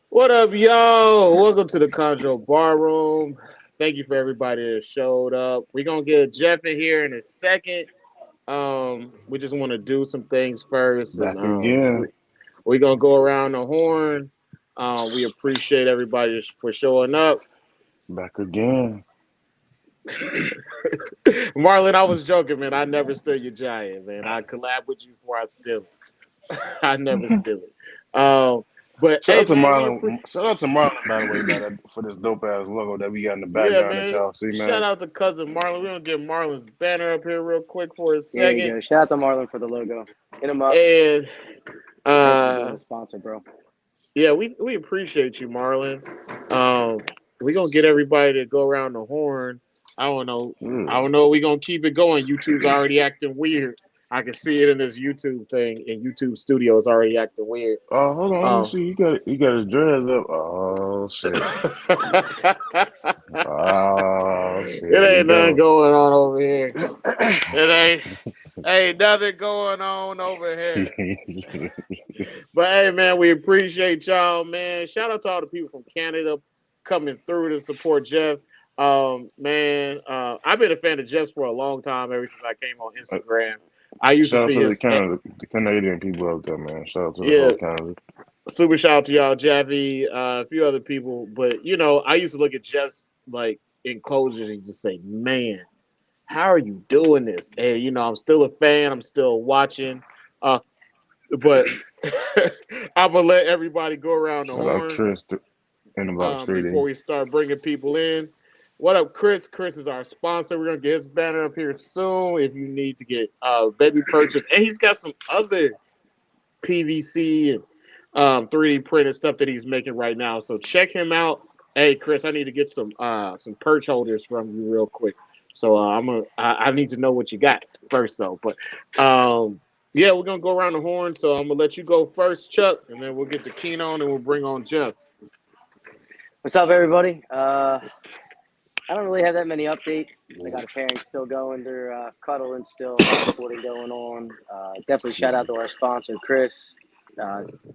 What up, y'all? Welcome to the Chondro Bar Room. Thank you for everybody that showed up. We're gonna get Jeff in here in a second. We just want to do some things first, and Back again. we're gonna go around the horn. We appreciate everybody for showing up. Back again. Marlon, I was joking, man. I never steal your giant, man. I collab with you before I steal it. I never steal it. But Shout hey, out to man, Marlon. Shout out to Marlon, by the way, for this dope ass logo that we got in the yeah, background that man. y'all see, Shout man. out to cousin Marlon. We're gonna get Marlon's banner up here real quick for a There you second. go. Shout out to Marlon for the logo. Hit him up. And Thank you for being uh a sponsor, bro. yeah, we appreciate you, Marlon. Um we're gonna get everybody to go around the horn. I don't know. I Yeah. don't know. We're gonna keep it going. YouTube's already acting weird. I can see it in this YouTube thing, and YouTube Studio is already acting weird. Oh, hold on. Let me Um see. He got his dreads up. Oh shit. Oh shit. it Here we ain't nothing go. going on over here. It ain't nothing going on over here. But hey, man, we appreciate y'all, man. Shout out to all the people from Canada coming through to support Jeff. Man, I've been a fan of Jeff's for a long time, ever since I came on Instagram. I used to Shout out see to the his, the Canadian people out there, man. Shout out to the yeah, whole Canada. super shout out to y'all, Jaffy, a few other people. But I used to look at Jeff's like enclosures and just say, man, how are you doing this? And I'm still a fan. I'm still watching. Uh, but I'm gonna let everybody go around the Shout out horn Chris in the box before 3D. we start bringing people in. What up, Chris? Chris is our sponsor. We're gonna get his banner up here soon. If you need to get baby purchase, and he's got some other PVC and 3D printed stuff that he's making right now. So check him out. Hey, Chris, I need to get some perch holders from you real quick. So I need to know what you got first though. But yeah, we're gonna go around the horn. So I'm gonna let you go first, Chuck, and then we'll get to Keno and we'll bring on Jeff. What's up, everybody? I don't really have that many updates. I got a pairing still going. They're cuddling still. A lot of sporting going on. Definitely shout out to our sponsor, Chris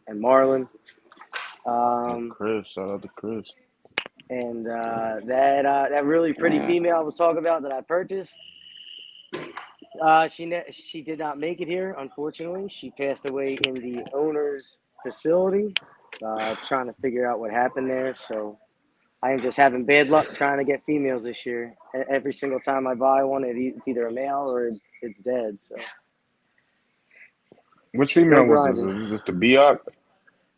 and Marlon. And Um, Chris. Shout out to Chris. and that really pretty female I was talking about that I purchased. She did not make it here, unfortunately. She passed away in the owner's facility. Trying to figure out what happened there. So I am just having bad luck trying to get females this year. Every single time I buy one, it's either a male or it's dead. So Which still female was this? grinding. Is this the Biak?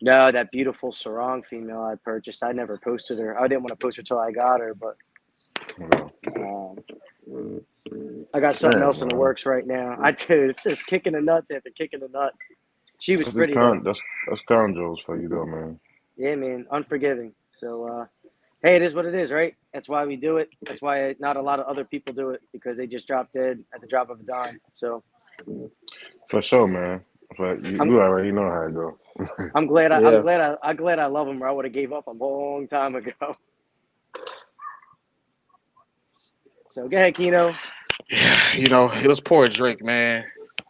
No, that beautiful sarong female I purchased. I never posted her. I didn't want to post her till I got her, but um, I got something Damn, else in the man. works right now. I do. It's just kicking the nuts after kicking the nuts. She was That's this pretty though. that's conjos for you though, man. Yeah, man, unforgiving. So, hey, it is what it is, right? That's why we do it. That's why not a lot of other people do it because they just drop dead at the drop of a dime. So, For sure, man. But I'm you already know how it go. I'm glad I I'm Yeah, glad I I'm glad I love him, or I would have gave up a long time ago. So, go ahead, Keno. let's pour a drink, man,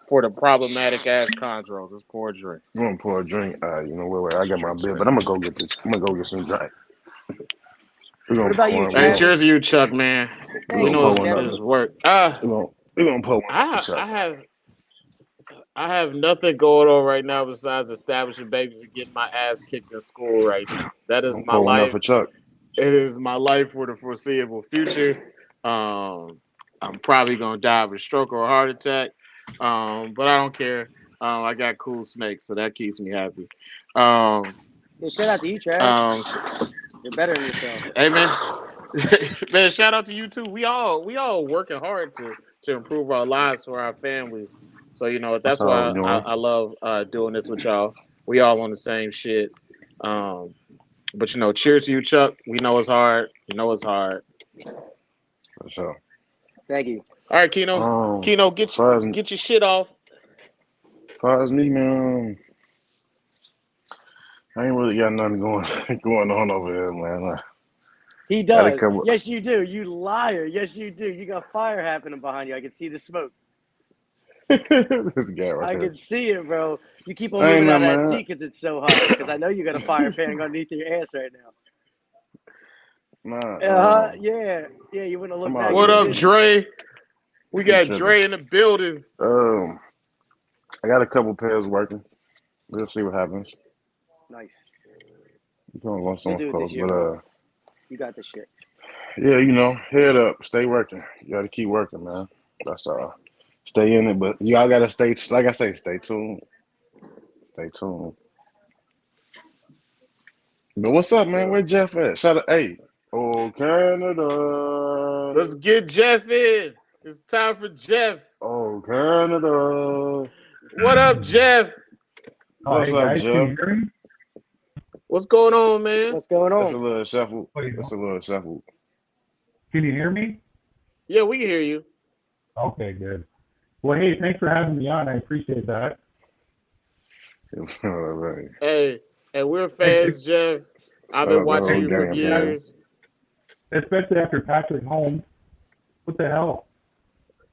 for the problematic ass chondros. Let's pour a drink. You want to pour a drink? You know wait, I Let's got my drink bill, straight. but I'm gonna go get this. I'm gonna go get some drink. We What gonna about pour you, one. We Hey, gonna cheers to Travis? you, Chuck, man. we We Thank gonna you, pour know one up. it's Travis. work. We gonna pour one up, I Chuck. I have I have nothing going on right now besides establishing babies and getting my ass kicked in school right now. That We is gonna my pour one up life. for Chuck. It is my life for the foreseeable future. Um, I'm probably gonna die of a stroke or a heart attack. But I don't care. I got cool snakes, so that keeps me happy. Um, Yeah, shout out to you, Trav. um, You're bettering yourself. hey man, man, shout out to you too. We all working hard to improve our lives for our families. So That's that's all why I'm doing. I love doing this with y'all. We all on the same shit. Um, but cheers to you, Chuck. We know it's hard. You know it's hard. For sure. Thank you. All right, Keno. Keno, As far as get your shit off. me, man, I ain't really got nothing going going on over here, man. He Had a does. couple. Yes, you do. You liar. Yes, you do. You got fire happening behind you. I can see the smoke. This guy right I here. can see it, bro. You keep on I ain't moving no out of that man. seat because it's so hot. Because I know you got a fire pan underneath your ass right now. Nah, Yeah. You wouldn't have looked I'm back all if What you up, good, man. didn't. Dre? We You got tripping. Dre in the building. I got a couple pairs working. We'll see what happens. Nice. You don't want You'll someone do it this close, year, but bro. You got this shit. yeah, head up, stay working. You gotta keep working, man. That's all. Stay in it, but y'all gotta stay. Like I say, stay tuned. Stay tuned. But what's up, man? Yeah. Where Jeff at? Shout out, hey, oh Canada, Let's get Jeff in. It's time for Jeff. oh Canada. What up, Jeff? Oh, What's hey up, guys, can Jeff? you hear me? What's going on, man? What's going That's a on? little shuffle. Wait, That's a little shuffle. can you hear me? Yeah, we can hear you. Okay, good. Well, hey, thanks for having me on. I appreciate that. All right. Hey, and we're It's, fans, Jeff. I've Shout been out the watching whole you for gang up in here. years. especially after Patrick Holmes. What the hell?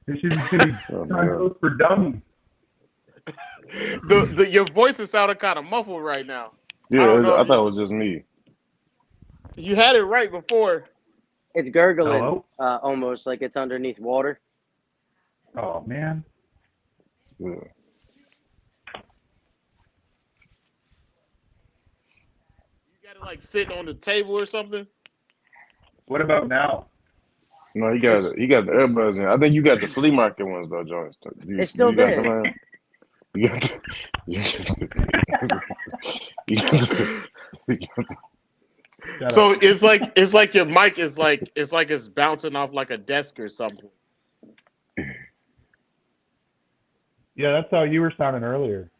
This is going to be Oh my God. tacos for dummies. Your voice is sounding kind of muffled right now. I Yeah, don't know I if thought it was just me. you had it right before. It's gurgling, Hello? almost like it's underneath water. Oh, man. Yeah. You got it like sitting on the table or something. What about now? No, It's he got the it's earbuds in. I think you got the flea market ones though, Jones. it's Do still you got there. them in? You got the, you got the, Shut So up. it's like your mic is like it's bouncing off like a desk or something. Yeah, that's how you were sounding earlier.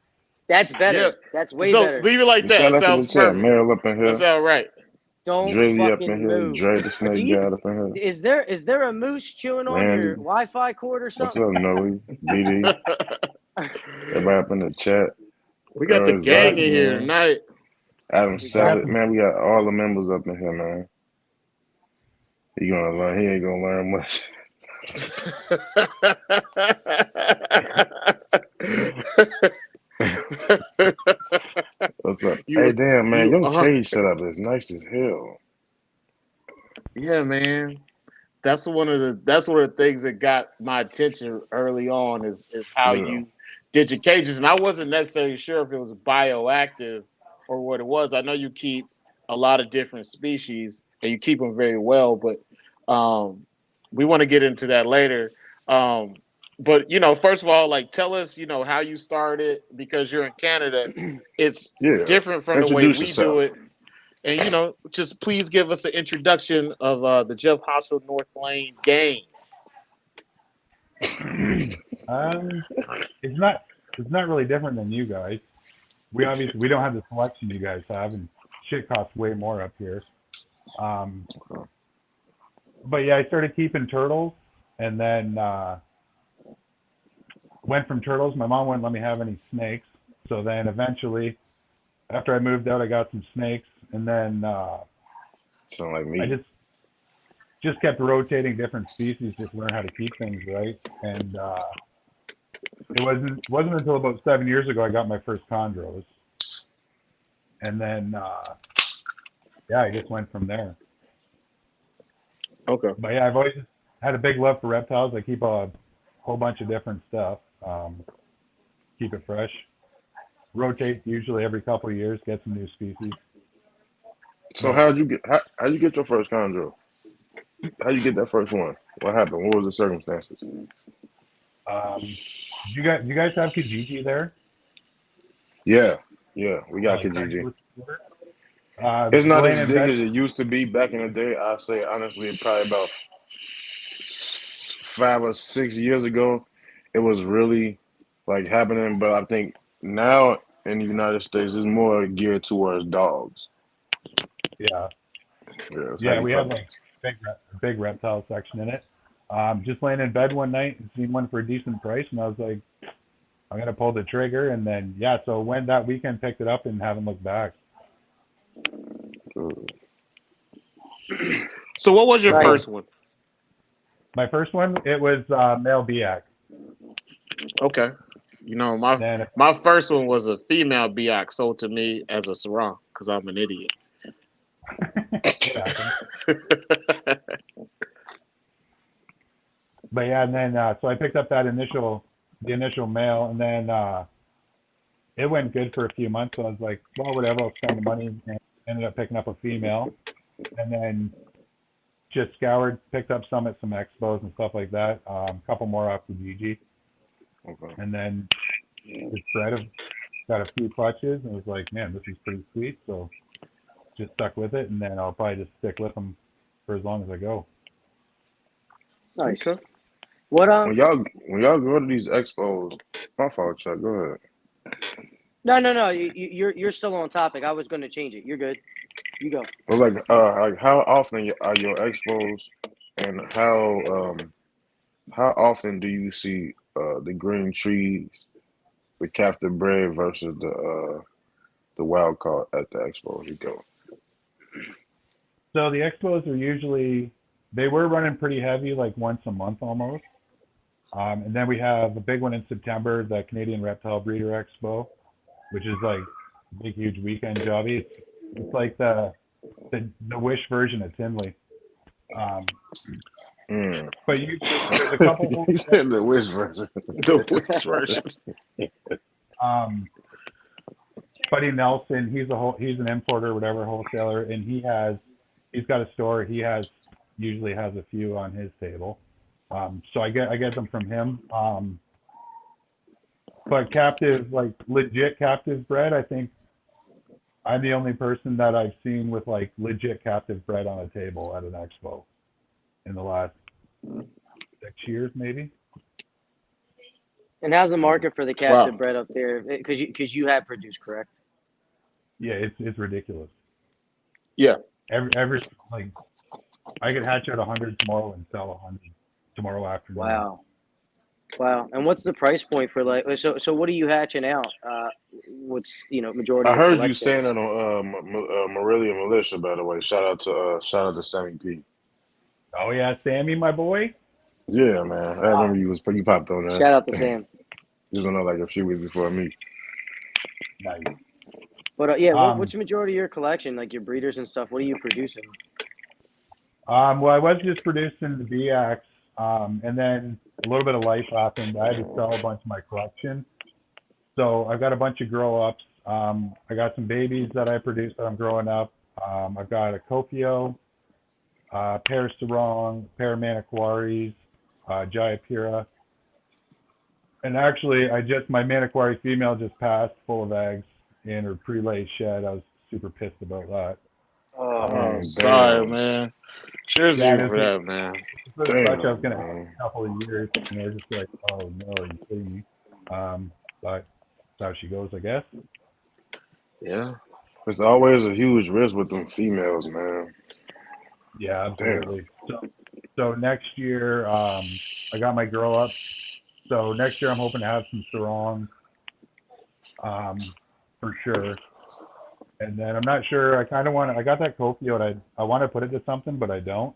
That's better. Yeah. That's way So better. leave it like that. shout It out to sounds the chat. perfect. Meryl up in That's here. all right. Don't Drizzy up in fucking here. move. Dre the Do Snake you? God up in here. Is there a moose chewing on your Randy. Wi-Fi cord or What's something? up, Noe? DD. Everybody up in the chat. We got the I got gang Zach, in here man. tonight. Adam We I got Salad. got some. Man, we got all the members up in here, man. He gonna learn. He ain't gonna learn much. What's up? Hey, you damn, man. you Your are cage setup is nice as hell. yeah, man. That's one of the things that got my attention early on is how Yeah. you did your cages, and I wasn't necessarily sure if it was bioactive or what it was. I know you keep a lot of different species and you keep them very well, but we want to get into that later. Um, but first of all, like tell us, how you started because you're in Canada. It's Yeah. different from the way Introduce we do yourself. it, and just please give us an introduction of the Jeff Hoshal North Lane gang. Um, it's not. It's not really different than you guys. We don't have the selection you guys have, and shit costs way more up here. Um, but yeah, I started keeping turtles, and then went from turtles. My mom wouldn't let me have any snakes, so then eventually, after I moved out, I got some snakes, and then Sound like I me. just kept rotating different species, just learn how to keep things right. And it wasn't until about 7 years ago I got my first chondros, and then yeah, I just went from there. Okay. But yeah, I've always had a big love for reptiles. I keep a whole bunch of different stuff. Keep it fresh. Rotate usually every couple of years. Get some new species. So But how'd you get your first chondro? How'd you get that first one? What happened? What was the circumstances? you guys have Kijiji there? Yeah. Yeah. We got Can I Kijiji. do a tour? It's not Just as laying in big bed. as it used to be back in the day. I say honestly, probably about 5 or 6 years ago, it was really like happening. But I think now in the United States, it's more geared towards dogs. Yeah, Yeah, it's yeah, heavy we have like puppies. big reptile section in it. Just laying in bed one night and seen one for a decent price, and I was like, I'm gonna pull the trigger. And then yeah, so when that weekend picked it up and haven't looked back. So what was your nice. So first one? my first one, it was male Biak. Okay. You know, Then my first one was a female Biak sold to me as a sarong because I'm an idiot. it happens. But yeah, and then so I picked up the initial male, and then it went good for a few months. So I was like, well, whatever, I'll spend the money, and ended up picking up a female, and then just scoured, picked up some at some expos and stuff like that. A couple more off the Gigi, Okay. and then just bred of got a few clutches, and was like, man, this is pretty sweet. So just stuck with it, and then I'll probably just stick with them for as long as I go. Nice. Okay. What When y'all go to these expos, my fault, Chuck. Go ahead. No. You're still on topic. I was going to change it. You're good. You go. But like how often are your expos, and how often do you see the green trees, the captive bred versus the wild caught at the expos you go? So the expos are usually they were running pretty heavy, like once a month almost. And then we have a big one in September, the Canadian Reptile Breeder Expo, which is like a big, huge weekend jobby. It's like the Wish version of Tinley. But usually there's a couple He said the wish version. The which version? Buddy Nelson, he's an importer, whatever, wholesaler, and he's got a store. Usually has a few on his table. So I get them from him. But captive, like legit captive bred, I think I'm the only person that I've seen with like legit captive bred on a table at an expo in the last 6 years, maybe. And how's the market for the captive Wow. bred up there? Because you have produced, correct? Yeah, it's ridiculous. Yeah. Every like I could hatch out 100 tomorrow and sell 100 tomorrow afternoon. Wow. And what's the price point for like so what are you hatching out? What's majority I of your heard you collection? saying that on Morelia Militia, by the way. Shout out to Sammy P. Oh yeah, Sammy, my boy. Yeah, man. I remember you popped on there. Shout out to Sam. He was on there like a few weeks before me. Nice. But yeah, what's the majority of your collection? Like your breeders and stuff. What are you producing? Well, I was just producing the BX, and then a little bit of life happened. I had to sell a bunch of my collection. So I've got a bunch of grow ups. I got some babies that I produced that I'm growing up. I've got a Copio, pair of Sarong, pair of Maniquaris, Jayapura. And actually, my Maniquari female just passed full of eggs in her pre-lay shed. I was super pissed about that. Oh, sorry, Damn. man. Cheers to you for that, man. This was such I was going to have Man. a couple of years, and they're just like, oh no, are you kidding me? But that's how she goes, I guess. Yeah. There's always a huge risk with them females, man. Yeah, absolutely. So next year, I got my girl up. So next year, I'm hoping to have some sarong, for sure. And then I'm not sure. I got that Copio, and I want to put it to something, but I don't.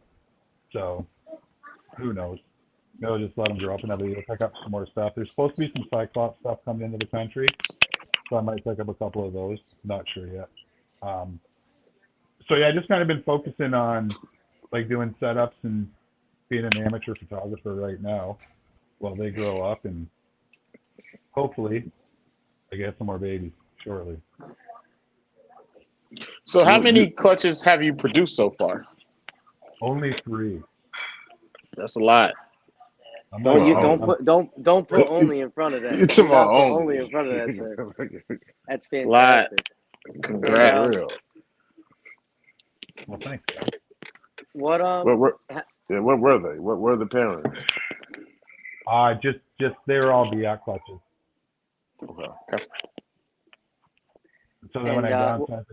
So who knows? Maybe I'll just let them grow up and I'll pick up some more stuff. There's supposed to be some Cyclops stuff coming into the country, so I might pick up a couple of those. Not sure yet. So yeah, I just kind of been focusing on like doing setups and being an amateur photographer right now while they grow up, and hopefully I get some more babies shortly. So how many clutches have you produced so far? Only 3. That's a lot. Don't put only in front of that. It's Do not about put only in front of that, sir. That's It's a lot. fantastic. Congrats. Real. Well, thanks. What What were they? What were the parents? Just they were all Biak clutches. Okay. So then when I downsized,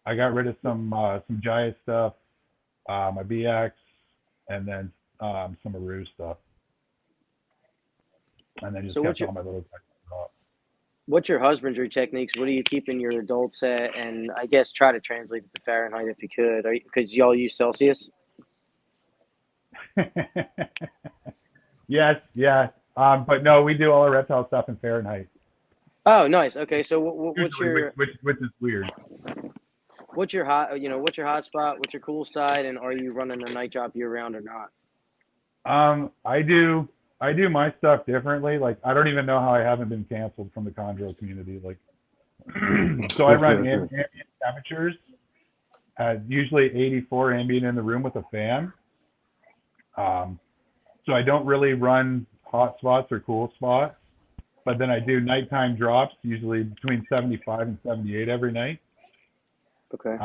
I got rid of some Jaya stuff, my BX, and then some Aru stuff, and then just kept all my little guys up. What's your husbandry techniques? What are you keeping your adults at? And I guess try to translate it to Fahrenheit if you could. Because y'all use Celsius? Yes, yeah. But no, we do all our reptile stuff in Fahrenheit. Oh, nice. Okay, so what's Usually, your which is weird. what's your hot what's your hot spot? What's your cool side? And are you running a night job year round or not? I do my stuff differently. Like I don't even know how I haven't been canceled from the chondro community. Like, so I run ambient temperatures at usually 84 ambient in the room with a fan. So I don't really run hot spots or cool spots, but then I do nighttime drops, usually between 75 and 78 every night. Okay.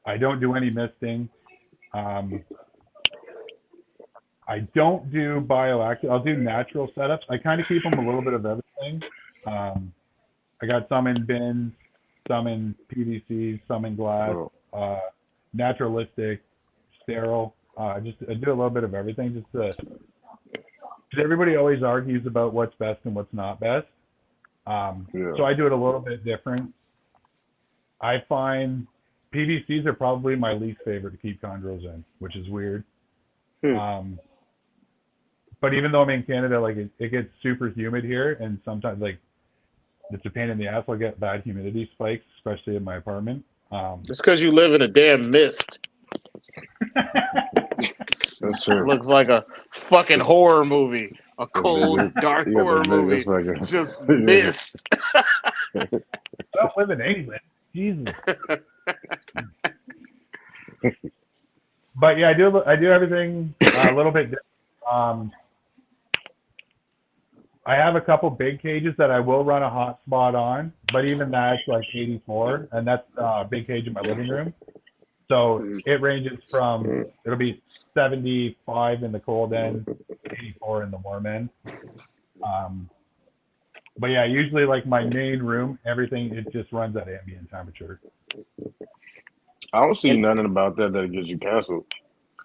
I don't do any misting. I don't do bioactive. I'll do natural setups. I kind of keep them a little bit of everything. I got some in bins, some in PVC, some in glass, naturalistic, sterile. I do a little bit of everything just to, because everybody always argues about what's best and what's not best. So I do it a little bit different. I find PVCs are probably my least favorite to keep chondros in, which is weird. But even though I'm in Canada, like it gets super humid here, and sometimes like it's a pain in the ass. I'll get bad humidity spikes, especially in my apartment. It's because you live in a damn mist. That's true. Looks like a fucking horror movie. A cold, dark You got horror the movie. biggest fucking Just mist. I don't live in England. Jesus. But yeah, I do everything a little bit different. I have a couple big cages that I will run a hot spot on, but even that's like 84, and that's a big cage in my living room. So it ranges from, it'll be 75 in the cold end, 84 in the warm end. But yeah, usually like my main room, everything, it just runs at ambient temperature. I don't see nothing about that gets you canceled.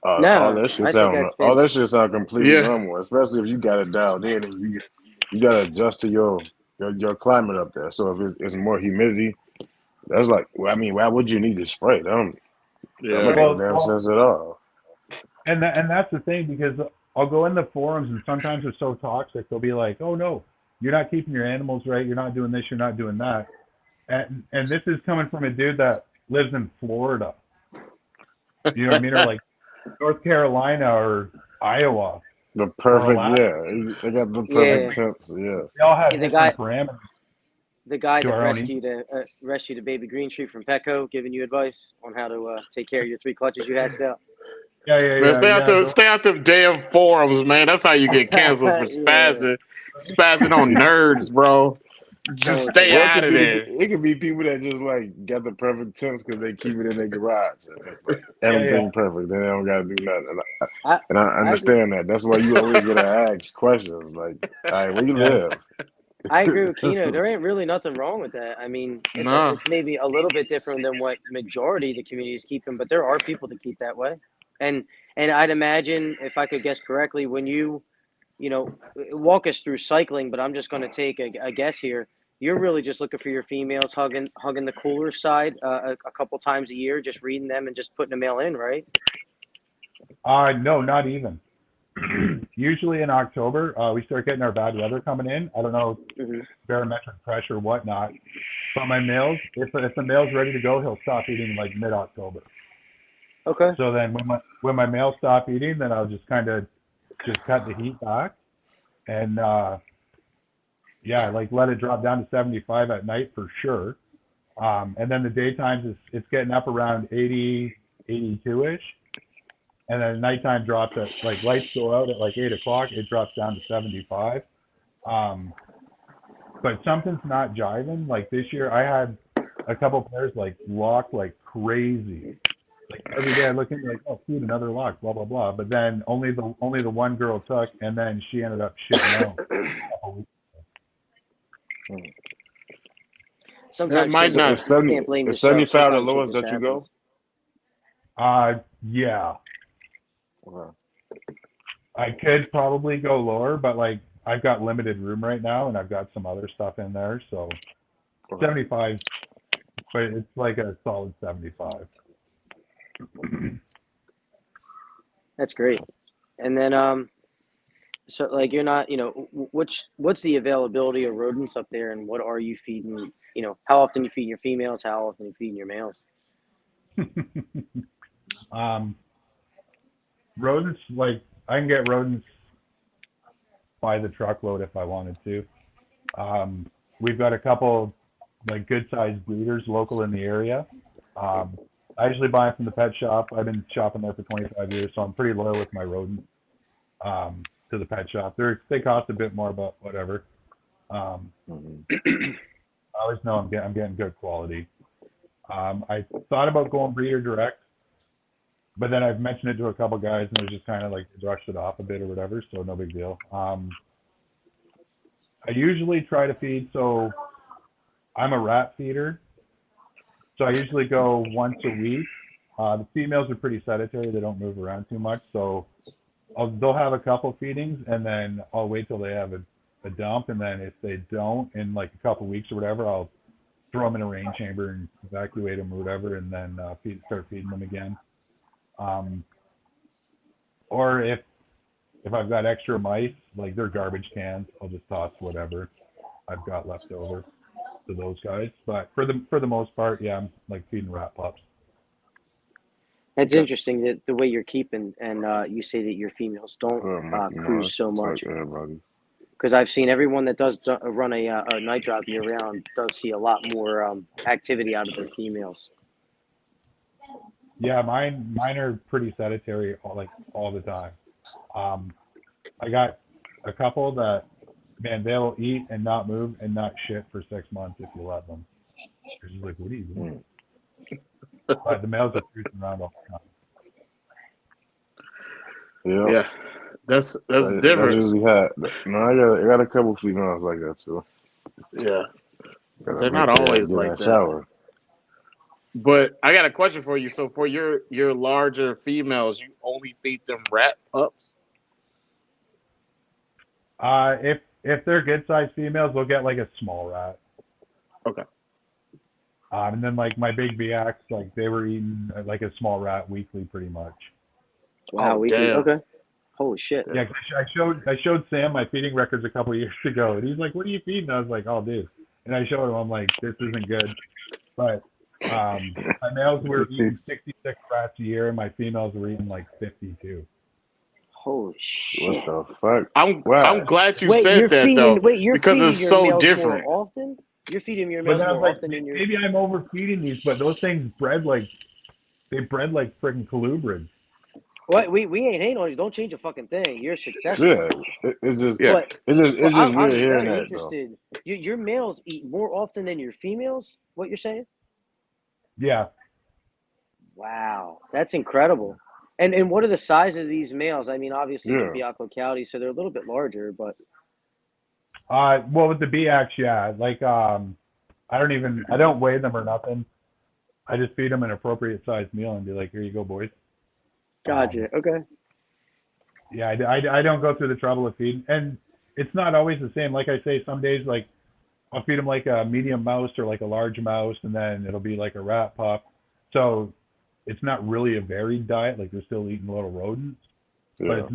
No, all that shit I think sound that's all that shit sound completely Yeah. normal, especially if you got it dialed in and you got to adjust to your climate up there. So if it's more humidity, that's like, well, I mean, why would you need to spray? That don't make no damn sense at all. And that's the thing, because I'll go in the forums and sometimes they're so toxic. They'll be like, "Oh no, you're not keeping your animals right. You're not doing this. You're not doing that." And this is coming from a dude that lives in Florida. You know what I mean? Or like North Carolina or Iowa. The perfect, they got the perfect temps. Yeah, they all have different parameters. The guy that rescued a baby green tree from Petco, giving you advice on how to take care of your 3 clutches you hatched out. Man, stay out them damn forums, man. That's how you get canceled for spazzing on nerds, bro. Just stay out of there. It could be people that just like got the perfect temps because they keep it in their garage. And it's like everything perfect. Then they don't got to do nothing. And I understand that. That's why you always gotta ask questions like, "All right, where you live?" I agree with Kino. There ain't really nothing wrong with that. I mean, it's maybe a little bit different than what majority of the communities keep them, but there are people that keep that way. And I'd imagine, if I could guess correctly, when you walk us through cycling, but I'm just going to take a guess here. You're really just looking for your females hugging the cooler side a couple times a year, just reading them and just putting a male in, right? No, not even. Usually in October, we start getting our bad weather coming in. I don't know, barometric pressure or whatnot. But my males, if the male's ready to go, he'll stop eating like mid-October. Okay. So then when my males stop eating, then I'll just kind of cut the heat back. And like let it drop down to 75 at night for sure. And then the daytimes it's getting up around 80, 82-ish. And then nighttime drops at, like, lights go out at like 8 o'clock, it drops down to 75. But something's not jiving. Like this year I had a couple pairs like locked like crazy. Like every day I look in like, oh dude, another lock, blah blah blah. But then only the one girl took, and then she ended up shitting out. Sometimes might not. Is 75 the lowest that you go? Yeah. Wow. I could probably go lower, but like I've got limited room right now, and I've got some other stuff in there, so 75. But it's like a solid 75. That's great. And then So, like, you're not, what's the availability of rodents up there, and what are you feeding? How often you feed your females? How often you feeding your males? um, rodents, like, I can get rodents by the truckload if I wanted to. We've got a couple, like, good-sized breeders local in the area. I usually buy them from the pet shop. I've been shopping there for 25 years, so I'm pretty loyal with my rodents to the pet shop. They cost a bit more, but whatever. I always know I'm getting good quality. I thought about going breeder direct, but then I've mentioned it to a couple guys, and they're just kind of like brushed it off a bit or whatever, so no big deal. I usually try to feed, so I'm a rat feeder, so I usually go once a week. The females are pretty sedentary; they don't move around too much, so they'll have a couple feedings, and then I'll wait till they have a dump, and then if they don't in like a couple weeks or whatever, I'll throw them in a rain chamber and evacuate them or whatever, and then start feeding them again. Or if I've got extra mice, like they're garbage cans, I'll just toss whatever I've got left over to those guys. But for the most part, yeah, I'm like feeding rat pups. It's interesting that the way you're keeping, and you say that your females don't cruise so much. Because I've seen everyone that does run a night drop year round does see a lot more activity out of their females. Yeah, mine are pretty sedentary all the time. I got a couple that, man, they'll eat and not move and not shit for 6 months if you let them. It's just like, what are you doing? But the males are cruising around all the time. Yeah, that's different. That's usually had. No, I got a couple females like that too. Yeah, they're not always like that. Shower. But I got a question for you. So for your larger females, you only feed them rat pups? If they're good sized females, they'll get like a small rat. Okay. And then like my big BX, like they were eating like a small rat weekly, pretty much. Wow, weekly. Damn. Okay. Holy shit. Yeah, I showed Sam my feeding records a couple of years ago, and he's like, "What are you feeding?" I was like, "Oh, dude," and I showed him. I'm like, "This isn't good," but my males were eating 66 rats a year, and my females were eating like 52. Holy shit! What the fuck? I'm glad you said that though, because it's so different. More often? You're feeding your males more often than your. Maybe I'm overfeeding these, but those things bred like freaking colubrids. What we ain't hating on you. Don't change a fucking thing. You're successful. Yeah, it's just weird hearing that interested. Though. Your males eat more often than your females. What you're saying? Yeah. Wow, that's incredible. And what are the size of these males? I mean, obviously they're Biacco County, so they're a little bit larger, but. Well, with the BX, yeah, like I don't weigh them or nothing. I just feed them an appropriate sized meal and be like, "Here you go, boys." Gotcha. Okay. Yeah, I don't go through the trouble of feeding, and it's not always the same. Like I say, some days like I'll feed them like a medium mouse or like a large mouse, and then it'll be like a rat pup. So it's not really a varied diet. Like they're still eating little rodents, but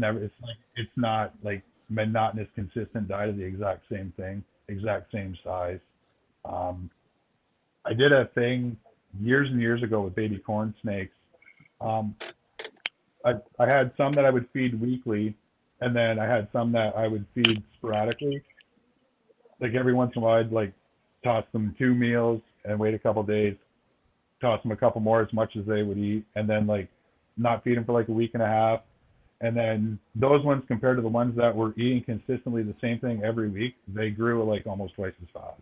it's not like monotonous, consistent diet of the exact same thing, exact same size. I did a thing years and years ago with baby corn snakes. I had some that I would feed weekly, and then I had some that I would feed sporadically. Like every once in a while, I'd like toss them 2 meals and wait a couple of days, toss them a couple more as much as they would eat, and then like not feed them for like a week and a half. And then those ones compared to the ones that were eating consistently the same thing every week, they grew like almost twice as fast.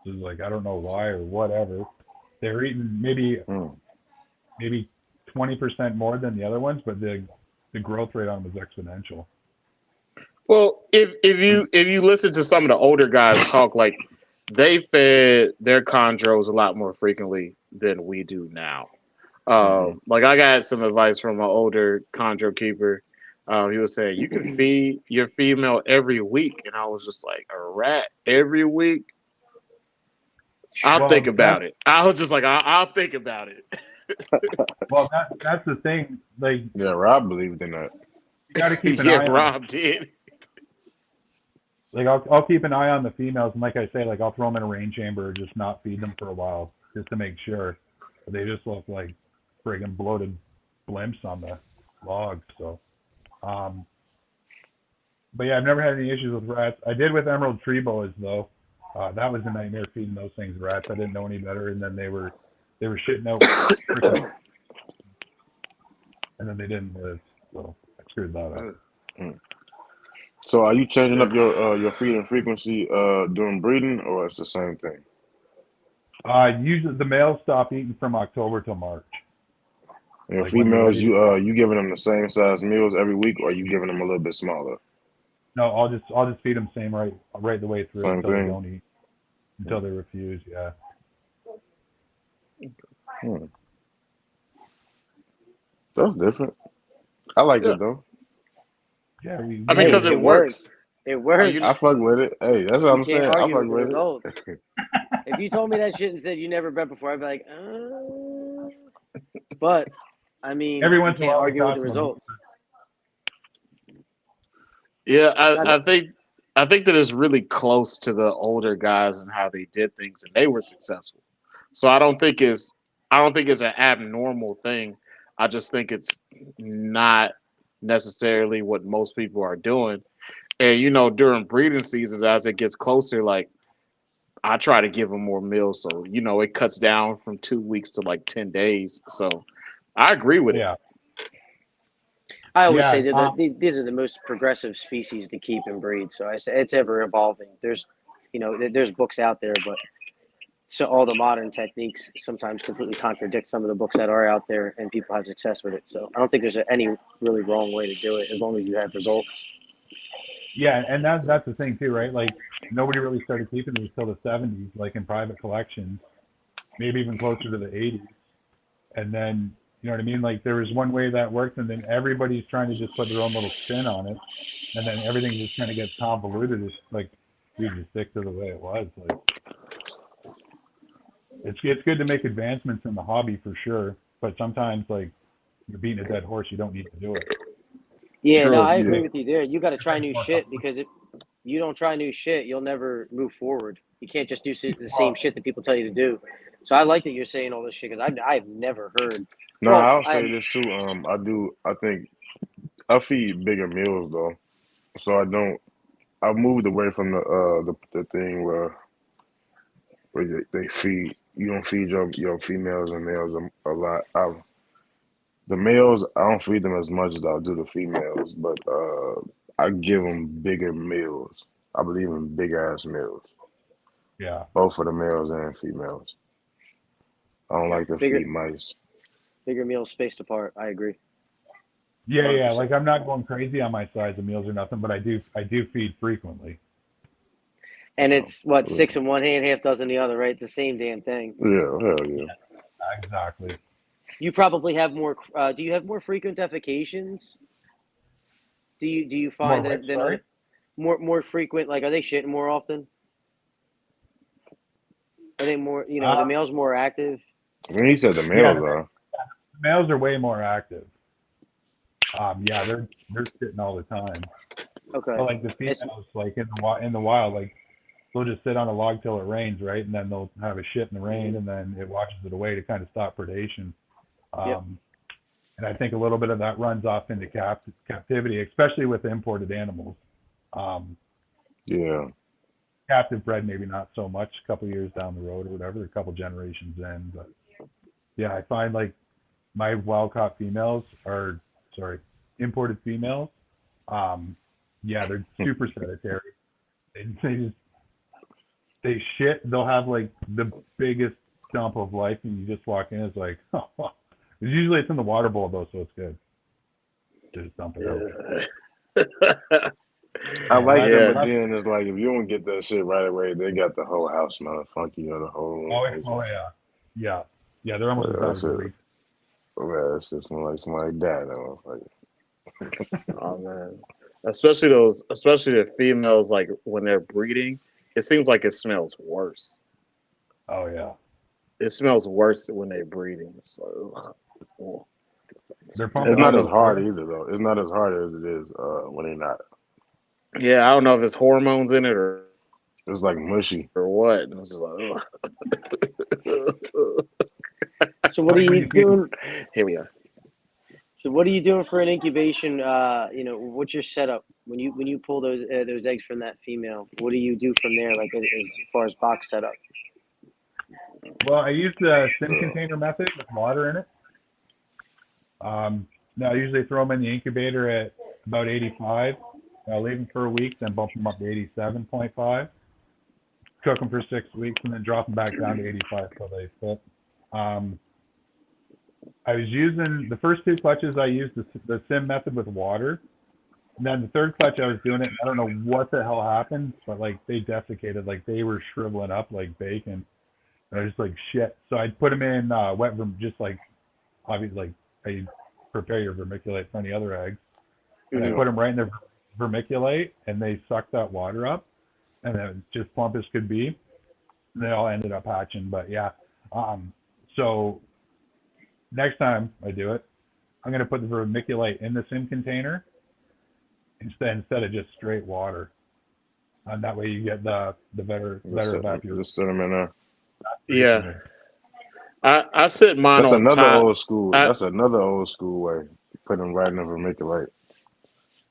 So it's like, I don't know why or whatever. They were eating maybe 20% more than the other ones, but the growth rate on them was exponential. Well, if you listen to some of the older guys talk, like they fed their chondros a lot more frequently than we do now. Like I got some advice from an older chondro keeper. He was saying you can feed your female every week, and I was just like, a rat every week? I'll think about it. I was just like, I'll think about it. Well, that's the thing. Like, yeah, Rob believed in that. got to keep an Yeah, eye on Rob did. Like I'll keep an eye on the females, and like I say, like I'll throw them in a rain chamber or just not feed them for a while just to make sure. But they just look like friggin' bloated blimps on the logs. So, but yeah, I've never had any issues with rats. I did with emerald tree boas though. That was a nightmare feeding those things rats. I didn't know any better, and then they were shitting out, and then they didn't live. So I screwed that up. So are you changing up your feeding frequency during breeding, or it's the same thing? Usually the males stop eating from October till March. And your Like when they're females, ready to. you giving them the same size meals every week, or you giving them a little bit smaller? No, I'll just feed them same right the way through Same until they thing. don't eat, until they refuse. Yeah. That's different. I like Yeah. it though. Yeah. I mean, because It it works. works. It works. I fuck with it. Hey, that's what You I'm can't saying. I argue fuck with the with results. it. If you told me that shit and said you never bet before, I'd be like, but I mean, Every you once in a can't while, we argue with toss the them. results. Yeah, Not I think that it's really close to the older guys and how they did things, and they were successful. So I don't think it's an abnormal thing. I just think it's not necessarily what most people are doing. And during breeding seasons, as it gets closer, like I try to give them more meals, so it cuts down from 2 weeks to like 10 days. So I agree with it. Yeah. I always say Yeah. that these are the most progressive species to keep and breed. So I say it's ever evolving. There's books out there, but so all the modern techniques sometimes completely contradict some of the books that are out there, and people have success with it. So I don't think there's any really wrong way to do it as long as you have results. Yeah, and that's the thing too, right? Like nobody really started keeping these till the '70s, like in private collections, maybe even closer to the '80s. And then you know what I mean? Like there was one way that worked, and then everybody's trying to just put their own little spin on it, and then everything just kind of gets convoluted. It's like we just stick to the way it was. Like it's good to make advancements in the hobby for sure, but sometimes like you're beating a dead horse, you don't need to do it. Yeah, no, True. I Yeah. agree with you there. You got to try new More shit complicated. because if you don't try new shit, you'll never move forward. You can't just do the same Well, shit that people tell you to do. So I like that you're saying all this shit because I've never heard. No, Well, I'll say this too. I think I feed bigger meals though, so I don't. I moved away from the thing where they feed. You don't feed your females and males a lot. The males, I don't feed them as much as I'll do the females, but I give them bigger meals. I believe in big ass meals, yeah, both for the males and females. I don't yeah, like to bigger feed mice. bigger meals spaced apart. I agree, yeah. 100%. Like I'm not going crazy on my size of meals or nothing, but I do feed frequently. And Um, it's what, six in one hand, half dozen the other, right? It's the same damn thing. yeah, hell yeah. Exactly. You probably have more. Do you have more frequent defecations? Do you More find which, that than sorry? more frequent? Like, are they shitting more often? Are they more? The Uh, males more active. When he said the yeah, males are, the males are way more active. Yeah, they're sitting all the time. Okay. But like the It's females, like in the wild, like they'll just sit on a log till it rains, right? And then they'll have a shit in the rain, and then it washes it away to kind of stop predation. Yep. And I think a little bit of that runs off into captivity, especially with imported animals. Um, yeah. Captive bred, maybe not so much. A couple years down the road or whatever, a couple generations in, but yeah, I find like my wild caught females are, sorry, imported females. Um, yeah, they're super sedentary. They just they shit. They'll have like the biggest dump of life, and you just walk in. It's like, oh, usually it's in the water bowl though, so it's good. Just dump it out. I Yeah, like last, them, Yeah. but last, then it's like if you don't get that shit right away, they got the whole house smelling funky or the whole room. It's oh just, yeah. They're almost as bad that's as the it. reef. Man, it's just like something like that. Oh man. Especially the females, like when they're breeding, it seems like it smells worse. Oh yeah. It smells worse when they're breeding. So, They're It's pumping not out as all hard sorts. either though. It's not as hard as it is when they're not. Yeah, I don't know if it's hormones in it It's like mushy. or what. And I was just like, ugh. So what are Like when you you feed. doing? Here we are. So what are you doing for an incubation? What's your setup when you pull those eggs from that female? What do you do from there, like as far as box setup? Well, I use the sim So, container method with water in it. Now I usually throw them in the incubator at about 85. I'll leave them for a week, then bump them up to 87.5. Cook them for 6 weeks, and then drop them back down to 85 till they fit. Um, I was using the first two clutches. I used the sim method with water. And then the third clutch, I was doing it. I don't know what the hell happened, but like they desiccated, like they were shriveling up like bacon. And I was just like shit. So I put them in wet room, just like obviously like I prepare your vermiculite for any other eggs. And I yeah. put them right in the vermiculite, and they sucked that water up, and it was just plump as could be. And they all ended up hatching. But yeah, so next time I do it, I'm gonna put the vermiculite in the sim container instead of just straight water, and that way you get the better evaporation. Just set them in there. Yeah, I set mine That's on another top. old school. I That's another old school way. Put them right in the vermiculite.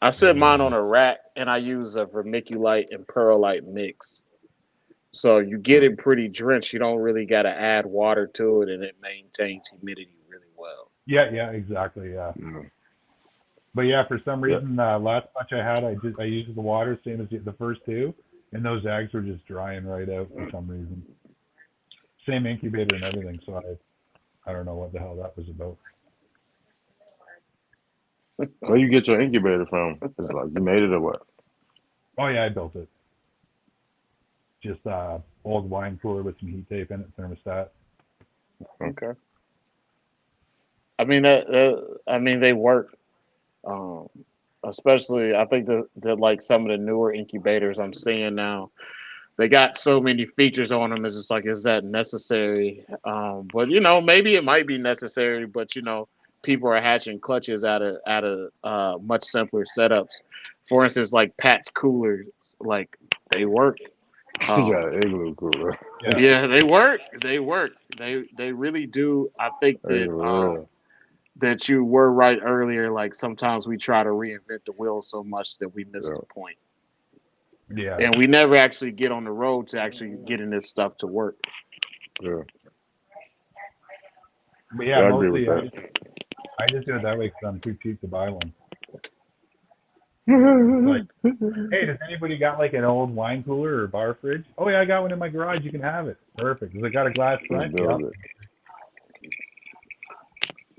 I set mine on a rack, and I use a vermiculite and perlite mix. So you get it pretty drenched. You don't really got to add water to it, and it maintains humidity really well. Yeah, exactly. Yeah, Mm. but yeah, for some Yeah. reason, last batch I had, I used the water same as the first two, and those eggs were just drying right out for some reason. Same incubator and everything, so I don't know what the hell that was about. Where you get your incubator from? It's like you made it or what? Oh yeah, I built it. Just old wine cooler with some heat tape in it, thermostat. Okay. I mean I mean they work. Um, Especially I think that like some of the newer incubators I'm seeing now, they got so many features on them. It's just like, is that necessary? But maybe it might be necessary. But people are hatching clutches out of much simpler setups. For instance, like Pat's coolers, like they work. You got Um, an igloo cooler. Yeah, yeah, they work. They work. They really do. I think Hey, for real. that you were right earlier. Like sometimes we try to reinvent the wheel so much that we miss Yeah, the point, yeah. and we never actually get on the road to actually getting this stuff to work. yeah. But yeah, Yeah, I agree with mostly that. I just do it that way because I'm too cheap to buy one. It's like, hey, does anybody got like an old wine cooler or bar fridge? Oh yeah, I got one in my garage. You can have it. Perfect. Does it got a glass Just front? Yep. build it.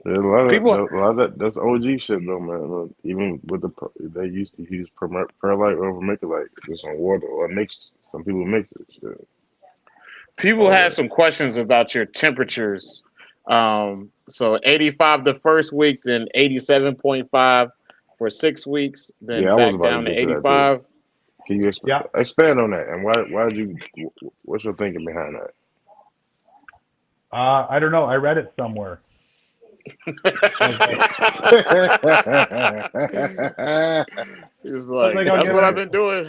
There's People, a lot of that's OG shit though, man. Look, even with they used to use perlite or vermiculite just on water or mixed. Some people mix it. Shit, people all have that. some questions about your temperatures. So 85 the first week, then 87.5 for 6 weeks, then Yeah, I was back about to down to get to that too. 85. Can you Yeah. expand on that? And why did you? What's your thinking behind that? I don't know. I read it somewhere. I was like, He's I was like, like, I'll that's give what it. I've been doing.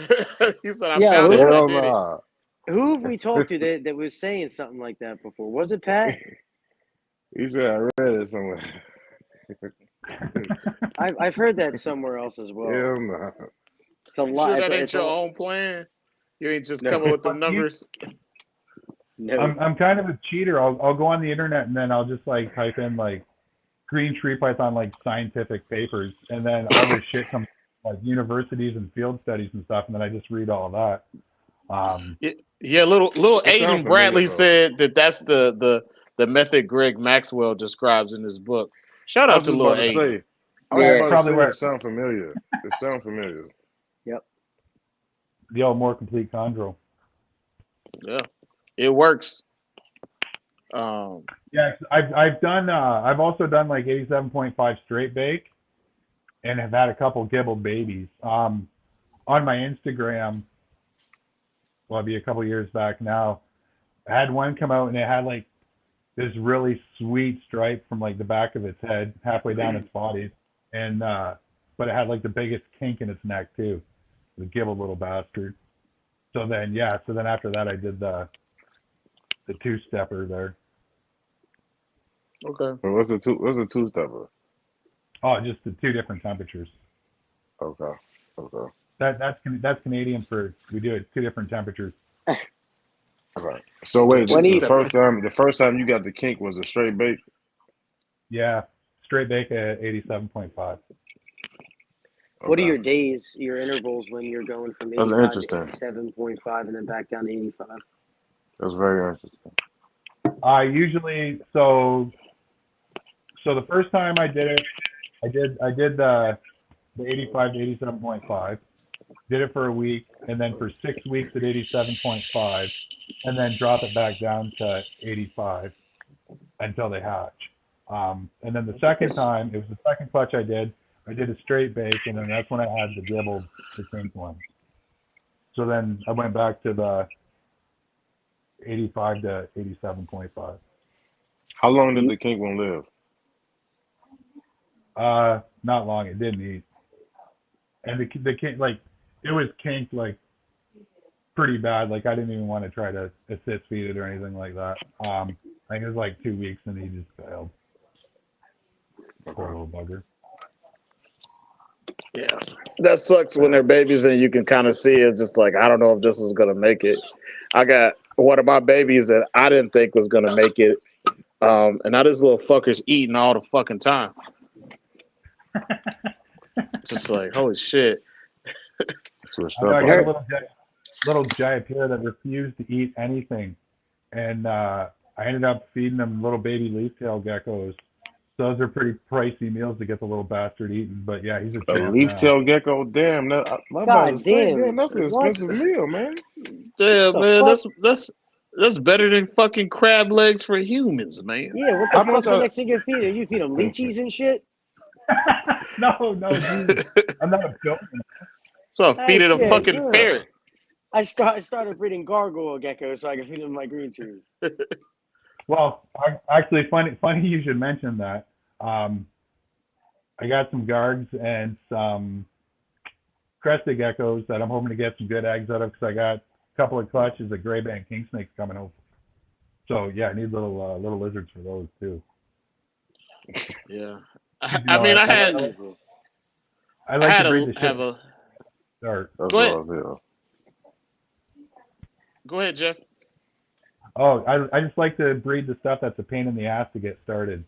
He said, I Yeah, found it and I Hell did it. no. who have we talked to that was saying something like that before? Was it Pat? He said I read it somewhere. I've heard that somewhere else as well. Hell no. It's a You lot. sure that ain't It's your a own plan? You ain't just no, coming with them But you, numbers. no. I'm kind of a cheater. I'll go on the internet and then I'll just like type in like green tree python like scientific papers, and then all this shit comes like universities and field studies and stuff, and then I just read all that. Yeah, little It sounds Aiden familiar Bradley though. said that that's the method Greg Maxwell describes in his book. Shout I out was to just little about to Aiden. say. I was Yeah. about to Probably say where it sounds familiar. It sounds familiar. Yep. the old more complete chondro. Yeah, it works. Um, Yeah, I've also done like 87.5 straight bake, and have had a couple gibbled babies. On my Instagram, well, it'll be a couple years back now. I had one come out and it had like this really sweet stripe from like the back of its head, halfway down its body, and but it had like the biggest kink in its neck too. The gibble little bastard. So then after that I did the two-stepper there. Okay. But what's the two-stepper? Oh, just the two different temperatures. Okay. That's Canadian for we do it two different temperatures. Okay. So wait, When the first time you got the kink was a straight bake? Yeah, straight bake at 87.5. What are your days, your intervals when you're going from That's 85 to interesting. 87.5 and then back down to 85? That's very interesting. I usually so the first time I did it, I did the 85 to 87.5. Did it for a week, and then for 6 weeks at 87.5, and then drop it back down to 85 until they hatch. And then the second time, it was the second clutch I did a straight bake, and then that's when I had the kink one. So then I went back to the 85 to 87.5. How long did the kink one live? Not long. It didn't eat, and the kink, like, it was kinked like pretty bad. Like, I didn't even want to try to assist feed it or anything like that. I think it was like 2 weeks, and he just failed. Poor little bugger. Yeah, that sucks when they're babies and you can kind of see it's just like, I don't know if this was gonna make it. I got one of my babies that I didn't think was gonna make it, and now this little fucker's eating all the fucking time. Just like, holy shit. I got a little Jaipur that refused to eat anything, and I ended up feeding him little baby leaf-tailed geckos. So those are pretty pricey meals to get the little bastard eaten. But yeah, he's a champ leaf-tailed gecko. Damn, my about to say, damn, that's an expensive meal, man. Damn, man, that's better than fucking crab legs for humans, man. Yeah, what the fuck's the next thing you feed him? You feed him lychees and shit? No, Jesus. I'm not a joking. So I feed it a fucking ferret. I started breeding gargoyle geckos so I can feed them my green trees. Well, actually, funny you should mention that. I got some gargs and some crested geckos that I'm hoping to get some good eggs out of because I got a couple of clutches of gray band king snakes coming over. So yeah, I need little lizards for those too. Yeah, I had to have a. Start. Go ahead. Go ahead, Jeff. Oh, I just like to breed the stuff that's a pain in the ass to get started.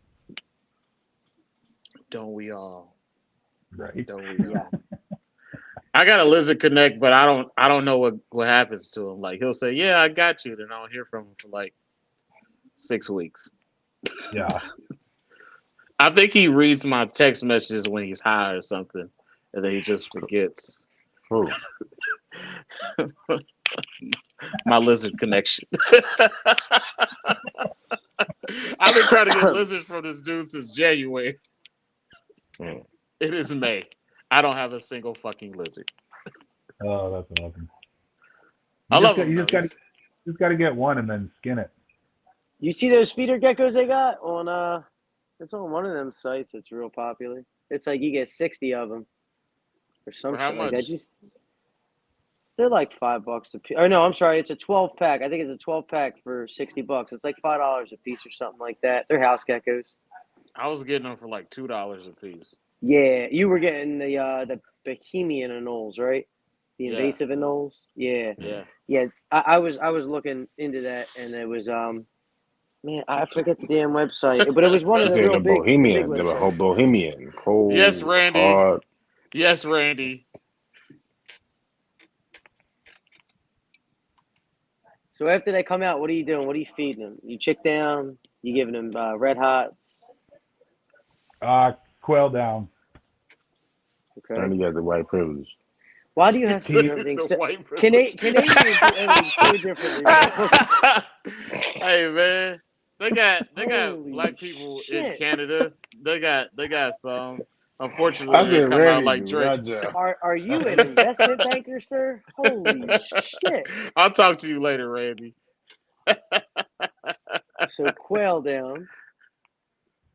Don't we all? Right. Don't we all? I got a lizard connect, but I don't know what happens to him. Like, he'll say, "Yeah, I got you," then I don't hear from him for like 6 weeks. Yeah. I think he reads my text messages when he's high or something, and then he just forgets. Who? My lizard connection. I've been trying to get lizards from this dude since January. It is May. I don't have a single fucking lizard. Oh, that's awesome. I love them. You just got to get one and then skin it. You see those feeder geckos they got on? It's on one of them sites. It's real popular. It's like you get 60 of them or something like that. They're like $5 a piece. Oh no, I'm sorry. It's a 12-pack. I think it's a 12-pack for $60. It's like $5 a piece or something like that. They're house geckos. I was getting them for like $2 a piece. Yeah, you were getting the Bohemian anoles, right? The invasive anoles. Yeah. Yeah. I was looking into that, and it was man, I forget the damn website, but it was one of the real big Bohemian. Cold, yes, Randy. Hard. Yes, Randy. So after they come out, what are you doing? What are you feeding them? You chick down? You giving them red hots? Quail down. Okay. And you got the white privilege. Why do you have to do everything so Canadians do everything so differently? Right? Hey man, they got black people in Canada. They got some. Unfortunately, they come out like Drake. Are you an investment banker, sir? Holy shit! I'll talk to you later, Randy. So quail down.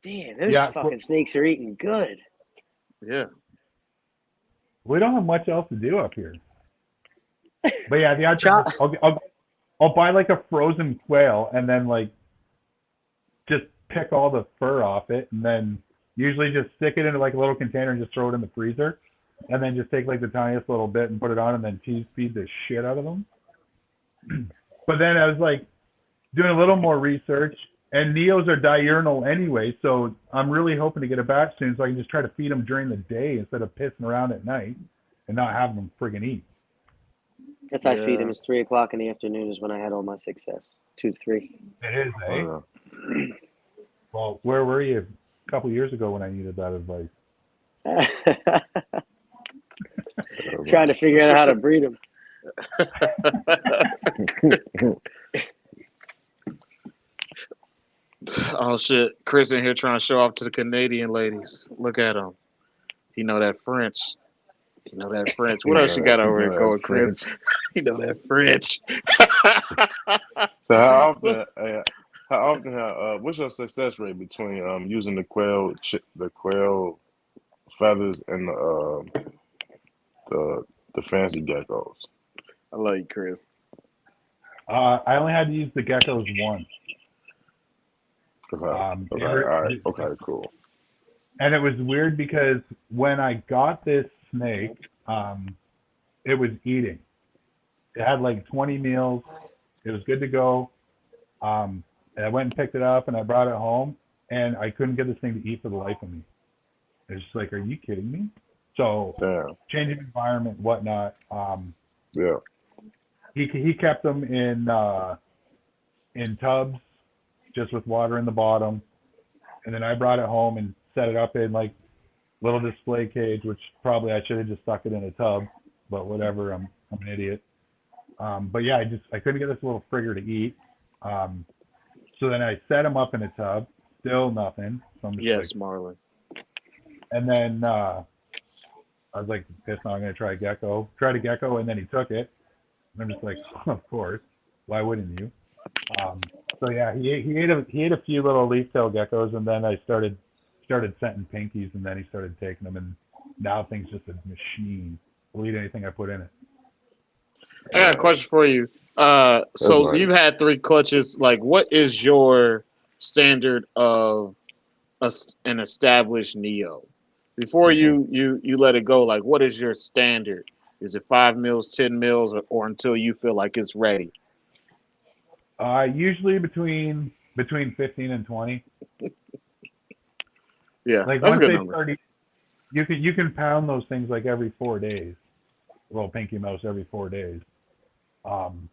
Damn, those fucking snakes are eating good. Yeah. We don't have much else to do up here. But yeah, the outdoor. I'll buy like a frozen quail and then like just pick all the fur off it, and then usually just stick it into like a little container and just throw it in the freezer, and then just take like the tiniest little bit and put it on, and then tease feed the shit out of them. But then I was like doing a little more research, and Neos are diurnal anyway, so I'm really hoping to get a batch soon so I can just try to feed them during the day instead of pissing around at night and not having them friggin' eat. That's I feed them. It's 3 o'clock in the afternoon is when I had all my success. 2 to 3. It is, eh? Well, where were you a couple years ago when I needed that advice? Trying to figure out how to breed them. Oh shit! Chris in here trying to show off to the Canadian ladies. Look at him. He know that French. You know that French. What else you got over here going, Chris? You know that French. So how often? What's your success rate between using the quail feathers and the fancy geckos? I love you, Chris. I only had to use the geckos once. Okay. All right. Cool. And it was weird because when I got this snake, it was eating. It had like 20 meals. It was good to go. And I went and picked it up and I brought it home, and I couldn't get this thing to eat for the life of me. It's just like, are you kidding me? So changing environment, whatnot. Yeah. He kept them in tubs, just with water in the bottom, and then I brought it home and set it up in like little display cage, which probably I should have just stuck it in a tub, but whatever. I'm an idiot. But yeah, I couldn't get this little frigger to eat. So then I set him up in a tub, still nothing. So I'm just Marlon. And then I was like, guess now I'm gonna try a gecko. Tried a gecko, and then he took it. And I'm just like, of course, why wouldn't you? So yeah, he ate a few little leaf-tail geckos, and then I started scenting pinkies, and then he started taking them, and now thing's just a machine. Will eat anything I put in it. I got a question for you. So you've had 3 clutches. Like, what is your standard of an established Neo? Before you let it go, like, what is your standard? Is it 5 mils, 10 mils, or until you feel like it's ready? Usually between 15 and 20. Yeah, like that's once a good they number. start, you can pound those things like every 4 days. Well, pinky mouse every 4 days.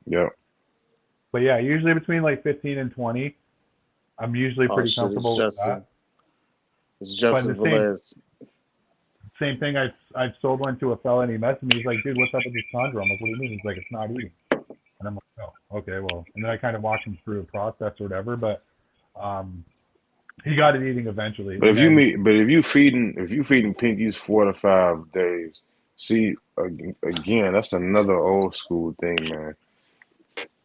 Yeah. But yeah, usually between like 15 and 20. I'm usually pretty comfortable with that. It's Justin Velez. Same thing. I've sold one to a fella, and he messaged me. He's like, "Dude, what's up with this chondro?" I'm like, "What do you mean?" He's like, "It's not eating." And I'm like, "Oh, okay, well." And then I kind of walked him through the process or whatever. But he got it eating eventually. But if you feeding pinkies 4 to 5 days, see again, that's another old school thing, man.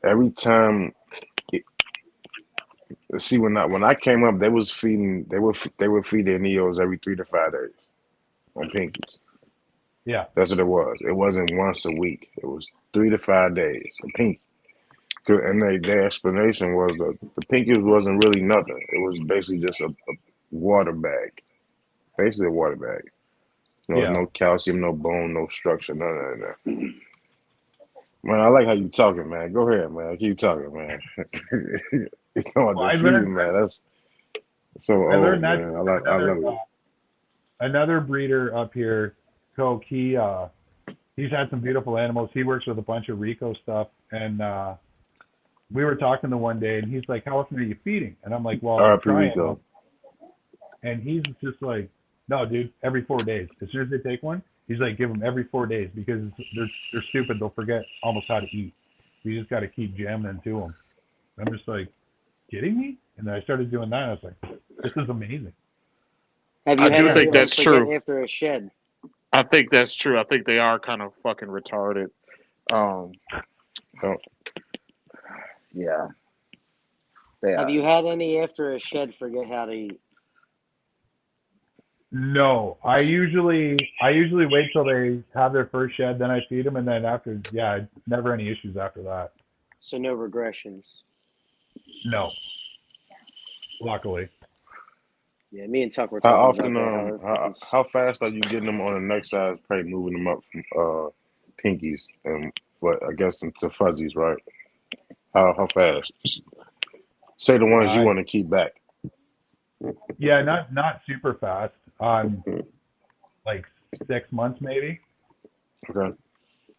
Every time, when I came up, they would feed their Neos every 3 to 5 days on pinkies. Yeah, that's what it was. It wasn't once a week. It was 3 to 5 days a pinky. And their explanation was the pinkies wasn't really nothing. It was basically just a water bag, basically a water bag. There's no calcium, no bone, no structure, none of that. Man, I like how you talking, man. Go ahead, man. Keep talking, man. You know what the feeding, man. That's so old, man. I love it. Another breeder up here, Coke, he's had some beautiful animals. He works with a bunch of Rico stuff, and we were talking to one day, and he's like, "How often are you feeding?" And I'm like, "Well, I'm trying." Rico. And he's just like, "No, dude, every 4 days. As soon as they take one, he's like, give them every 4 days because they're stupid. They'll forget almost how to eat. You just got to keep jamming into them." I'm just like, kidding me? And then I started doing that, and I was like, this is amazing. I do think that's true. After a shed. I think that's true. I think they are kind of fucking retarded. Yeah. Have you had any after a shed forget how to eat? No, I usually wait till they have their first shed, then I feed them, and then after, never any issues after that. So no regressions. No, luckily. Yeah, me and Tuck were How talking often? about that. How fast are you getting them on the next size prey, moving them up from pinkies and what I guess into fuzzies, right? How fast? Say the ones you want to keep back. Yeah, not super fast. Like 6 months maybe. Okay.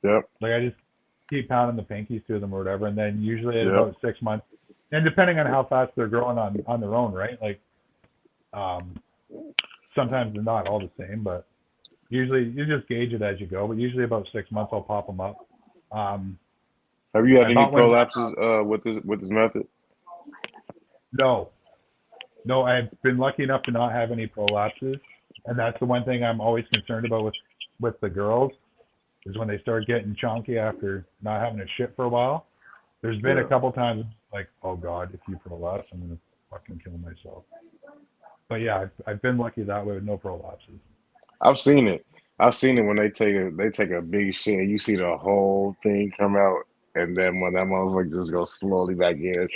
Yep. Like I just keep pounding the pinkies to them or whatever, and then usually at Yep. about 6 months, and depending on how fast they're growing on their own, right? Like, sometimes they're not all the same, but usually you just gauge it as you go. But usually about 6 months, I'll pop them up. Have you had I any bought one. prolapses with this method? No, I've been lucky enough to not have any prolapses, and that's the one thing I'm always concerned about with the girls is when they start getting chunky after not having a shit for a while. There's been a couple times like, oh God, if you prolapse, I'm gonna fucking kill myself. But yeah, I've been lucky that way with no prolapses. I've seen it. I've seen it when they take a big shit and you see the whole thing come out, and then when that motherfucker just goes slowly back in.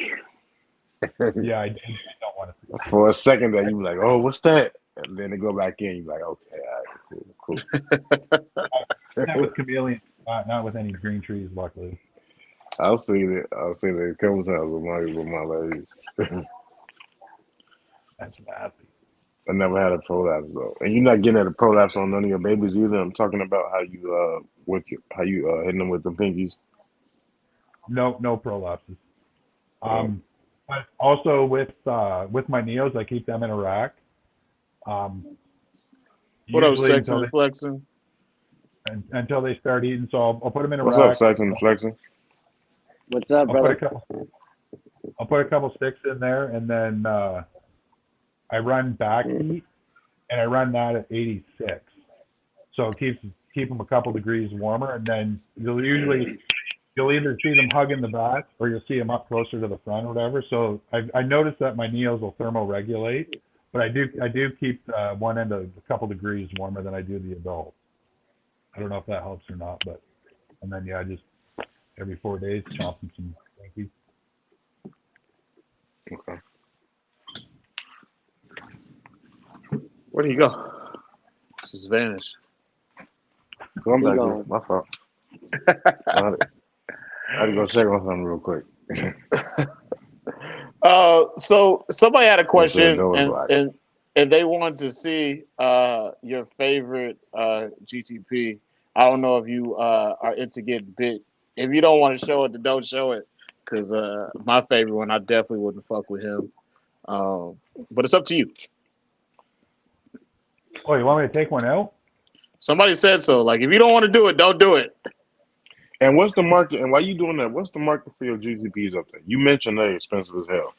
Yeah, I don't want to see it. For a second there, you be like, oh, what's that? And then they go back in, you be like, okay, all right, cool. Not with chameleons, not with any green trees, luckily. I've seen it a couple times with my ladies. That's nasty. I never had a prolapse though, and you're not getting at a prolapse on none of your babies either. I'm talking about how you hitting them with the pinkies. No prolapses. But also with my neos, I keep them in a rack. What up, Usually Sexing and Flexing? until they start eating. So I'll put them in a What's rack. up, Sexing and Flexing? What's up, brother? I'll put a couple sticks in there, and then I run back heat, and I run that at 86. So it keep them a couple degrees warmer, and then you'll either see them hugging the back or you'll see them up closer to the front or whatever. So I noticed that my neos will thermoregulate, but I do keep one end a couple degrees warmer than I do the adult. I don't know if that helps or not, but and then just every 4 days chomping some pinkies. Okay. Where do you go? Just vanished. Going back here. My fault. I had to go check on something real quick. So somebody had a question, Sure and they wanted to see your favorite GTP. I don't know if you are into getting bit. If you don't want to show it, then don't show it. Because my favorite one, I definitely wouldn't fuck with him. But it's up to you. Oh, you want me to take one out? Somebody said so. Like, if you don't want to do it, don't do it. And what's the market? And why you doing that? What's the market for your GTPs up there? You mentioned they're expensive as hell.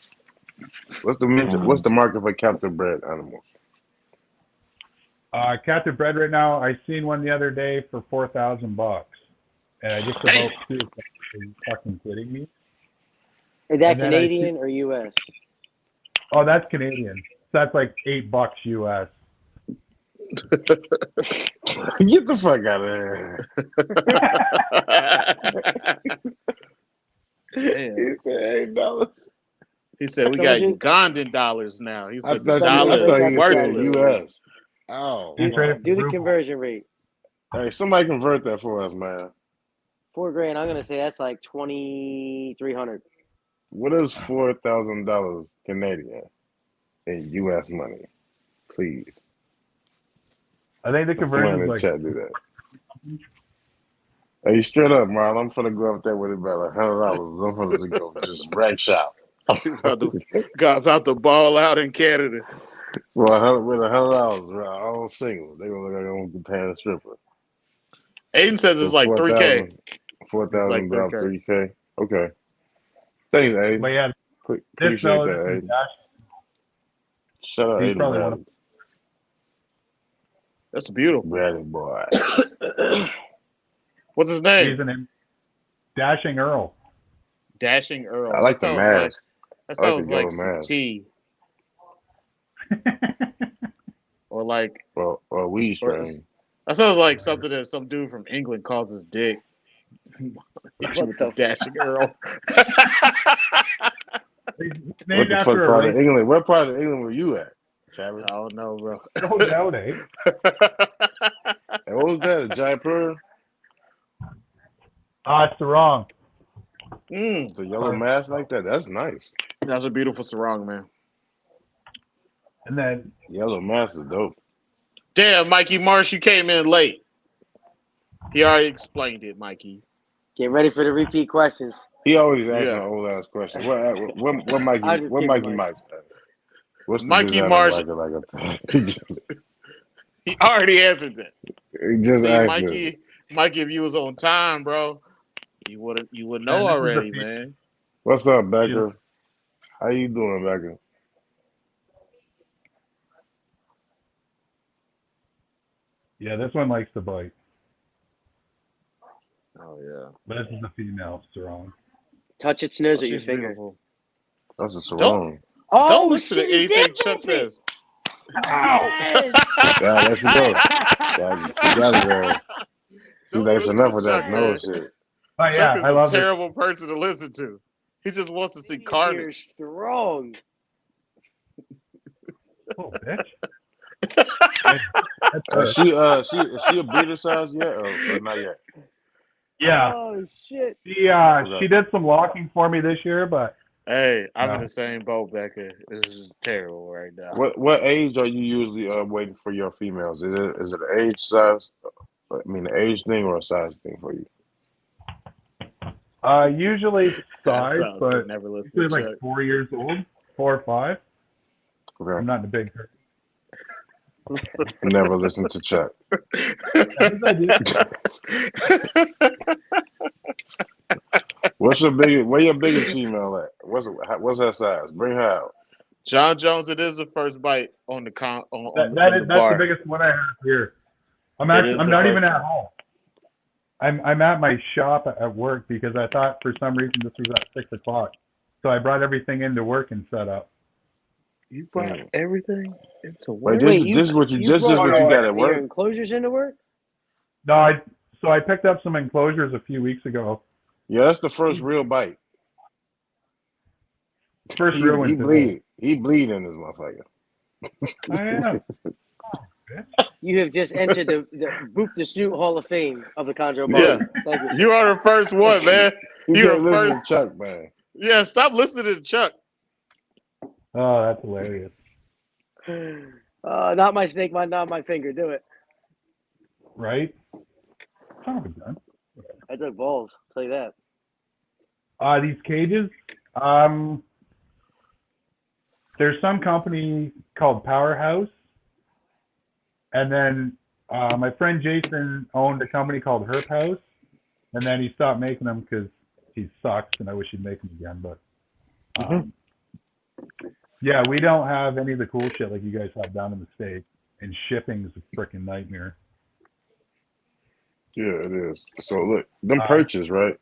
What's the market for captive bred animals? Captive bred right now. I seen one the other day for $4,000, and I just about two. Are you fucking kidding me? Is that Canadian or U.S.? Oh, that's Canadian. That's like $8 US. Get the fuck out of here. He said $8. He said we got Ugandan dollars now. He said I thought he said US. Oh, do the conversion rate. Hey, somebody convert that for us, man. $4,000. I'm gonna say that's like 2,300. What is $4,000 Canadian in US money? Please. I think the conversion is like. Chat do that. Hey, straight up, Marlon. I'm finna go up there with about $100. I'm finna go just rack shop. about to ball out in Canada. Well, with $100, all single. They gonna look like I'm comparing a stripper. Aiden says it's like 3K. 4,000 drop 3K. Okay. Thanks, Aiden. But yeah, appreciate that, Aiden. Shut up, Aiden Bradley. That's beautiful. Bradley boy. What's his name? He's an Dashing Earl. Dashing Earl. I like the mask. That I like the sounds yellow like some mask. tea, or like, Or weed or strain. that sounds like something that some dude from England calls his dick. Hit you What with the this dashing Earl. It's What named the fuck after a part of race. England? What part of England were you at, Travis? I don't know, bro. No doubt, eh? And what was that? Jaipur? It's the wrong. The yellow mask like that? That's nice. That's a beautiful sarong, man. And then Yellow mask is dope. Damn, Mikey Marsh, you came in late. He already explained it, Mikey. Get ready for the repeat questions. He always asks Yeah. an old ass question. What Mikey? I'll just What keep Mikey going. Mike asked? What's the Mikey design Marsh, of like a? he already answered that. He just See, asked this. Mikey, if you was on time, bro, you would know this is already, man. What's up, Becca? How you doing, Becca? yeah, this one likes to bite. Oh yeah. But this is a female sarong. Touch its nose with your She's finger. beautiful. That's a sarong. Oh, Don't listen shit, to he anything did Chuck move it. says. Yes. Yeah, there she go. She got it there. She's Don't like, it's listen enough to of Chuck, that no man. shit. Oh Chuck yeah, is I a love it. terrible person to listen to. He just wants to see You're carnage. strong. Oh, bitch. Is she a breeder size yet or not yet? Yeah. Oh shit. She did some walking for me this year, but Hey, I'm in No. the same boat, Becca. This is terrible right now. What age are you usually waiting for your females? Is it an age size? I mean, an age thing or a size thing for you? usually That size, sounds but never listen usually to like Chuck. 4 years old, 4 or 5. Okay. I'm not in a big hurry. Never listen to Chuck. I think I do. Where your biggest female at? What's her size? Bring her out. John Jones, it is the first bite on the on That's the the bar. biggest one I have here. I'm It is the not even first at home. I'm at my shop at work because I thought for some reason this was at 6 o'clock. So I brought everything into work and set up. You brought everything into Wait, work. this is what you brought got at your work? enclosures into work? No, I picked up some enclosures a few weeks ago. Yeah, that's the first real bite. First real one today. He bleed in this motherfucker. I am. You have just entered the Boop the Snoot Hall of Fame of the Chondro Bar Yeah. Room. Thank you, sir. You are the first one, man. You You're can't the listen first. to Chuck, man. Yeah, stop listening to Chuck. Oh, that's hilarious. Not my snake, not my finger. Do it. Right? Son of a gun. I took balls. I'll tell you that. These cages, there's some company called Powerhouse, and then my friend Jason owned a company called Herp House, and then he stopped making them because he sucks, and I wish he'd make them again. But yeah, we don't have any of the cool shit like you guys have down in the States, and shipping is a freaking nightmare. Yeah, it is. So look, them purchase, right?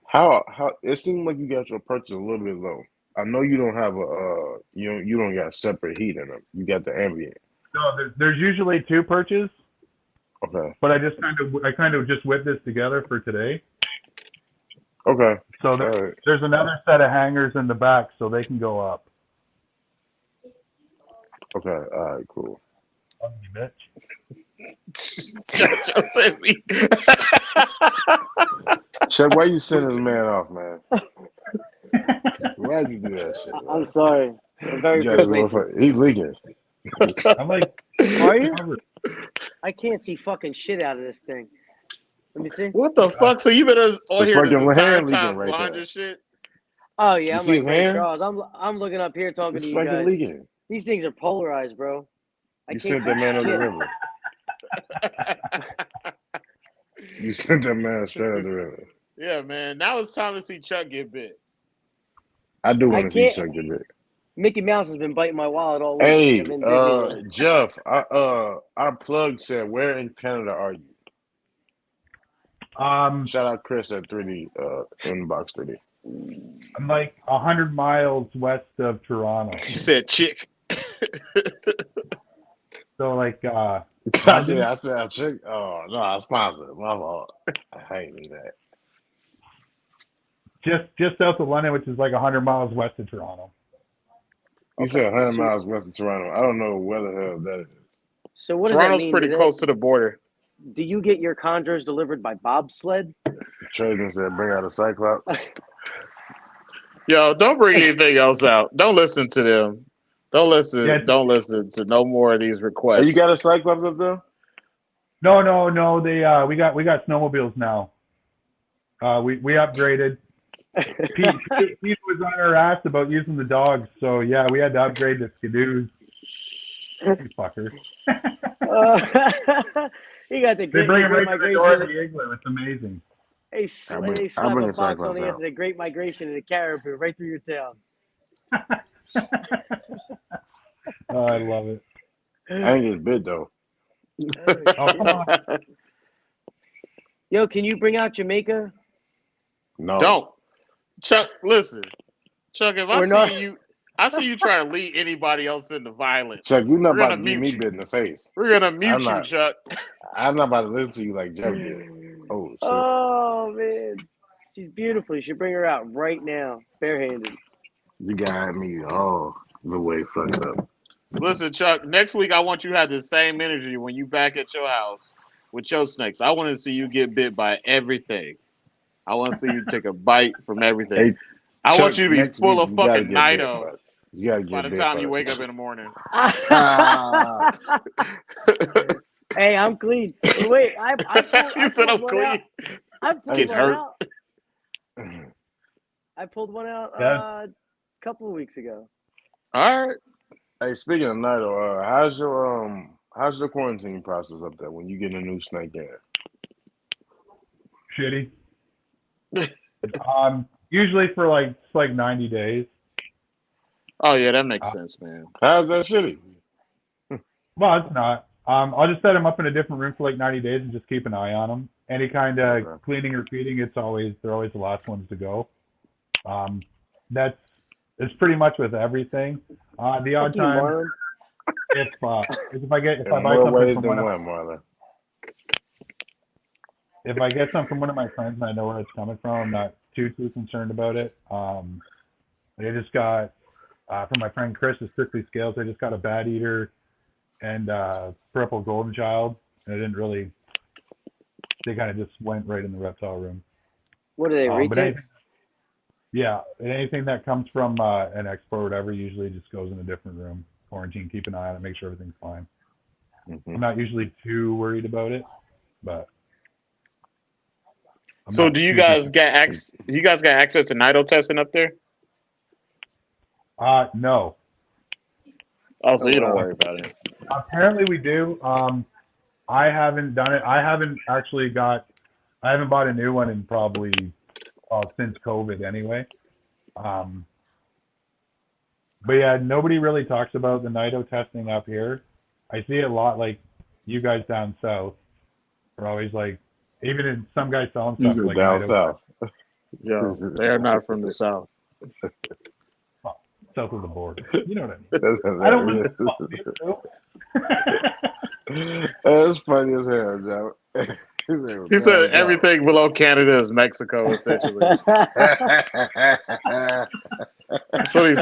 How it seems like you got your purchase a little bit low. I know you don't have you don't got separate heat in them. You got the ambient. No, there's usually 2 perches. Okay. But I kind of just whipped this together for today. Okay. So there's another set of hangers in the back, so they can go up. Okay. All right. Cool. Bitch. Chuck, why you send this man off, man? Why'd you do that shit? Man? I'm sorry. I'm very persuasive. He's leaking. I'm like, are you? I can't see fucking shit out of this thing. Let me see. What the fuck? So you been on here this entire hand leaking time right blind there. and shit? Oh yeah, You I'm see like his Ray hand? Charles. I'm looking up here talking It's to you fucking guys. leaking. These things are polarized, bro. You sent that man on the river. You sent that man straight up the river. Yeah, man. Now it's time to see Chuck get bit. I do want to see Chuck get bit. Mickey Mouse has been biting my wallet all week. Hey, I've been digging Jeff, our plug said, where in Canada are you? Shout out Chris at 3D, Inbox 3D. I'm like 100 miles west of Toronto. He said chick. So like I London, said a chick. Oh no, I sponsored. My fault. I hate me that. just south of London, which is like 100 miles west of Toronto. You Okay. said 100 So, miles west of Toronto. I don't know where the hell that is. so what does that Toronto's mean? pretty close to the border. Do you get your chondros delivered by bobsled? Trajan said, "Bring out a cyclops." Yo, don't bring anything else out. Don't listen to them. Don't listen. Yeah, Don't listen to no more of these Hey, requests. you got a cyclops up there? no. They we got snowmobiles now. We upgraded. Pete was on our ass about using the dogs, so yeah, we had to upgrade the skidoos. You fuckers. You got the They great, bring them great right to the door of migration. the igloo. It's amazing. They, they I'll slap bring a a box on cyclops the out. end of the Great Migration and the caribou right through your town. Oh, I love it. I ain't get bit though. Oh, come on. Yo, can you bring out Jamaica? No. Don't. Chuck, listen. Chuck, if Or not? I see you try to lead anybody else into violence. Chuck, you're not We're about gonna to get mute me you. bit in the face. We're gonna mute I'm you, not. Chuck. I'm not about to listen to you like Jeff did. Oh shit. Oh man, she's beautiful. You should bring her out right now, barehanded. You got me all the way fucked up. Listen, Chuck, next week I want you to have the same energy when you back at your house with your snakes. I want to see you get bit by everything. I want to see you take a bite from everything. Hey, I want Chuck, you to be next week full of you gotta fucking get bit Nido first. You gotta by get the bit time you wake first. up in the morning. Hey, I'm clean. Wait, I You said I'm pulled one clean. out. I pulled Getting one hurt. out. I pulled one out Yeah. a couple of weeks ago. All right. Hey, speaking of Nido, how's your quarantine process up there when you get a new snake in? Shitty. Usually for like 90 days. Oh yeah, that makes sense, man. How's that shitty? Well, it's not. I'll just set them up in a different room for like 90 days and just keep an eye on them. Any kind of Okay. cleaning or feeding, they're always the last ones to go. That's it's pretty much with everything. The odd Fuck you, time Marlon. if I In buy more something ways from than one of one, Marlon. if I get something from one of my friends and I know where it's coming from, I'm not too concerned about it. They just got from my friend Chris at Strictly Scales. They just got a Bat Eater and Purple Golden Child, and it didn't really. They kind of just went right in the reptile room. What are they, But rejects? anything that comes from an export or whatever usually just goes in a different room. Quarantine, keep an eye on it, make sure everything's fine. Mm-hmm. I'm not usually too worried about it, but. So do you guys got access? You guys got access to Nido testing up there? No. Oh, so you don't worry about it. Apparently we do. I haven't done it. I haven't bought a new one in probably since COVID anyway. But yeah, nobody really talks about the Nido testing up here. I see it a lot, like you guys down south are always like, even in some guys selling You stuff said like down Nido. south. Yo, they are not from the south. South of the border. You know what I mean? That's I don't hilarious. want That's funny as hell, Joe. He said everything below Canada is Mexico, essentially.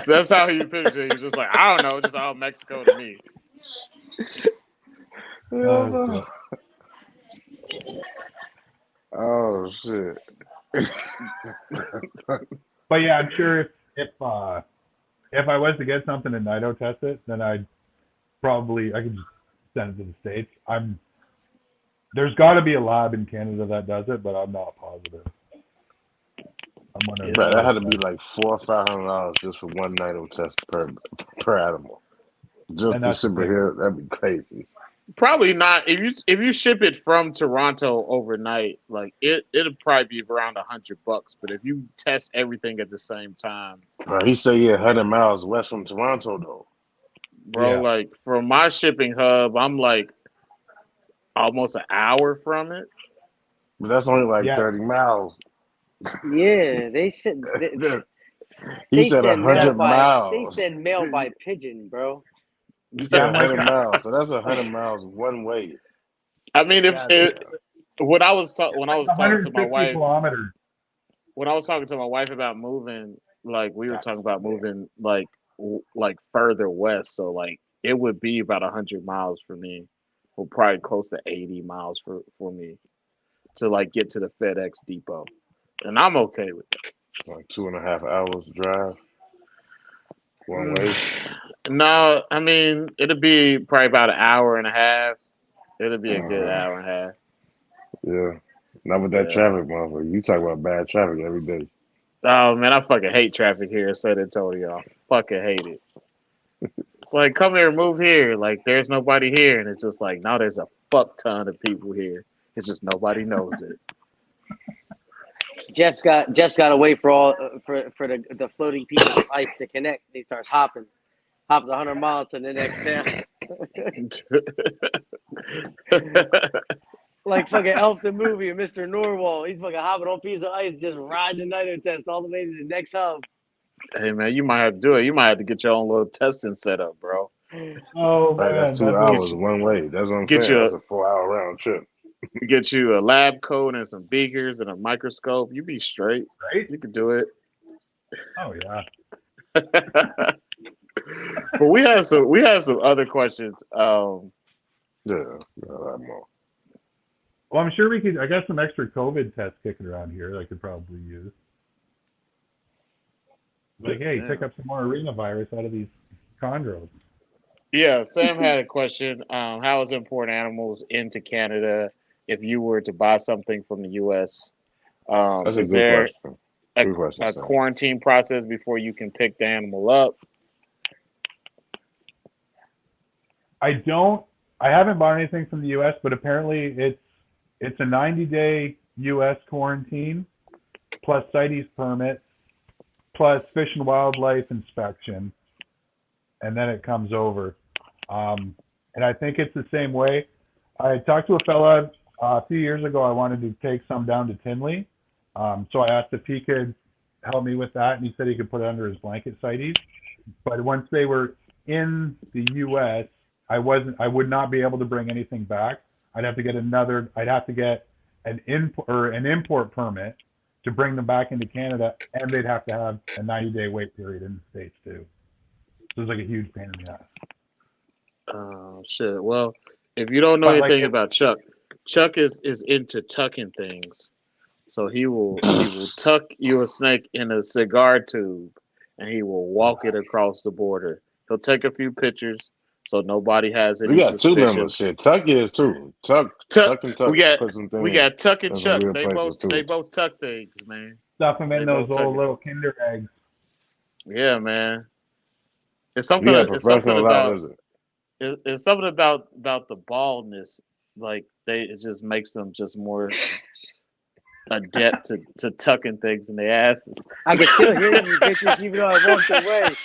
That's how he pictured it. He was just like, I don't know, it's just all Mexico to me. Oh shit. But yeah, I'm sure if I was to get something and Nido test it, then I could just send it to the States. There's got to be a lab in Canada that does it, but I'm not positive. Right, that had to be like $400 or $500 just for one Nido test per animal. Just to ship it here, that'd be crazy. Probably not. If you ship it from Toronto overnight, like it'll probably be around $100. But if you test everything at the same time, Bro, he said 100 miles west from Toronto though. Bro, like from my shipping hub, I'm like almost an hour from it. But that's only like 30 miles. Yeah, they said He they said said mail 100 by miles. pigeon, bro. He Yeah, said I'm like, 100 miles, so that's 100 miles one way. I mean, if Goddamn. it, when I was talking to my 160 wife, kilometers. when I was talking to my wife about moving, like we were talking That's about bad. moving like further west, so like it would be about 100 miles for me, or probably close to 80 miles for me to like get to the FedEx depot, and I'm okay with It's like 2.5 hours drive one way. that. No, I mean it'll be probably about an hour and a half. It'll be a good Uh, hour and a half. yeah. Not with that Yeah. traffic, motherfucker. You talk about bad traffic every day. Oh man, I fucking hate traffic here in San Antonio. I fucking hate it. It's like come here, move here. Like there's nobody here, and it's just like now there's a fuck ton of people here. It's just nobody knows it. Jeff's got to wait for all for the floating pieces of ice to connect. He starts hopping 100 miles to the next town, like fucking Elf the movie or Mr. Norwal. He's fucking hopping on a piece of ice, just riding the nitro test all the way to the next hub. Hey man, you might have to do it. You might have to get your own little testing set up, bro. Oh Right, that's man, two that'd be Get hours you one way. That's what I'm get saying. you That's a 4 hour round trip. get you a lab coat and some beakers and a microscope. You be straight. great. You could do it. Oh yeah. But we had some other questions. Yeah, a lot more. Well, I'm sure we could. I got some extra COVID tests kicking around here that I could probably use. Like, hey, Yeah. pick up some more arena virus out of these chondros. Yeah, Sam had a question. How is importing animals into Canada if you were to buy something from the U.S.? That's a Is good there question. a, Good question, a Sam. quarantine process before you can pick the animal up? I haven't bought anything from the U.S., but apparently it's a 90-day U.S. quarantine plus CITES permit plus Fish and Wildlife inspection, and then it comes over. And I think it's the same way. I talked to a fella a few years ago. I wanted to take some down to Tinley, so I asked if he could help me with that, and he said he could put it under his blanket CITES. But once they were in the U.S., I would not be able to bring anything back. I'd have to get an import permit to bring them back into Canada, and they'd have to have a 90-day wait period in the States too. So it's like a huge pain in the ass. Oh shit. Well, if you don't know But like, anything about Chuck, Chuck is into tucking things. So he will tuck you a snake in a cigar tube, and he will walk it across the border. He'll take a few pictures so nobody has We any got two members. suspicions. Shit, Tuck is too. Tuck, Tuck and we Tuck got put some we things got Tuck and in some Chuck. weird places They too. both tuck things, man. stuff them They in those both tuck old it. little Kinder eggs. Yeah, man. It's You something. got It's something professionals out, about. is it? It's something about the baldness. Like it just makes them just more adept to tucking things in their asses. I can still hear you, bitches, even though I walked away.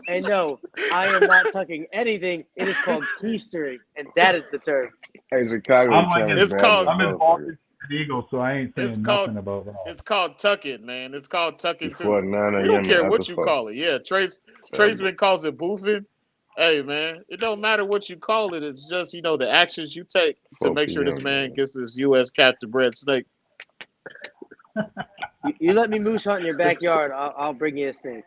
And no, I am not tucking anything. It is called keistering, and that is the term. Hey, Chicago I'm like, trying to It's grab this called I'm as bald motherfucker as an eagle, so I ain't it's saying called nothing about that. it's called tucking, man. It's called tucking before too. 9 We don't a.m. and care after what you fuck. call it. Yeah, Terrible. Tradesman calls it boofing. Hey man, it don't matter what you call it. It's just the actions you take to 4 make sure this p.m., man man. gets this U.S. captive bred snake. You let me moose hunt in your backyard, I'll bring you a snake.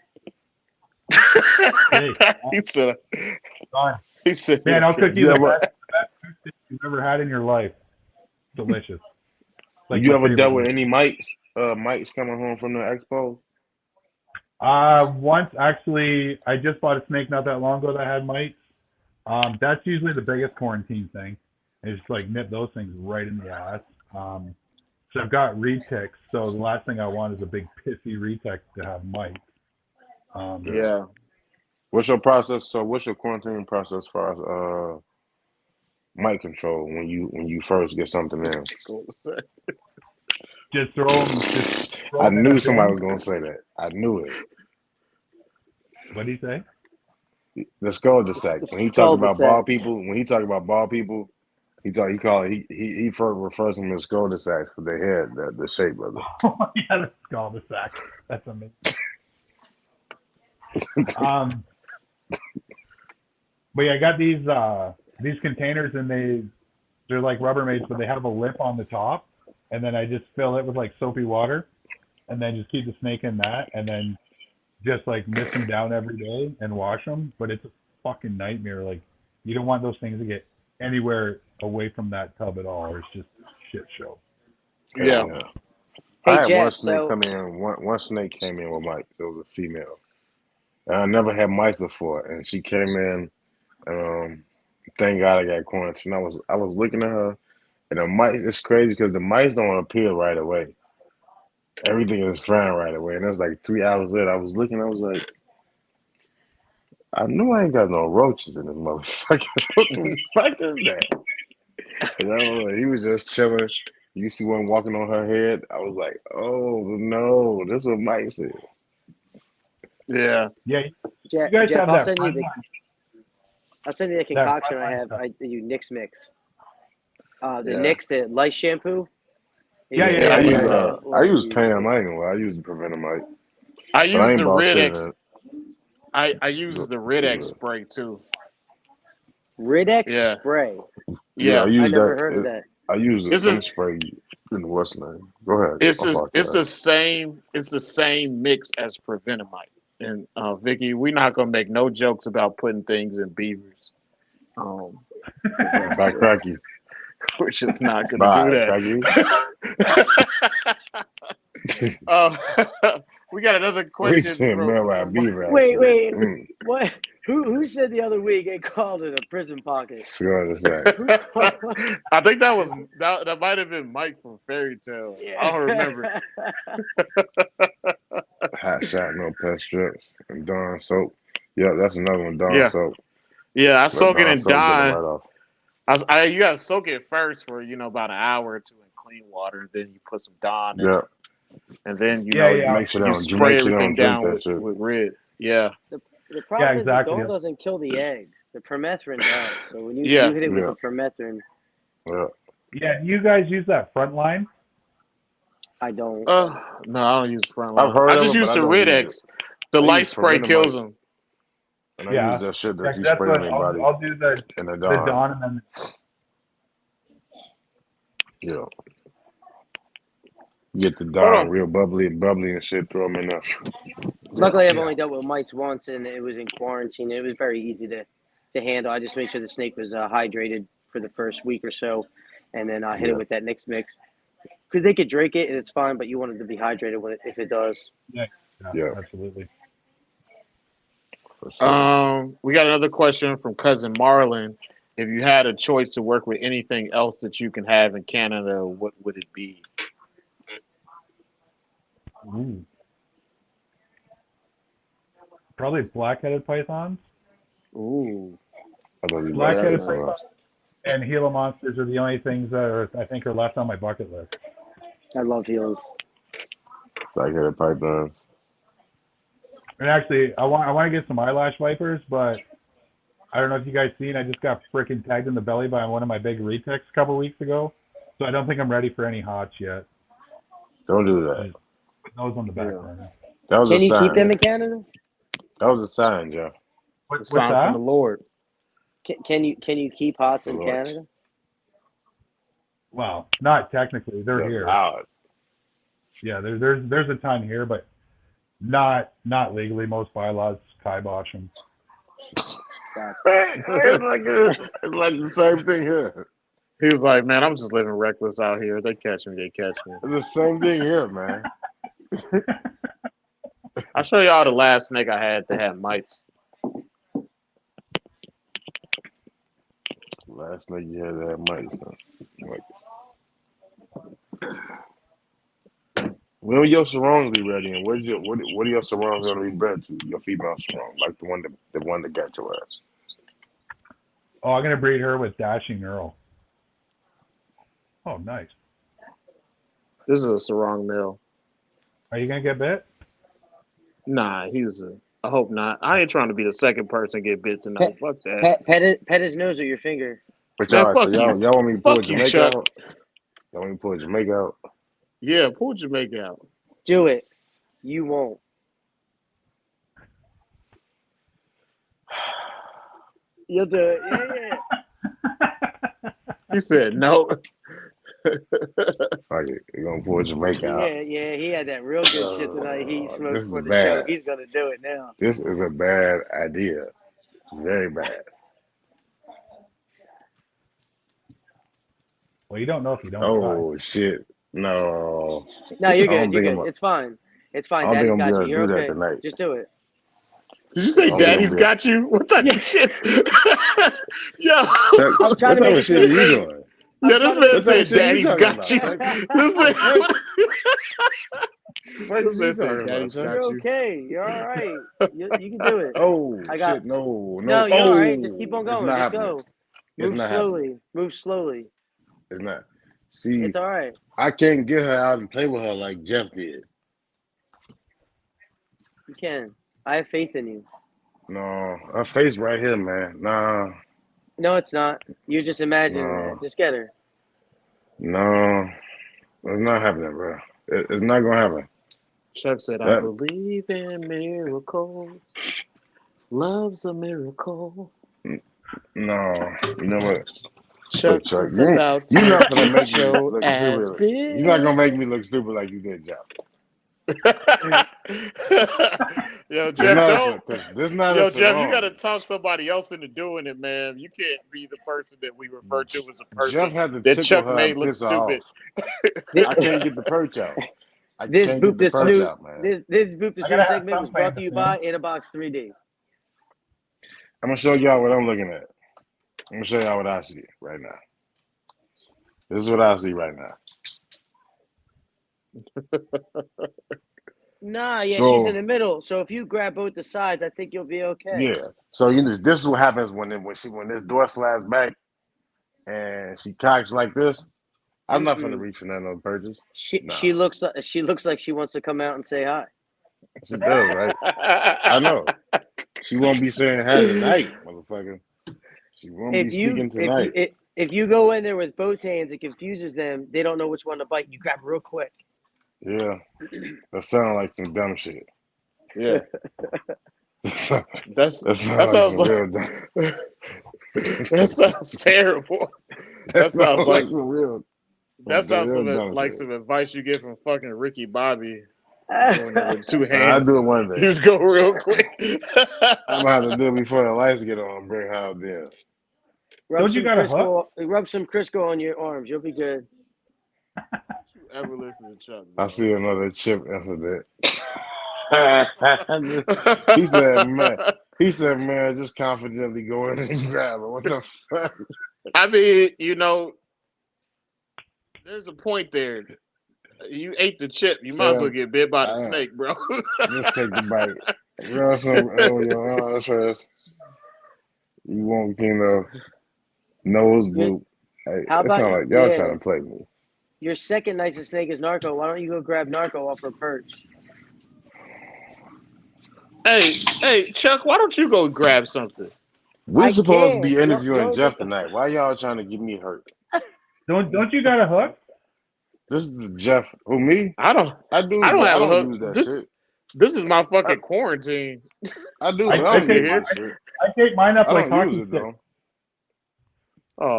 Hey, he said. fine. He said. Man, I'll cook you You the ever best food steak you've ever had in your life. Delicious. Like you my ever favorite dealt with meat. any mites? Mites coming home from the expo? Once actually, I just bought a snake not that long ago that had mites. That's usually the biggest quarantine thing. Is like nip those things right in the ass. So I've got retics. So the last thing I want is a big pissy retic to have mites. Yeah. Yeah. What's your process? So what's your quarantine process as far as mite control when you first get something in? Just throw them. Just throw I them in a knew somebody bin. was gonna say that. I knew it. What do you say? The cul-de-sac. It's cul-de-sac. When he talk about bald people, He refers to them as cul-de-sacs because they had the shape of it. Oh yeah, that's cul-de-sac. That's amazing. But yeah, I got these containers and they're like Rubbermaids, but they have a lip on the top, and then I just fill it with like soapy water, and then just keep the snake in that, and then just like mist them down every day and wash them. But it's a fucking nightmare. Like you don't want those things to get anywhere away from that tub at all, or it's just a shit show. Yeah. I Hey, had one Jeff, snake so come in. One snake came in with mice. It was a female. And I never had mice before, and she came in. Thank God I got quarantined. I was looking at her, and the mice. It's crazy because the mice don't appear right away. Everything is fine right away, and it was like 3 hours later. I was looking. I was like, I knew I ain't got no roaches in this motherfucker. What the fuck is that? And I was like, he was just chilling. You see one walking on her head. I was like, oh no, this is what mice is. Yeah. Yeah, Jeff, you guys have I'll that send you the concoction I have. stuff. I do Nix Mix. The Yeah. Nix, the lice shampoo. Yeah. I use Pam. I ain't gonna lie. I use Prevenamite, I but I use ain't the about shit Rid-X. in it. I use the Rid-X spray too. Rid-X Yeah. spray. Yeah, I Yeah. use never that. heard of that. I use It's some a spray in the what's name. Go ahead. it's I just it's apologize. the same mix as Prevenamite. And Vicky, we're not gonna make no jokes about putting things in beavers. 'Cause Bye, Cracky. we're just not gonna do Bye, Cracky. that. uh, we got another We question said man by a from beaver. Wait. Actually. What? Who said the other week they called it a prison pocket? So to say. I think that might have been Mike from Fairy Tale. I don't remember. Hot shot, no pet strips, and Dawn soap. Yeah, that's another one. Dawn Yeah, soap. yeah. I Let soak it Dawn in soap get them Dawn. right off. You gotta soak it first for about an hour or two in clean water, and then you put some Dawn in Yeah. it, and then Make sure they you don't spray everything drink down that shit. with Rid. Yeah, The problem is exactly. the Dawn doesn't kill the eggs. The permethrin does. So when you yeah. hit it with the permethrin, Yeah, do you guys use that Frontline? I don't. No, I don't use I've Frontline. heard I of just it, but use I the don't use it. Rid-X. The I light use spray kills Prevenamite, them. and I Yeah, use that shit that you that's spray what on your body I'll do in the the dawn. Dawn and then Yeah. Get the Hold Dawn on. real bubbly and shit. Throw them in there. Luckily, I've only dealt with mites once, and it was in quarantine. It was very easy to handle. I just made sure the snake was hydrated for the first week or so, and then I hit it with that Nix Mix. Because they could drink it and it's fine, but you want it to be hydrated if it does. yeah, absolutely. For sure. We got another question from cousin Marlon. If you had a choice to work with anything else that you can have in Canada, what would it be? Ooh. Probably black-headed pythons. Ooh, I thought you might say Black-headed something pythons else. and Gila monsters are the only things that I think are left on my bucket list. I love heels. Black-headed pythons. And actually, I want to get some eyelash vipers, but I don't know if you guys seen. I just got freaking tagged in the belly by one of my big retics a couple weeks ago, so I don't think I'm ready for any hots yet. Don't do that. Put those on the back burner. That was Can a you sign. keep them in Canada? That was a sign, Joe. the sign from the Lord. Can you keep hots in Canada? Well, not technically. They're here. Loud. Yeah, there's a ton here, but not legally. Most bylaws kibosh them. It's like the same thing here. He was like, "Man, I'm just living reckless out here. They catch me, they catch me." It's the same thing here, man. I'll show y'all the last snake I had that had mites. Last night you had that mice, huh? When will your sarongs be ready, and what are your sarongs gonna be bred to? Your female sarong, like the one that got your ass. Oh, I'm gonna breed her with Dashing Earl. Oh, nice. This is a sarong male. Are you gonna get bit? Nah, I hope not. I ain't trying to be the second person to get bit tonight. Fuck that. Pet his nose with your finger. But Man, y'all, so fuck you. y'all want me to pull Fuck you, Jamaica Chuck. out? Y'all want me to pull Jamaica out? Yeah, pull Jamaica out. Do it. You won't. You'll do it. Yeah. He said no. Fuck it, you gonna pull Jamaica out? Yeah. He had that real good shit tonight. He smoked This is for the show. bad. He's gonna do it now. This is a bad idea. Very bad. Well, you don't know if you don't try. Oh shit! No, No, I you're don't good. You're think good. It's fine. It's I fine. don't think Daddy's I'm gonna be got you. able to You're do that okay. tonight. Just do it. Did you say I don't think I'm Daddy's gonna be. got you? What type of shit? Yo, Chuck, I'm trying what to type make of it shit feel are you safe. doing? yeah, I'm this trying to man make What type of said shit are you Daddy's talking got about, you. Chuck? This man, What this are you man said talking about, Daddy's Chuck? got You're you. okay. You're all right. You can do it. Oh I got. shit! No, No, no. you're all right. Just keep Oh, on it's going. not Just happening. go. It's Move not happening. slowly. Move slowly. It's not. See, It's all right. I can't get her out and play with her like Jeff did. You can. I have faith in you. No, her face right here, man. Nah, No, it's not. You're just imagining no, that. Just get her. no. It's not happening, bro. It's not gonna happen. Chuck said, I That believe in miracles. Love's a miracle. no. You know what? Chuck Look, Chuck, is about you're to not gonna get make me your look ass stupid. You're not big. gonna make me look stupid like you did, Jeff. Yo, It's Jeff, not don't. because this not a Yo, Jeff, you got to sarong. talk somebody else into doing it, man. You can't be the person that we refer to as a person Jeff had to that tickle Chuck her made and look piss her off. stupid. This, I can't get the perch out. I this can't get boop the the perch snoot. out, man. This boop the I gotta snoot have segment some was brought claim to to you fame. by Innerbox 3D. I'm gonna show y'all what I'm looking at. I'm gonna show y'all what I see right now. This is what I see right now. Nah, yeah, she's in So the middle. So if you grab both the sides, I think you'll be okay. yeah. So this is what happens when this door slides back and she cocks like this. I'm not gonna Mm-mm. reach for none of those purchase. She No, looks like she wants to come out and say hi. she does, right? I know. She won't be saying hi tonight, motherfucker. She won't be If you speaking tonight. if you go in there with both hands, it confuses them. They don't know which one to bite. You grab real quick. Yeah. That sounds like some dumb shit. Yeah, that that's sounds that like sounds some like real dumb. that sounds terrible. That That sounds sounds like like some real, that sounds dumb like shit. some advice you get from fucking Ricky Bobby. You go in there with two I do hands. it one You day. just go real quick. I'm gonna have to do it before the lights get on. Bring her out there. Rub Don't you some got a hook? Crisco on your arms. You'll be good. You ever listen to Chuck, I bro? see another chip incident. he said, man. He said, man, just confidently go in and grab her. What the fuck? I mean, there's a point there. You ate the chip. You might as well Sam, get bit by the I am. snake, bro. Just take the bite. Rub some on your arms first. You won't, nose Good. boot. Hey, How it about sounds like y'all yeah? trying to play me. Your second nicest snake is Narco. Why don't you go grab Narco off her perch? Hey, Chuck, why don't you go grab something? We're I supposed to can't. be interviewing No, Jeff tonight. Why y'all trying to get me hurt? Don't you got a hook? This is the Jeff. Who, me? I don't I do, I don't but I have a don't hook. use that This shit. this is my I, fucking quarantine. I do, So but I'm I I don't sitting take use here. this shit. I take mine up I like don't use hockey it, sticks. though.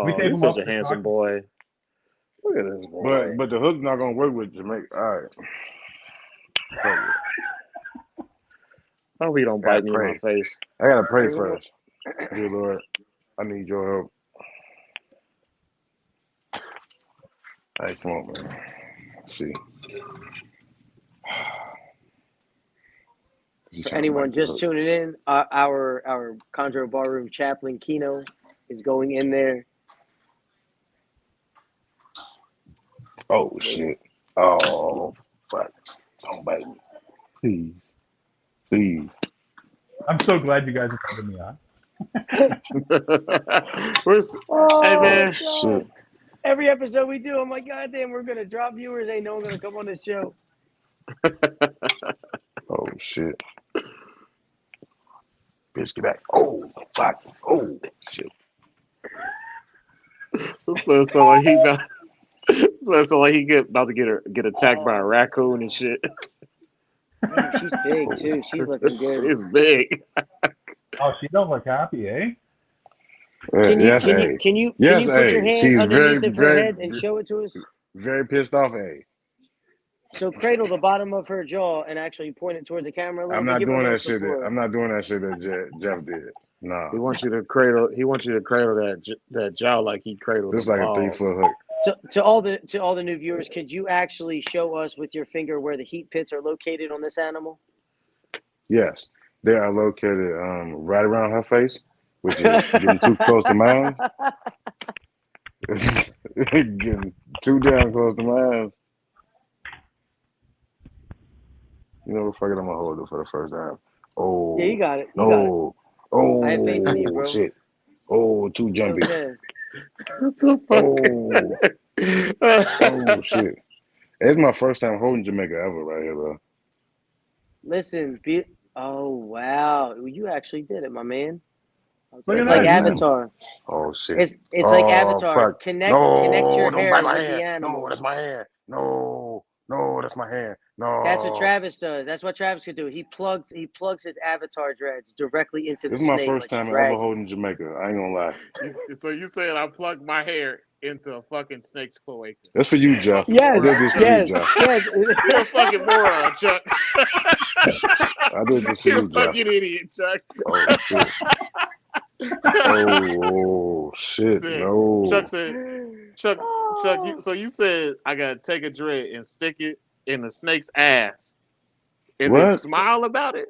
We Oh, tape you're them such up a like handsome hockey. boy. Look at this boy. But the hook not going to work with Jamaica. All right. Fuck it. I hope he don't I got to bite me in my pray. face. I got to pray You know, first. Dear Lord, I need your help. All right, come on, man. Let's see. You for trying to anyone bite the just hook. tuning in, our Chondro Bar Room chaplain Kino is going in there. Oh, shit. Oh, fuck. Don't bite me. Please. Please. I'm so glad you guys are putting me on. Hey Oh, Oh man, God! shit. Every episode we do, I'm like, God damn, we're gonna drop viewers. Ain't no one gonna come on this show. Oh, shit. Bitch, get back. Oh, fuck. Oh, shit. So like he about, so like he about to get attacked by a raccoon and shit. Damn, she's big too. She's looking good. It's big. Oh, she don't look happy, eh? Can you Yes, can you A. can you can Yes, you put your A. hand She's underneath of her head and show it to us? very pissed off, A. So cradle the bottom of her jaw and actually point it towards the camera a little I'm bit. not Give her a doing little that shit. support. I'm not doing that shit that Jeff did. No. He wants you to cradle. He wants you to cradle that jaw like he cradled This is the like a balls. 3-foot hook. To all the new viewers, could you actually show us with your finger where the heat pits are located on this animal? Yes. They are located right around her face, which is getting too close to mine. Getting too damn close to mine. You know, fuck it, I'm gonna hold it for the first time. Oh, Yeah, you got it. You got it. no. Oh, I have faith in you, bro. shit. Oh, too It's jumpy. okay. What the fuck? Oh, shit. It's my first time holding Jamaica ever right here, bro. Listen, oh wow, you actually did it, my man. Look It's at like that. Avatar. Oh, shit. It's like Oh, Avatar. fuck. Connect No, your don't bite hair my with the hand. No, animal. that's my hand. No, that's my hand. No. That's what Travis does. That's what Travis could do. He plugs his Avatar dreads directly into the This is my snake first like a time ever dragon. holding Jamaica. I ain't gonna lie. So you saying I plugged my hair into a fucking snake's cloaca? That's for you, You're a Jeff. fucking Yes, I did moron, this for Chuck. you, yes, Jeff. yes. You're a fucking moron, Chuck. I did this for You're you, a Jeff. fucking idiot, Chuck. Oh, shit. Oh, shit. No. Chuck said, Chuck, Oh. so you said I gotta take a dread and stick it in the snake's ass and then What? smile about it?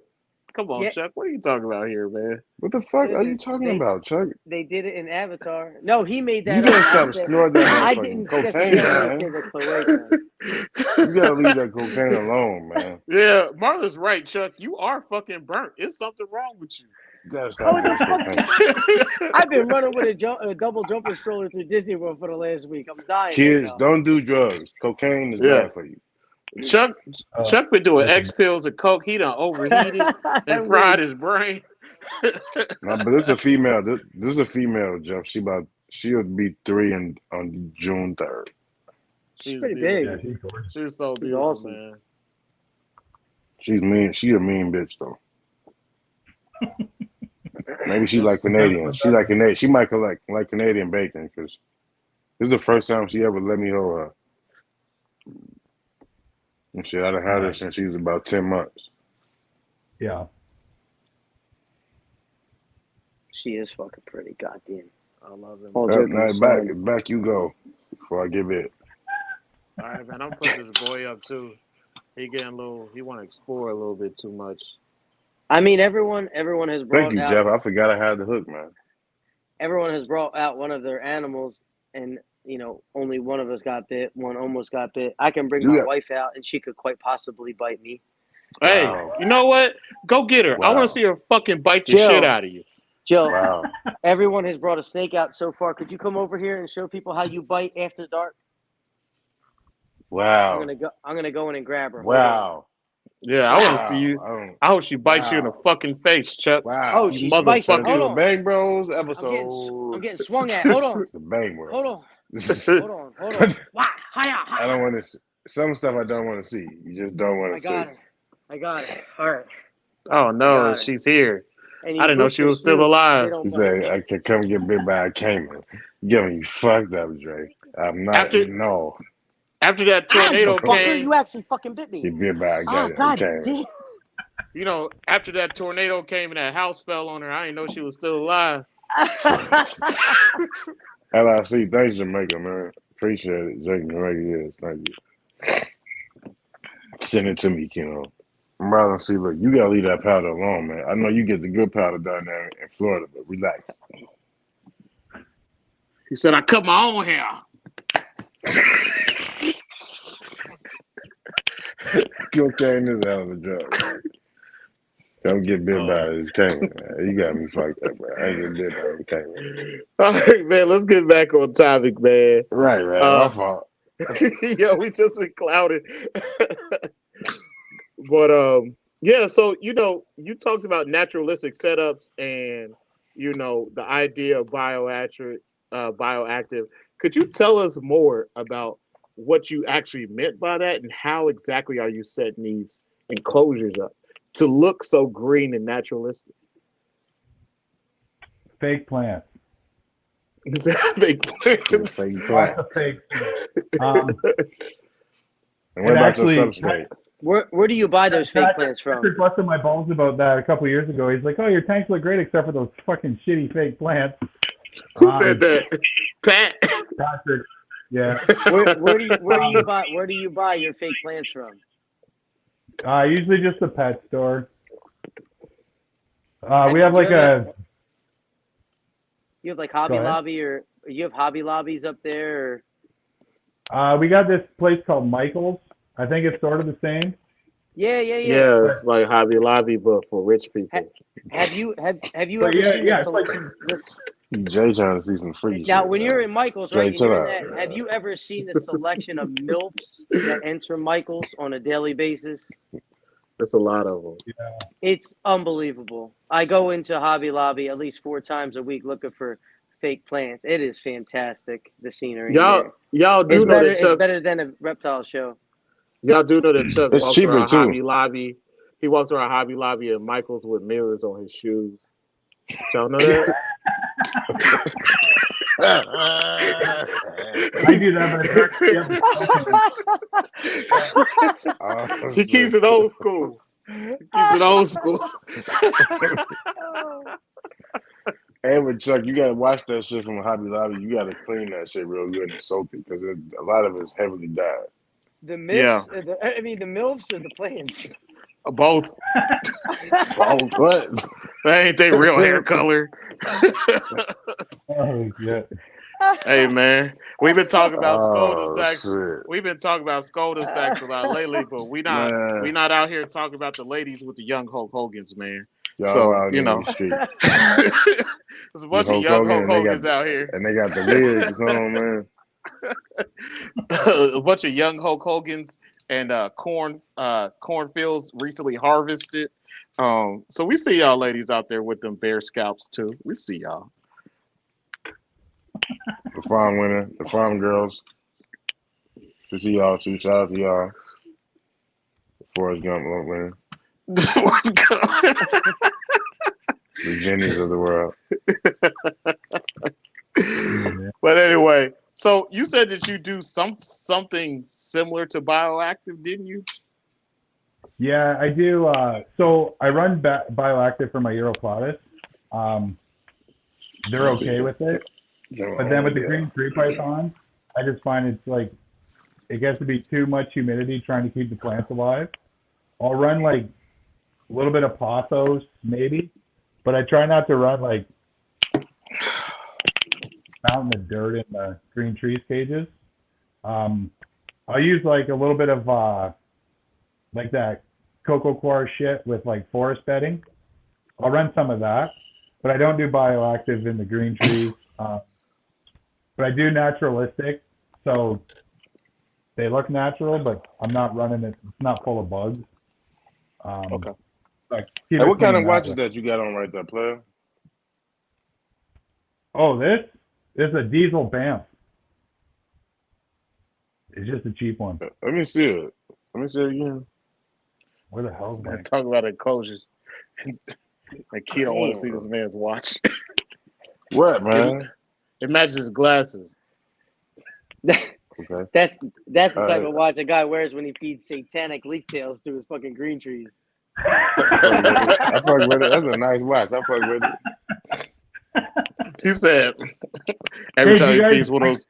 Come on, Yeah, Chuck. What are you talking about here, man? What the fuck are you listen, talking about, Chuck? they did it in Avatar. No, he made You that gotta up. stop snorting that I motherfucking didn't cocaine, necessarily man. say the cloaca. You gotta leave that cocaine alone, man. Yeah, Marla's right, Chuck. You are fucking burnt. It's something wrong with you. You gotta stop Oh, doing the fuck! cocaine. I've been running with a double jumper stroller through Disney World for the last week. I'm dying right Kids, now. don't do drugs. Cocaine is Yeah. bad for you. Chuck Oh, Chuck been doing listen. X pills and coke. He done overheated and fried his brain. No, but this is a female. This is a female, Jeff. She'll be 3 on June 3rd. She's She's pretty beautiful. big. Yeah, she's gorgeous. She's so She's beautiful, awesome. man. She's mean. She a mean bitch though. Maybe she Just like Canadian. She like Canadian. She might like Canadian bacon because this is the first time she ever let me hold her. And shit, I've had her since she was about 10 months. Yeah. She is fucking pretty. Goddamn. I love him. All Up, joking now aside. back you go before I get bit. All right, man. I'm putting this boy up too. He getting a little. He want to explore a little bit too much. I mean, everyone has Thank brought you, out. Jeff. I forgot I had the hook, man. Everyone has brought out one of their animals, and only one of us got bit. One almost got bit. I can bring You my got- wife out, and she could quite possibly bite me. Hey, Wow. you know what? Go get her. I Wow. want to see her fucking bite the Jill. shit out of you. Jill, Wow. everyone has brought a snake out so far. Could you come over here and show people how you bite after dark? Wow. I'm gonna go in and grab her. Wow. Yeah, I want to see you. I hope she bites you in the Wow. fucking face, Chuck. Wow. Oh, You she's spicy. motherfucker. Hold The on. Bang Bros I'm episode. getting swung at. Hold on. The Bang Bros. Hold on. Hold on. Wow. Hiya. I don't want to. Some stuff I don't want to see. You just don't want to see. I got it. All right. Oh no, Got it. she's here. And I didn't know she was still alive. He said, "I can come get bit by a caiman." Get me fucked up, Dre. I'm not. No. After that tornado Fucker, came, you actually fucking bit me. He bit by a God caiman. damn. after that tornado came and that house fell on her, I didn't know she was still alive. LIC, thanks, Jamaica, man. Appreciate it. Jake Jamaica is. Thank you. Send it to me, Keno. I'm rather see, look, you gotta leave that powder alone, man. I know you get the good powder down there in Florida, but relax. He said, I cut my own hair. Cocaine is a hell of a drug, man. Don't get bit by this caiman, man. You got me fucked up, man. I ain't getting bit by the caiman. All right, man, let's get back on topic, man. Right, man. My fault. Yo, we just been clouded. But yeah, so you talked about naturalistic setups and the idea of bioactive, Could you tell us more about what you actually meant by that, and how exactly are you setting these enclosures up to look so green and naturalistic? Fake plants. Is that fake plants? Fake Lots plants. of fake plants. And what about your substrate? Where do you buy those fake plants from? Patrick busted my balls about that a couple years ago. He's like, "Oh, your tanks look great except for those fucking shitty fake plants." Who said that? Pat. Patrick. Yeah. Where do you buy your fake plants from? Usually just a pet store. We have like You have like Hobby Lobby, or you have Hobby Lobbies up there? Or... we got this place called Michael's. I think it's sort of the same. Yeah. Yeah, it's like Hobby Lobby, but for rich people. Have you ever seen this? Like, Jay trying to see some free now, shit, when man. you're in Michael's, right? Jay, chill out. Have you ever seen the selection of MILFs that enter Michael's on a daily basis? There's a lot of them. Yeah. It's unbelievable. I go into Hobby Lobby at least 4 times a week looking for fake plants. It is fantastic, the scenery. Y'all do it's know better. that Chuck, it's better than a reptile show. y'all do know that Chuck It's walks cheaper, around too. Hobby Lobby. He walks around Hobby Lobby and Michael's with mirrors on his shoes. Y'all know that? I do that, but He keeps it old school. Hey, but Chuck, you gotta watch that shit from Hobby Lobby. You gotta clean that shit real good and soak it because a lot of it's heavily dyed. The MILFs, the MILFs or the plants? Both. What? That ain't their real hair color. oh, yeah. Hey man, we've been talking about Oh, cul-de-sacs. shit. We've been talking about cul-de-sacs a lot lately, but we not out here talking about the ladies with the young Hulk Hogans, man. Y'all So out you in know, these streets. there's a bunch of young Hulk Hogans out here. And they got the wigs on, man. A bunch of young Hulk Hogans and cornfields recently harvested. So we see y'all ladies out there with them bear scalps too. We see y'all. The farm girls. To see y'all too. Shout out to y'all. Forrest Gump winner. What's going? The Jennies of the world. But anyway, so you said that you do something similar to bioactive, didn't you? Yeah, I do. So I run bioactive for my Europlatus. They're okay with it. But then with the green tree python, I just find it's like, it gets to be too much humidity trying to keep the plants alive. I'll run like a little bit of pothos, maybe, but I try not to run like out in the dirt in the green trees cages. I'll use like a little bit of like that cocoa coir shit with like forest bedding. I'll run some of that, but I don't do bioactive in the green trees. But I do naturalistic, so they look natural, but I'm not running it. It's not full of bugs. Okay. Like, Hey, what kind of watches that you got on right there, player? Oh, this is a diesel Banff. It's just a cheap one. Let me see it. Let me see it again. Where the hell is Man, that? talk about enclosures. Like he don't want to see this man's watch. What, man? It matches his glasses. Okay. That's the type of watch a guy wears when he feeds satanic leaf tails to his fucking green trees. I fuck with it. That's a nice watch. I fuck with it. He said every time he feeds one of those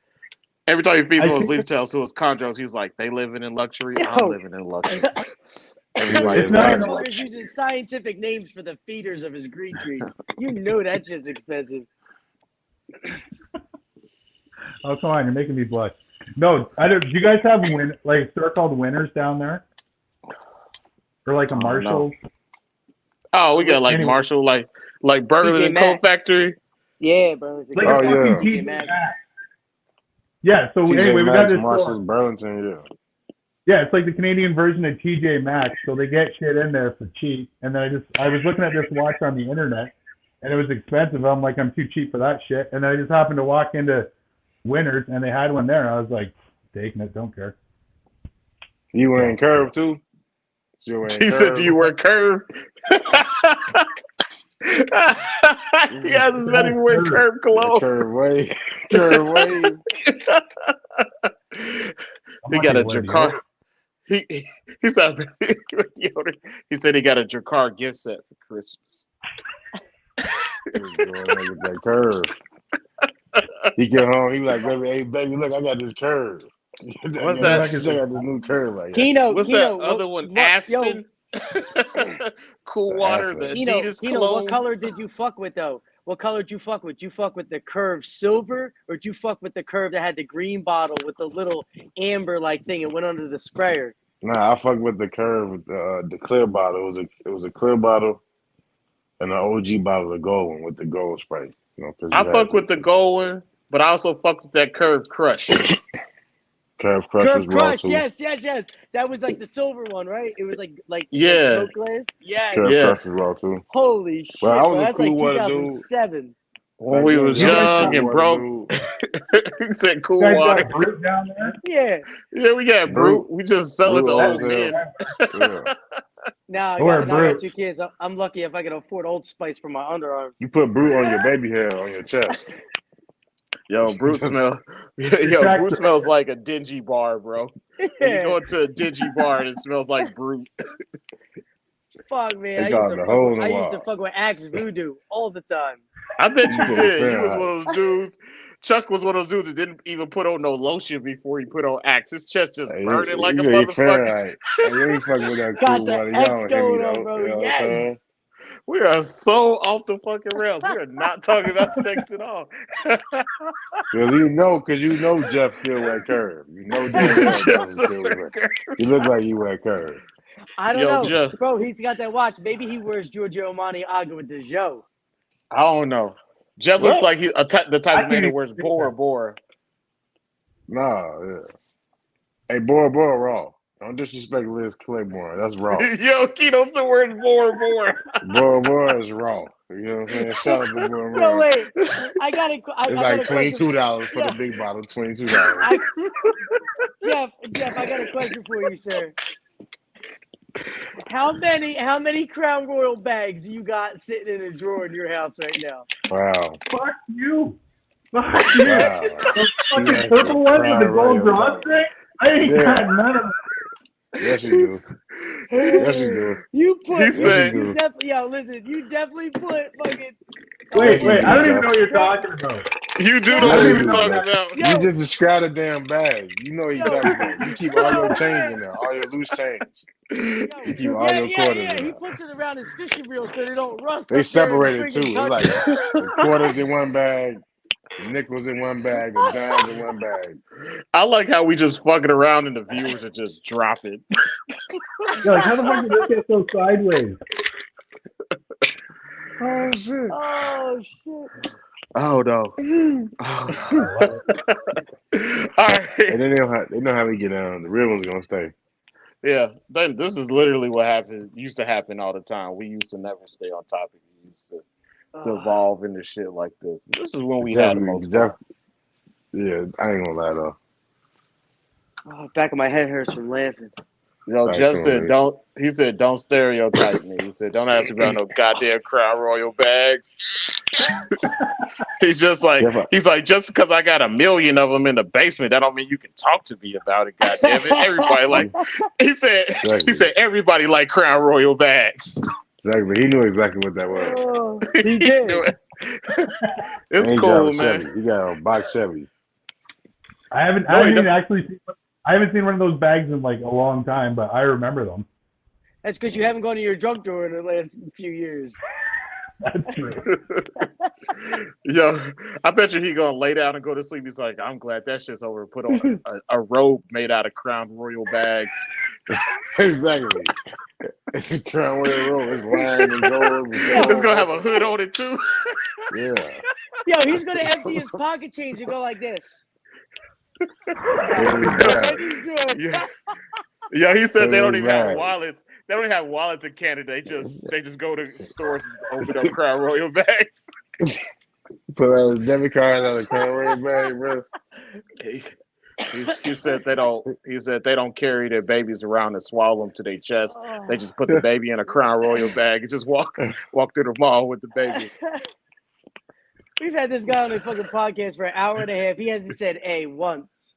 leaf tails to his chondros, he's like, they living in luxury, I'm living in luxury. It's not even He's using scientific names for the feeders of his green trees. You know that shit's expensive. Oh, come on, you're making me blush. No, I don't. Do you guys have like a store called Winners down there, or like a Marshall? Oh, we got like anyway. Marshall, like Burlington Coat Factory. Yeah, Burlington. Like TJ Maxx. Yeah. So TJ anyway, we Maxx, got this Marshall's, store. Burlington, yeah. Yeah, it's like the Canadian version of TJ Maxx. So they get shit in there for cheap. And then I was looking at this watch on the internet, and it was expensive. I'm like, I'm too cheap for that shit. And then I just happened to walk into Winners, and they had one there. And I was like, taking it, don't care. You wearing Curve too? He said, "Do you wear Curve?" Yeah, this man even wear Curve clothes. Curve Wave. Curve Wave. He got a Drakkar. He said he said he got a Drakkar gift set for Christmas. That Curve. He get home, he like, baby, look, I got this Curve. What's that? I got this new Curve. Like What's that other one? Aspen. Cool Water. The Adidas Keno, what color did you fuck with though? What color did you fuck with? Did you fuck with the Curve silver, or did you fuck with the Curve that had the green bottle with the little amber like thing? It went under the sprayer. Nah, I fucked with the Curve with the clear bottle. It was a clear bottle and an OG bottle, the gold one with the gold spray. You know, I fuck with the gold one, but I also fuck with that Curve Crush. Curve Crush was raw too. Yes. That was like the silver one, right? It was like yeah, smoke glass. Yeah, Curve Crush was raw too. Holy shit! Well, I was that's a cool like water 2007. When we was young and broke. He said Cool Water. Brute down there? Yeah, we got Brute. We just sell it to old men. Now I got 2 kids. I'm lucky if I can afford Old Spice for my underarms. You put Brute on your baby hair on your chest. Yo, Brute smells. Brute smells like a dingy bar, bro. When you go into a dingy bar and it smells like Brute. Fuck, man. I used to fuck with Axe Voodoo all the time. I bet you did. He was one of those dudes. Chuck was one of those dudes that didn't even put on no lotion before he put on Axe. His chest just burning like a motherfucker. You ain't fucking with that Got cool the water. X Y'all don't going hit me, on, though. bro. You know what I'm Yes. saying? We are so off the fucking rails. We are not talking about sex at all. Because you know Jeff still wear Curve. You know damn well Jeff still wear Curve. You look like you wear Curve. I don't know. Jeff. Bro, he's got that watch. Maybe he wears Giorgio Armani Agua with the Joe. I don't know. Jeff looks like the type of man that wears Bora. Nah, yeah. Hey, Bora raw. Don't disrespect Liz Claiborne. That's raw. Yo, Keno still wearing Bora. Bora is raw. You know what I'm saying? Shout out to Bora. No, wait. It's like $22 for the big bottle. $22. Jeff, I got a question for you, sir. How many Crown Royal bags do you got sitting in a drawer in your house right now? Wow. Fuck you. Fuck you. Wow. The fucking purple one with the gold drawstring? I ain't got none of them. Yes, you do. Yes, you do. You put. You definitely. Yo, listen. You definitely put fucking. Wait. I don't even know what you're talking about. You do know what you're talking about. You just described a damn bag. You know what you're talking about. You keep all your change in there, all your loose change. You keep all your quarters in there. He puts it around his fishing reel so they don't rust. They separate it too. It's like the quarters in one bag, the nickels in one bag, the dimes in one bag. I like how we just fucking around and the viewers are just dropping. Yo, how the fuck did this get so sideways? Oh shit. Oh no. All right. And then they know how we get down. The real one's gonna stay. Yeah, this is literally what happened. Used to happen all the time. We used to never stay on topic. We used to evolve into shit like this. This is when we had the most fun. Yeah, I ain't gonna lie though. Back of my head hurts from laughing. Jeff said don't. He said don't stereotype me. He said don't ask me about no goddamn Crown Royal bags. He's like just because I got 1 million of them in the basement, that don't mean you can talk to me about it. Goddamn it, everybody he said everybody like Crown Royal bags. Exactly, he knew exactly what that was. He did. It's cool, man. Chevy. He got a box Chevy. I haven't seen one of those bags in like a long time, but I remember them. That's because you haven't gone to your drug drawer in the last few years. That's true. Yo, I bet you he gonna lay down and go to sleep. He's like, I'm glad that shit's over. Put on a robe made out of Crown Royal bags. Exactly. It's a Crown Royal robe. It's lined and gold. It's gonna have a hood on it too. Yeah. Yo, he's gonna empty his pocket change and go like this. Yeah, he said they don't even have wallets. They don't have wallets in Canada. They just go to stores and open up Crown Royal bags. Put his debit card out of the Conway bag, bro. He said they don't. He said they don't carry their babies around and swallow them to their chest. They just put the baby in a Crown Royal bag and just walk through the mall with the baby. We've had this guy on the fucking podcast for an hour and a half. He hasn't said A once.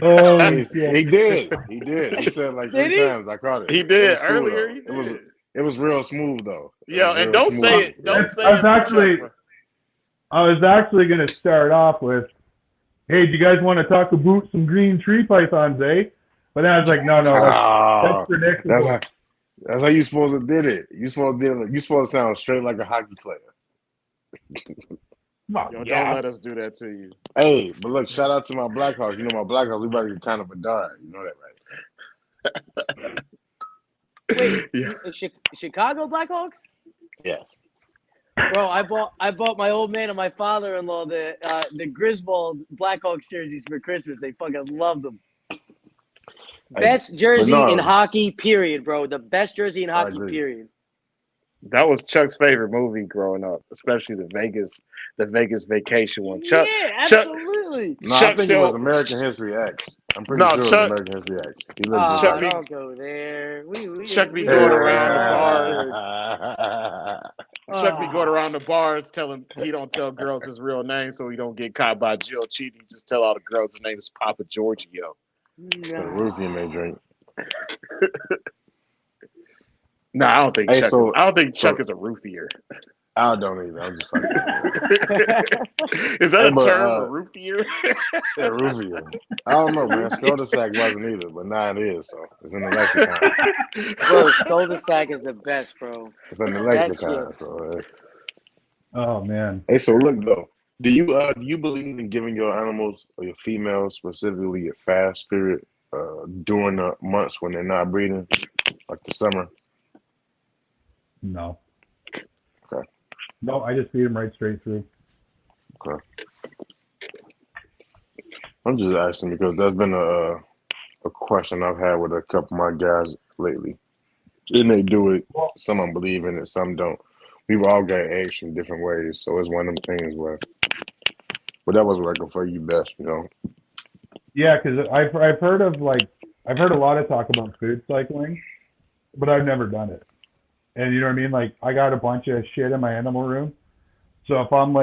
Holy shit. He did. He said like Did 3 he? times. I caught it. He It did was cool, earlier. though. He did. It was real smooth though. Yeah, and don't say smooth. it. Don't say I was it. actually, I was actually going to start off with, hey, do you guys want to talk about some green tree pythons, eh? But then I was like, no, that's predictable. That's how you supposed to did it. You supposed to sound straight like a hockey player. Yo, don't let us do that to you. Hey, but look, shout out to my Blackhawks. You know my Blackhawks, we about to get kind of a dime. You know that, right? Wait, Yeah. Chicago Blackhawks? Yes. Bro, I bought my old man and my father-in-law the Griswold Blackhawks jerseys for Christmas. They fucking love them. Best jersey in hockey, period, bro. The best jersey in hockey, period. That was Chuck's favorite movie growing up, especially the Vegas Vacation one. Chuck, yeah, absolutely. No, I think it was American History X. I'm pretty sure it was American History X. Chuck don't go there. Chuck be going around the bars. Chuck be going around the bars telling he don't tell girls his real name so he don't get caught by Jill cheating. He just tell all the girls his name is Papa Giorgio. No. The roofie may drink. No, I don't think Chuck is a roofier. I don't either. I'm just fucking. Is that a term, a roofier? Yeah, roofier. I don't know, man. Cul-de-sac wasn't either, but now it is, so it's in the lexicon. Bro, cul-de-sac is the best, bro. It's in the lexicon, so. Oh man. Hey, so look though. Do you believe in giving your animals or your females specifically a fast period during the months when they're not breeding, like the summer? No. Okay. No, I just feed them right straight through. Okay. I'm just asking because there's been a question I've had with a couple of my guys lately. And they do it. Some don't believe in it, some don't. We've all got eggs in different ways, so it's one of them things where. But that was working for you best, you know. Yeah, because I've heard a lot of talk about food cycling, but I've never done it. And you know what I mean? Like I got a bunch of shit in my animal room, so if I'm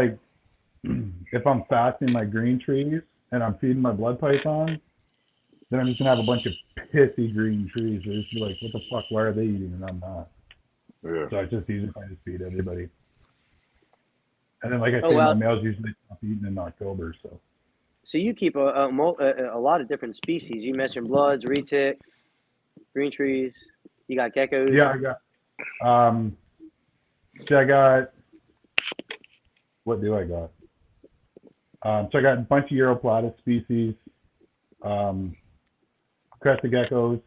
fasting my green trees and I'm feeding my blood pythons, then I'm just gonna have a bunch of pissy green trees. They're just be like, what the fuck? Why are they eating and I'm not? Yeah. So it's just easy if I just feed everybody. And then, like I say, my males usually stop eating in October. So you keep a lot of different species. You mentioned bloods, retics, green trees. You got geckos. Yeah, I got. So I got. What do I got? So I got a bunch of Europlatus species, crested geckos,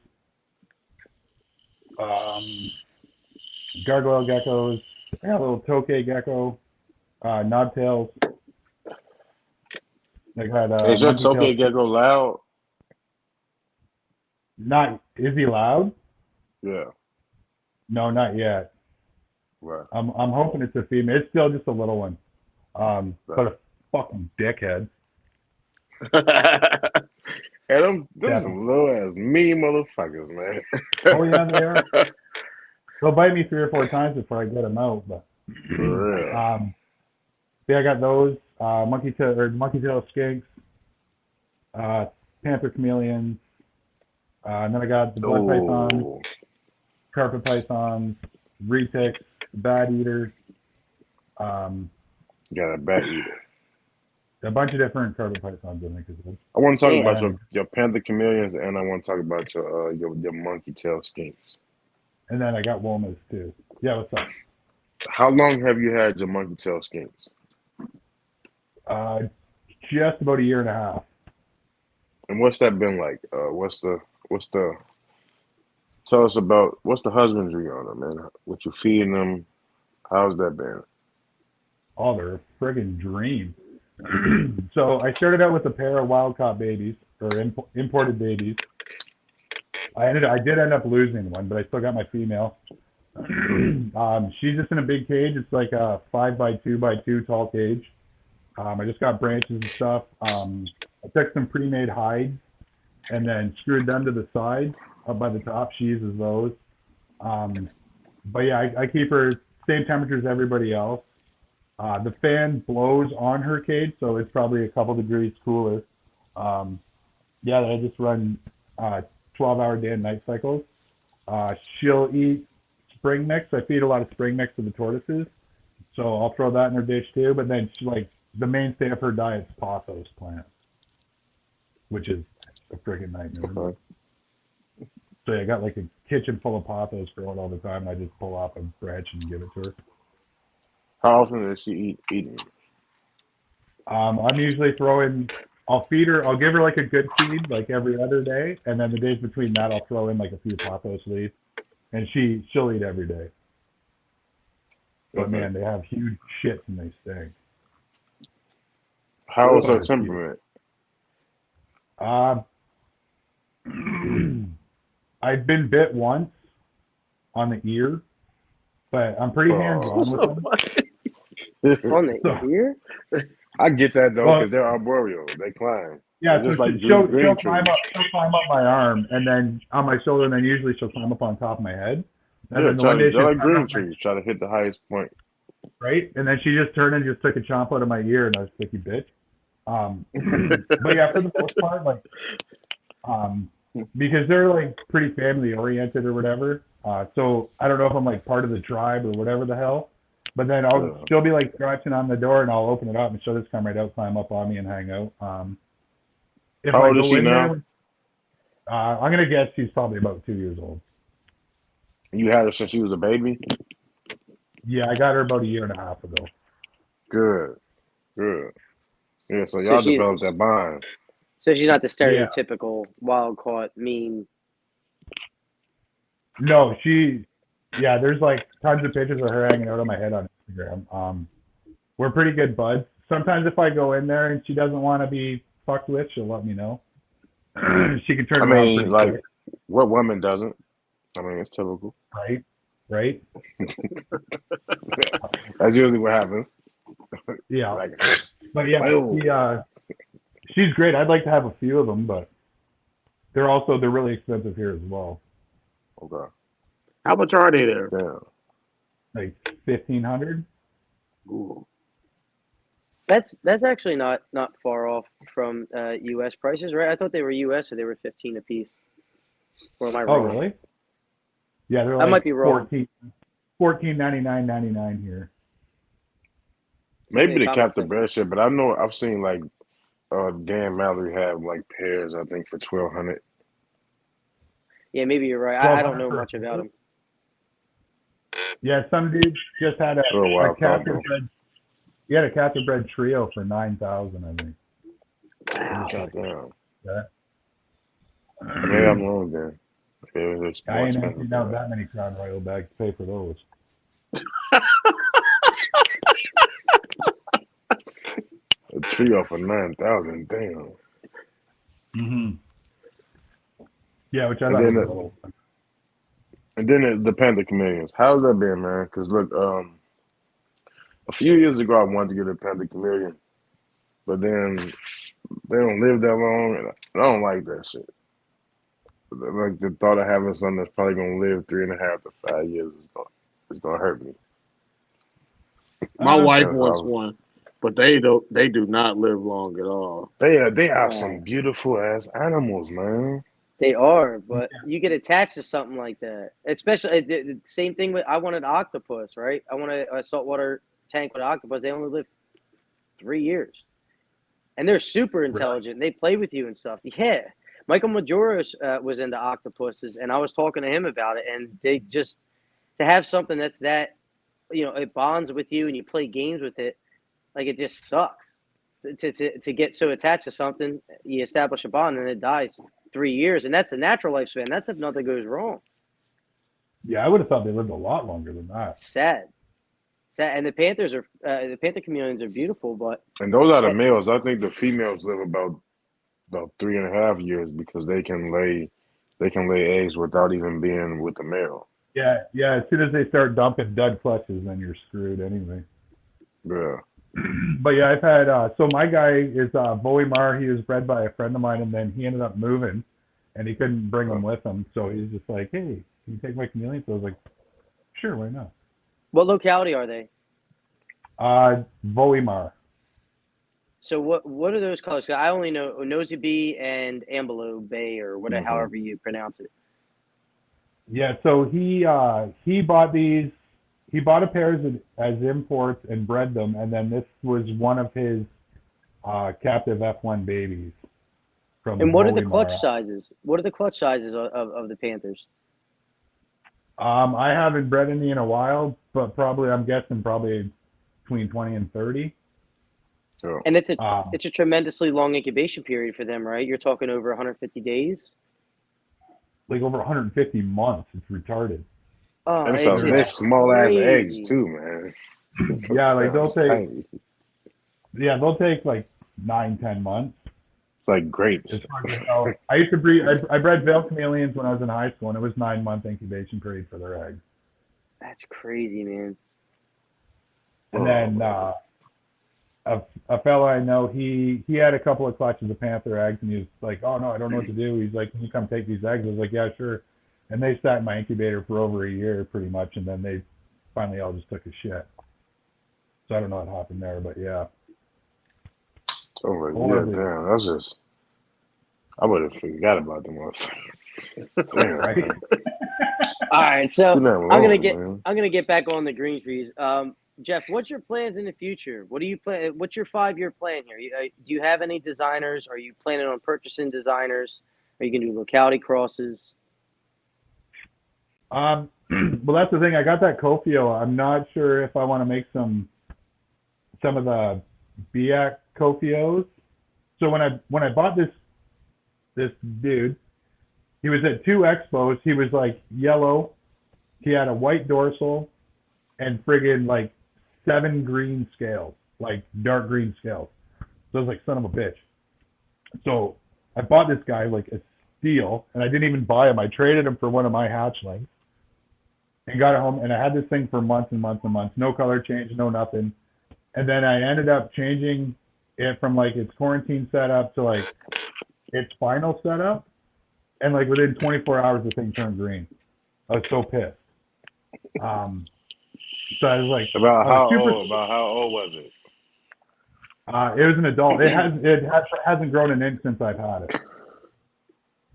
gargoyle geckos. I got a little tokay gecko. Knobtails. Is your tokay gecko loud? Is he loud? Yeah. No, not yet. Right. I'm hoping it's a female. It's still just a little one. But a fucking dickhead. Hey, them some little ass mean motherfuckers, man. Oh yeah, they are. They'll bite me 3 or 4 times before I get them out. But for real. Yeah, I got those monkey tail skinks, panther chameleons, and then I got the blood pythons, carpet pythons, retics, bat eaters. You got a bat eater. A bunch of different carpet pythons in there. I want to talk about your panther chameleons, and I want to talk about your monkey tail skinks. And then I got womas too. Yeah, what's up? How long have you had your monkey tail skinks? Just about 1.5 years. And what's that been like? Tell us about what's the husbandry on them, man? What you feeding them? How's that been? Oh, they're a friggin' dream. So I started out with a pair of wild caught babies or imported babies. I did end up losing one, but I still got my female. She's just in a big cage. It's like a 5x2x2 tall cage. I just got branches and stuff. I took some pre-made hides and then screwed them to the side up by the top. She uses those. But yeah, I keep her same temperature as everybody else. The fan blows on her cage, so it's probably a couple degrees cooler. Yeah, I just run 12-hour day and night cycles. She'll eat spring mix. I feed a lot of spring mix to the tortoises, so I'll throw that in her dish too. But then she, like, the mainstay of her diet is pothos plants, which is a freaking nightmare. Okay. So yeah, I got like a kitchen full of pothos growing all the time. And I just pull off a branch and give it to her. How often does she eating? I'm usually throwing. I'll feed her. I'll give her like a good feed like every other day, and then the days between that, I'll throw in like a few pothos leaves, and she'll eat every day. But man, they have huge shits and they stink. How is her temperament? I've been bit once on the ear, but I'm pretty hands-on with them. On the ear? I get that though, because they're arboreal. They climb. Yeah, just so like she'll green climb trees. up my arm and then on my shoulder, and then usually she'll climb up on top of my head. And Yeah, then the one day they're like she'll green trees. Try to hit the highest point. right? And then she just turned and just took a chomp out of my ear, and I was sticky bitch. But yeah, for the most part, like, because they're like pretty family oriented or whatever. So I don't know if I'm like part of the tribe or whatever the hell. But then she'll be like scratching on the door, and I'll open it up, and she'll just come right out, climb up on me, and hang out. If How I old is go she in now? there, I'm gonna guess she's probably about 2 years old. You had her since she was a baby? Yeah, I got her about a year and a half ago. Good. Yeah, so y'all developed that bond. So she's not the stereotypical wild caught mean. No, there's like tons of pictures of her hanging out on my head on Instagram. We're pretty good buds. Sometimes if I go in there and she doesn't want to be fucked with, she'll let me know. She can turn around pretty quick. What woman doesn't? I mean, it's typical. Right? That's usually what happens. Yeah. But yeah, she's great. I'd like to have a few of them, but they're really expensive here as well. Okay. How much are they there? Damn. Like 1,500. Ooh. That's actually not far off from U.S. prices, right? I thought they were U.S. so they were $15 a piece. Or am I wrong? Oh, really? Yeah, they're I like might be wrong. $14.99 here. Maybe the captive bred shit, but I know I've seen like Dan Mallory have like pairs, I think, for $1,200. Yeah, maybe you're right. I don't know much about them. Yeah, some dude just had a captive bred. He had a captive bred trio for $9,000, I think. Wow. Damn. Yeah. Maybe I'm wrong then. I ain't emptied out that many Crown Royal bags to pay for those. A trio for $9,000, damn. Mm-hmm. Yeah, which I thought was a little. And then the Panther Chameleons. How's that been, man? Because look, a few years ago I wanted to get a Panther Chameleon, but then they don't live that long, and I don't like that shit. Like the thought of having something that's probably gonna live 3.5 to 5 years is gonna hurt me. My wife wants one, but they do not live long at all. They are some beautiful ass animals, man. They are, but you get attached to something like that. Especially the same thing with I wanted octopus, right? I want a saltwater tank with octopus. They only live 3 years, and they're super intelligent. Right. They play with you and stuff. Yeah, Michael Majoros was into octopuses, and I was talking to him about it. And they just to have something that's that, it bonds with you, and you play games with it. Like it just sucks to get so attached to something. You establish a bond, and it dies 3 years, and that's the natural lifespan. That's if nothing goes wrong. Yeah, I would have thought they lived a lot longer than that. Sad. And the Panthers are the Panther chameleons are beautiful, and those are the males. I think the females live about 3.5 years because they can lay eggs without even being with the male. Yeah. As soon as they start dumping dead clutches, then you're screwed anyway. Yeah. But yeah, I've had so my guy is Voimar. He was bred by a friend of mine, and then he ended up moving, and he couldn't bring them with him. So he's just like, "Hey, can you take my chameleons?" So I was like, "Sure, why not?" What locality are they? Voimar. So what are those colors? I only know Nosy B and Ambelo Bay or whatever, Mm-hmm. however you pronounce it. Yeah, so he bought these. He bought a pair as imports and bred them, and then this was one of his captive F1 babies from And what are the clutch Voimar. sizes? What are the clutch sizes of the Panthers? I haven't bred any in a while, but I'm guessing probably between 20 and 30. So, And it's Um, a tremendously long incubation period for them, right? You're talking over 150 days. like over 150 months. It's retarded. Oh, and so they're it's small ass eggs crazy. too, man. Yeah, like They're tiny. they'll take like 9-10 months. It's like grapes. As far as I know, I used to breed. I bred veil chameleons when I was in high school, and it was 9 month incubation period for their eggs. That's crazy, man. And then a fella I know, he had a couple of clutches of panther eggs, and he was like, "Oh no, I don't know what to do." He's like, "Can you come take these eggs?" I was like, "Yeah, sure." And they sat in my incubator for over a year, pretty much, and then they finally all just took a shit. So I don't know what happened there, but yeah. Over a year, damn. That's just. I would have forgot about them. Damn. Right. All right, so Too damn long, I'm gonna get back on the green trees. Jeff, what's your plans in the future? What do you plan? What's your 5 year plan here? Do you have any designers? Are you planning on purchasing designers? Are you gonna do locality crosses? Well, that's the thing. I got that Kofio. I'm not sure if I want to make some of the Biak Kofios. So when I bought this dude, he was at 2 expos. He was like yellow. He had a white dorsal and friggin' like 7 green scales, like dark green scales. So I was like, son of a bitch. So I bought this guy like a steal, and I didn't even buy him. I traded him for one of my hatchlings and got it home, and I had this thing for months and months and months. No color change, no nothing. And then I ended up changing it from like its quarantine setup to like its final setup. And like within 24 hours, the thing turned green. I was so pissed. So I was like, About I was how super. old? About how old was it? It was an adult. Hasn't grown an inch since I've had it.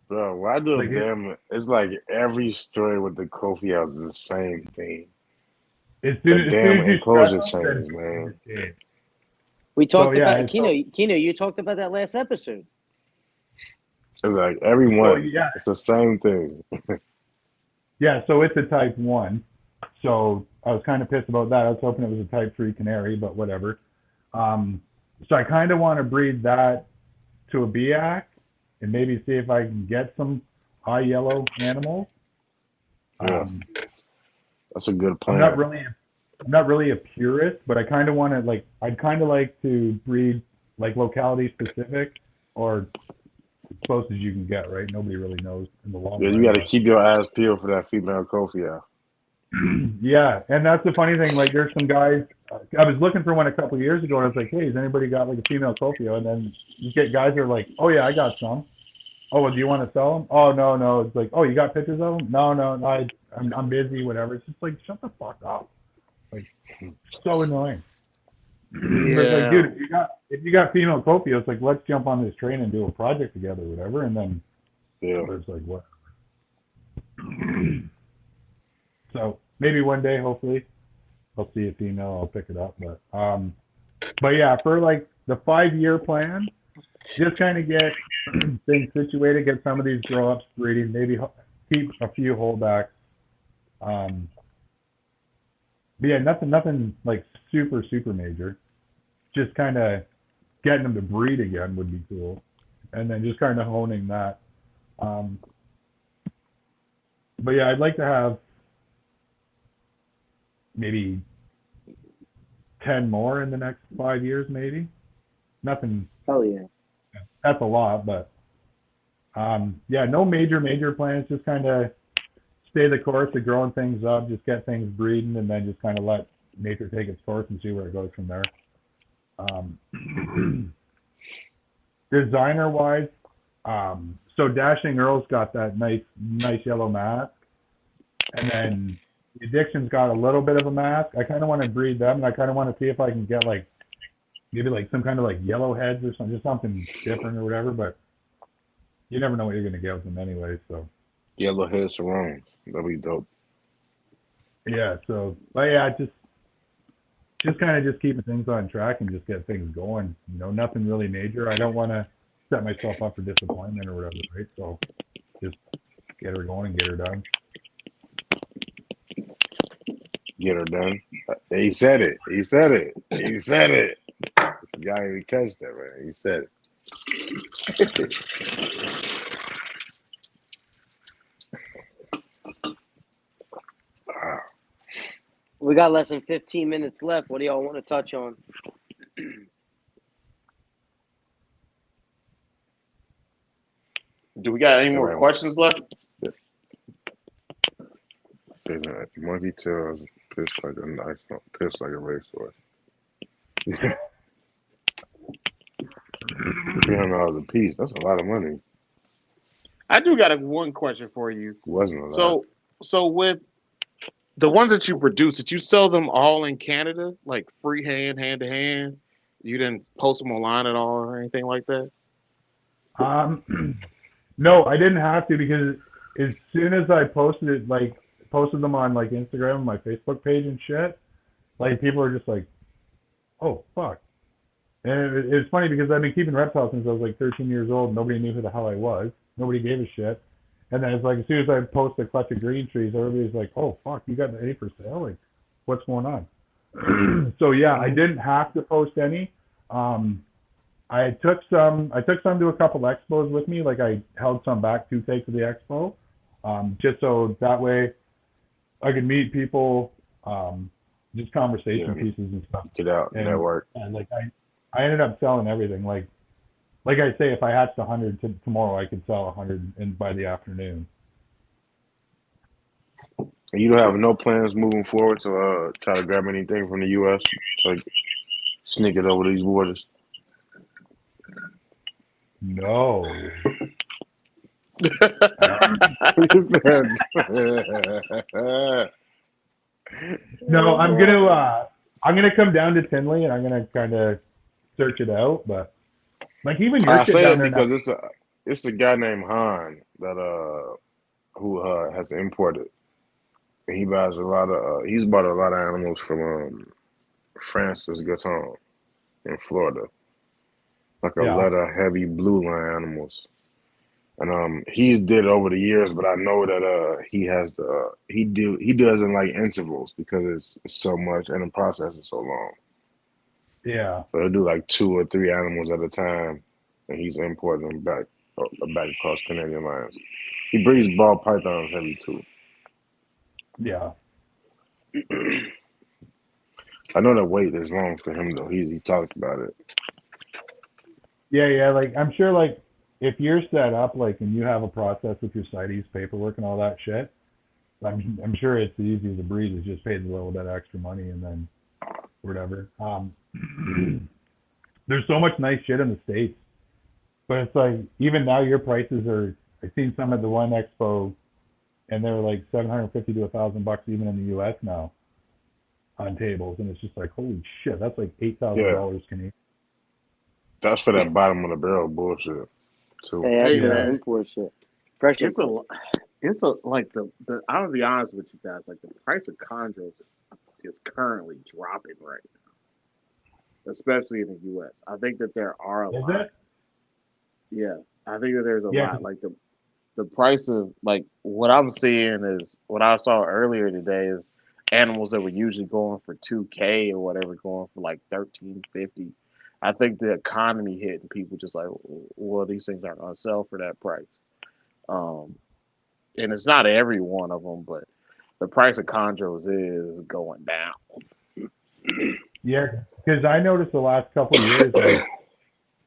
Bro, why do Like damn? It's like every story with the Kofi House is the same thing. as The soon damn as you stress enclosure them, change, man. then We so talked yeah, about Kino. You talked about that last episode. It's like everyone. yeah, It's the same thing. yeah. So it's a type 1. So I was kind of pissed about that. I was hoping it was a type 3 canary, but whatever. So I kind of want to breed that to a Biak and maybe see if I can get some high yellow animals. Yeah, that's a good I'm plan. not really a purist, but I kind of want to like. I'd kind of like to breed like locality specific or as close as you can get. Right? Nobody really knows in the long Yeah, run. you got to But keep your eyes peeled for that female Kofi House. yeah, and that's the funny thing. Like, there's some guys. I was looking for one a couple of years ago, and I was like, "Hey, has anybody got like a female Cofio?" And then you get guys that are like, "Oh yeah, I got some." "Oh, well, do you want to sell them?" "Oh no, no." It's like, "Oh, you got pictures of them?" "No, no, no. I'm busy, whatever." It's just like, shut the fuck up. Like, so annoying. But it's like, Yeah. dude, if you got female Copios, like, let's jump on this train and do a project together, whatever. And then Yeah, it's like, what? So maybe one day, hopefully, I'll see a female, I'll pick it up. But yeah, for like the 5 year plan, just kind of get things situated, get some of these grow ups breeding, maybe keep a few holdbacks. But yeah, nothing like super major. Just kind of getting them to breed again would be cool, and then just kind of honing that. But yeah, I'd like to have maybe 10 more in the next 5 years, maybe. Nothing. Hell yeah. That's a lot, but yeah, no major plans. Just kind of stay the course of growing things up, just get things breeding, and then just kind of let nature take its course and see where it goes from there. Designer wise, so Dashing Earl's got that nice yellow mask, and then the Addiction's got a little bit of a mask. I kind of want to breed them, and I kind of want to see if I can get like maybe like some kind of like yellow heads or something, just something different or whatever. But you never know what you're gonna get with them anyway. So Yellow head surrounds. That'd be dope. yeah, so but yeah, just kind of just keeping things on track and just get things going. You know, nothing really major. I don't want to set myself up for disappointment or whatever, right? So just get her going and get her done. Get her done. He said it. He said it. He said it. Y'all didn't even catch that, man. He said it. Wow. We got less than 15 minutes left. What do y'all want to touch on? Do we got any more questions left? Say that monkey tails piss like a nice piss like a racehorse. $300 a piece. That's a lot of money. I do got one question for you. Wasn't a lot. So with the ones that you produce, did you sell them all in Canada, like freehand, hand to hand? You didn't post them online at all or anything like that? No, I didn't have to because as soon as I posted them on like Instagram, my Facebook page and shit, like people are just like, oh fuck. And it's funny because I've been keeping reptiles since I was like 13 years old. Nobody knew who the hell I was. Nobody gave a shit. And then it's like as soon as I post a clutch of green trees, everybody's like, "Oh fuck, you got any for sale? Like, what's going on?" So yeah, I didn't have to post any. I took some to a couple expos with me. Like I held some back to take to the expo, just so that way I could meet people, just conversation pieces and stuff. Get out, network. And like I ended up selling everything. Like I say, if I hatched 100 tomorrow, I could sell 100 by the afternoon. And you don't have no plans moving forward to try to grab anything from the U.S. to like, sneak it over these borders? No. No, I'm gonna come down to Tinley and I'm gonna kind of search it out, but like even your I shit say down that there because it's a guy named Han that who has imported, and he buys a lot of he's bought a lot of animals from Francis Gasson in Florida, like a leather heavy blue line animals. And he's did over the years, but I know that he has he does in like intervals because it's so much and the process is so long. Yeah. So he'll do like 2 or 3 animals at a time, and he's importing them back across Canadian lines. He breeds ball pythons heavy too. Yeah. I know that wait is long for him though. He talked about it. Yeah. Like I'm sure, like if you're set up, like, and you have a process with your CITES paperwork and all that shit, I'm sure it's the easiest to breed is just pay a little bit of extra money and then whatever. There's so much nice shit in the States, but it's like even now your prices are. I've seen some at the one expo, and they're like $750 to $1,000 even in the U.S. now on tables, and it's just like holy shit, that's like $8,000 Canadian. That's for that bottom of the barrel bullshit too. Hey, that's import shit. Fresh it's a like the I'm gonna be honest with you guys, like the price of chondros is currently dropping right now, especially in the U.S. I think that there are a lot. Yeah, I think that there's a lot. Like the price of like what I'm seeing is what I saw earlier today is animals that were usually going for $2K or whatever going for like $1,350. I think the economy hit and people just like, well, these things aren't gonna sell for that price. And it's not every one of them, but the price of chondros is going down. Yeah, because I noticed the last couple of years, like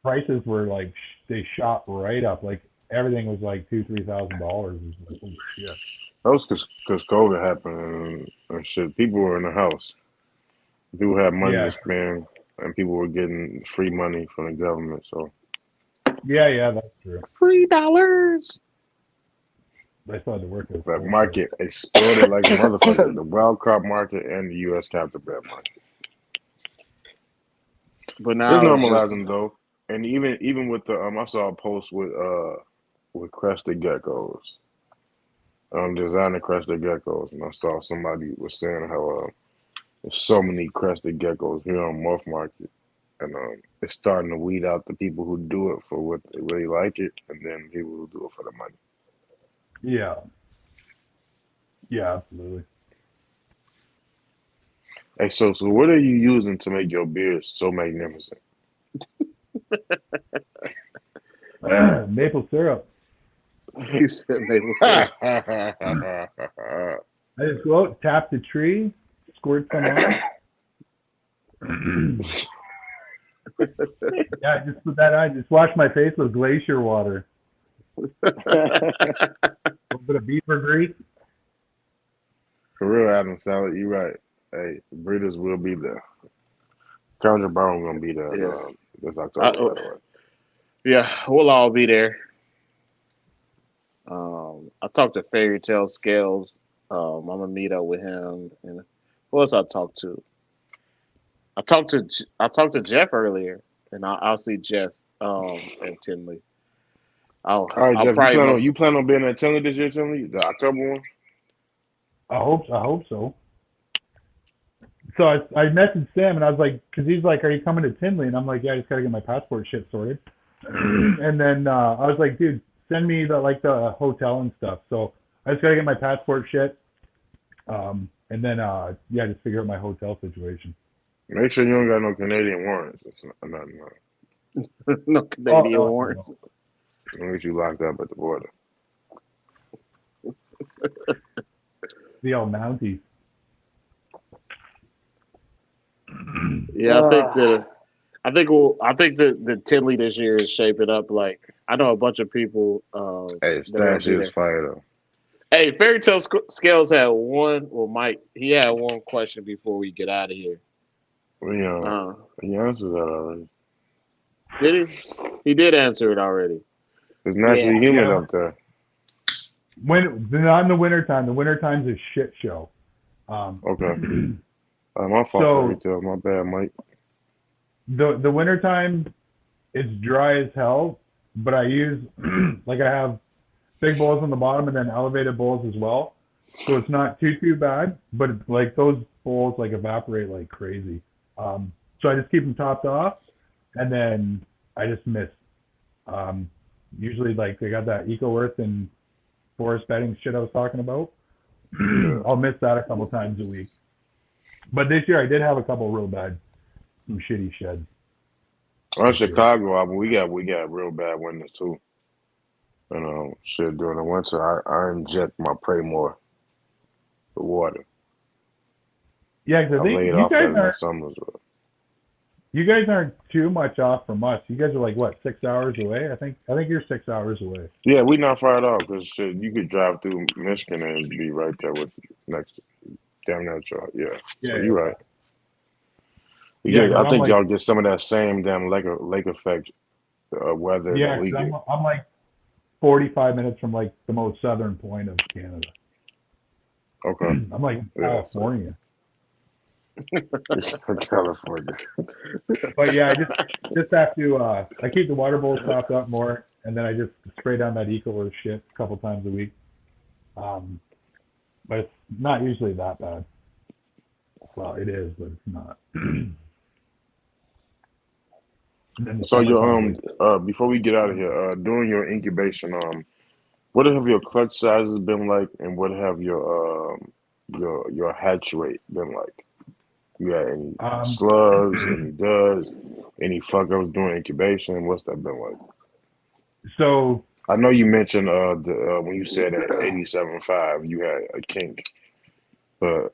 prices were like they shot right up. Like everything was like $2,000-$3,000. Like, holy shit. That was because COVID happened and shit. People were in the house. People had money to spend, and people were getting free money from the government. So Yeah, that's true. $3. I still had to work that market exploded like a motherfucker. The wild card market and the U.S. capital bet market. But It's now it's just normalizing though, and even with the I saw a post with crested geckos, designer crested geckos, and I saw somebody was saying how there's so many crested geckos here on Morph Market, and it's starting to weed out the people who do it for what they really like it, and then people who do it for the money. Yeah. Yeah, absolutely. Hey, so what are you using to make your beard so magnificent? Maple syrup. you said maple syrup. I just go out, tap the tree, squirt some on. Yeah, I just put that on. Just wash my face with glacier water. A little bit of beaver grease. For real, Adam Salad, you're right. Hey, breeders will be there. Chondro Bar Room gonna be there Yeah. this October, by the way. Yeah, we'll all be there. I talked to Fairy Tale Scales. I'm gonna meet up with him, and who else I talked to? I talked to Jeff earlier, and I'll see Jeff at Tinley. All right, I'll Jeff, probably you plan on being at Tinley this year, Tinley? The October one? I hope so. So I messaged Sam and I was like, because he's like, "Are you coming to Tinley?" And I'm like, "Yeah, I just gotta get my passport shit sorted." And then I was like, "Dude, send me the hotel and stuff." So I just gotta get my passport shit, and then just figure out my hotel situation. Make sure you don't got no Canadian warrants. It's nothing. no Canadian no. warrants. Don't get you locked up at the border. The old Mounties. Yeah, I think the Tinley this year is shaping up like I know a bunch of people. Hey, That are gonna stash be is there. fire though. Hey, Fairy Tale Scales had one. Well, Mike, he had one question before we get out of here. He answered that already. Did he? He did answer it already. It's naturally humid Yeah. up there. Not in the wintertime. The wintertime's a shit show. Okay. My fault, Fairy Tale. My bad, Mike. The wintertime is dry as hell, but I use I have big bowls on the bottom and then elevated bowls as well. So it's not too bad, but it's like those bowls evaporate like crazy. So I just keep them topped off, and then I just mist. Usually they got that Eco Earth and forest bedding shit I was talking about. I'll miss that a couple times a week. But this year I did have a couple real bad, some shitty sheds. On Chicago, we got real bad winters too. And shit, during the winter, I inject my prey more with water. Yeah, because I think laid off that in the summers. You guys aren't too much off from us. You guys are what, 6 hours away? I think you're 6 hours away. Yeah, we not far at all because shit, you could drive through Michigan and be right there with next down that y'all. Yeah, so you're right. I think y'all get some of that same damn lake effect weather that we get. I'm like 45 minutes from the most southern point of Canada. Okay. I'm like California. California. But yeah, I just have to. I keep the water bowl topped up more, and then I just spray down that Eco Earth shit a couple times a week. But it's not usually that bad. Well, it is, but it's not. So before we get out of here, during your incubation, what have your clutch sizes been like, and what have your hatch rate been like? You had any slugs, any duds, any fuck ups during incubation? What's that been like? So I know you mentioned when you said at 87.5 you had a kink, but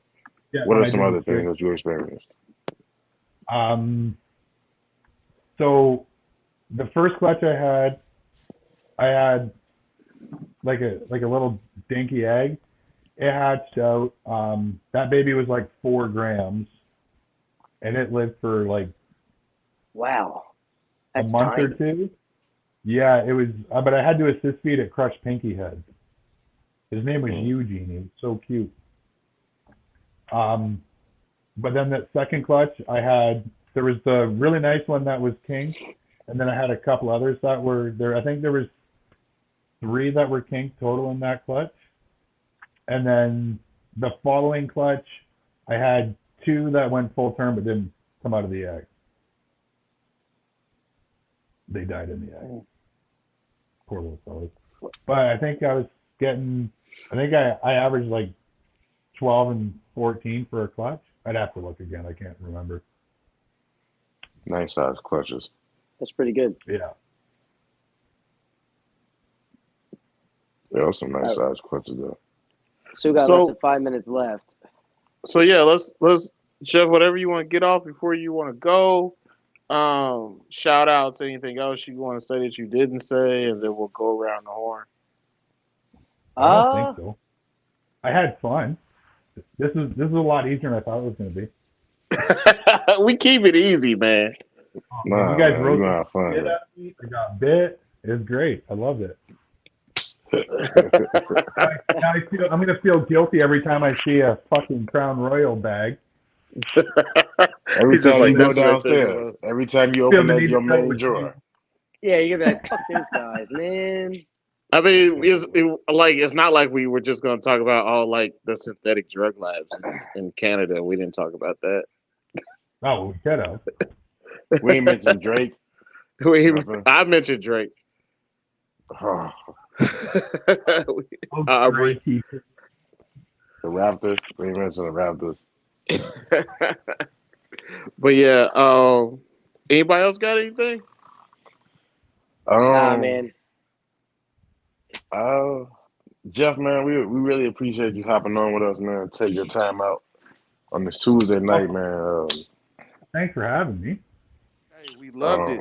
what are some other things that you experienced? So the first clutch I had like a little dinky egg. It hatched out. That baby was 4 grams, and it lived for Wow. a That's month or tiny. two. Yeah, it was, but I had to assist feed at Crush Pinky Head. His name was Eugene. He was so cute. But then that second clutch, there was the really nice one that was king, and then I had a couple others that were there. I think there was 3 that were king total in that clutch, and then the following clutch, I had 2 that went full term but didn't come out of the egg. They died in the egg. Poor little fellas. But I think I averaged like 12 and 14 for a clutch. I'd have to look again. I can't remember. Nice size clutches. That's pretty good. Yeah. Yeah, those some nice size clutches though. So we got less than 5 minutes left. So yeah, let's Jeff, whatever you want to get off before you want to go. Shout outs, anything else you want to say that you didn't say, and then we'll go around the horn. I don't think so. I had fun. This is a lot easier than I thought it was going to be. We keep it easy, man. Nah, you guys man, wrote you gonna have fun. I got bit. It was great. I loved it. I'm going to feel guilty every time I see a fucking Crown Royal bag. Every He's just time like, you go "This right there, downstairs, every time you open your main drawer. Yeah, you're gonna be like, fuck those guys, man. I mean, it's not like we were just going to talk about all like the synthetic drug labs in Canada. We didn't talk about that. Oh, we could have. We ain't mentioned Drake. I mentioned Drake. Oh. The Raptors. We ain't mentioned the Raptors. But yeah, anybody else got anything? Nah, man. Jeff, man, we really appreciate you hopping on with us, man. Take your time out on this Tuesday night, man. Thanks for having me. Hey, we loved it.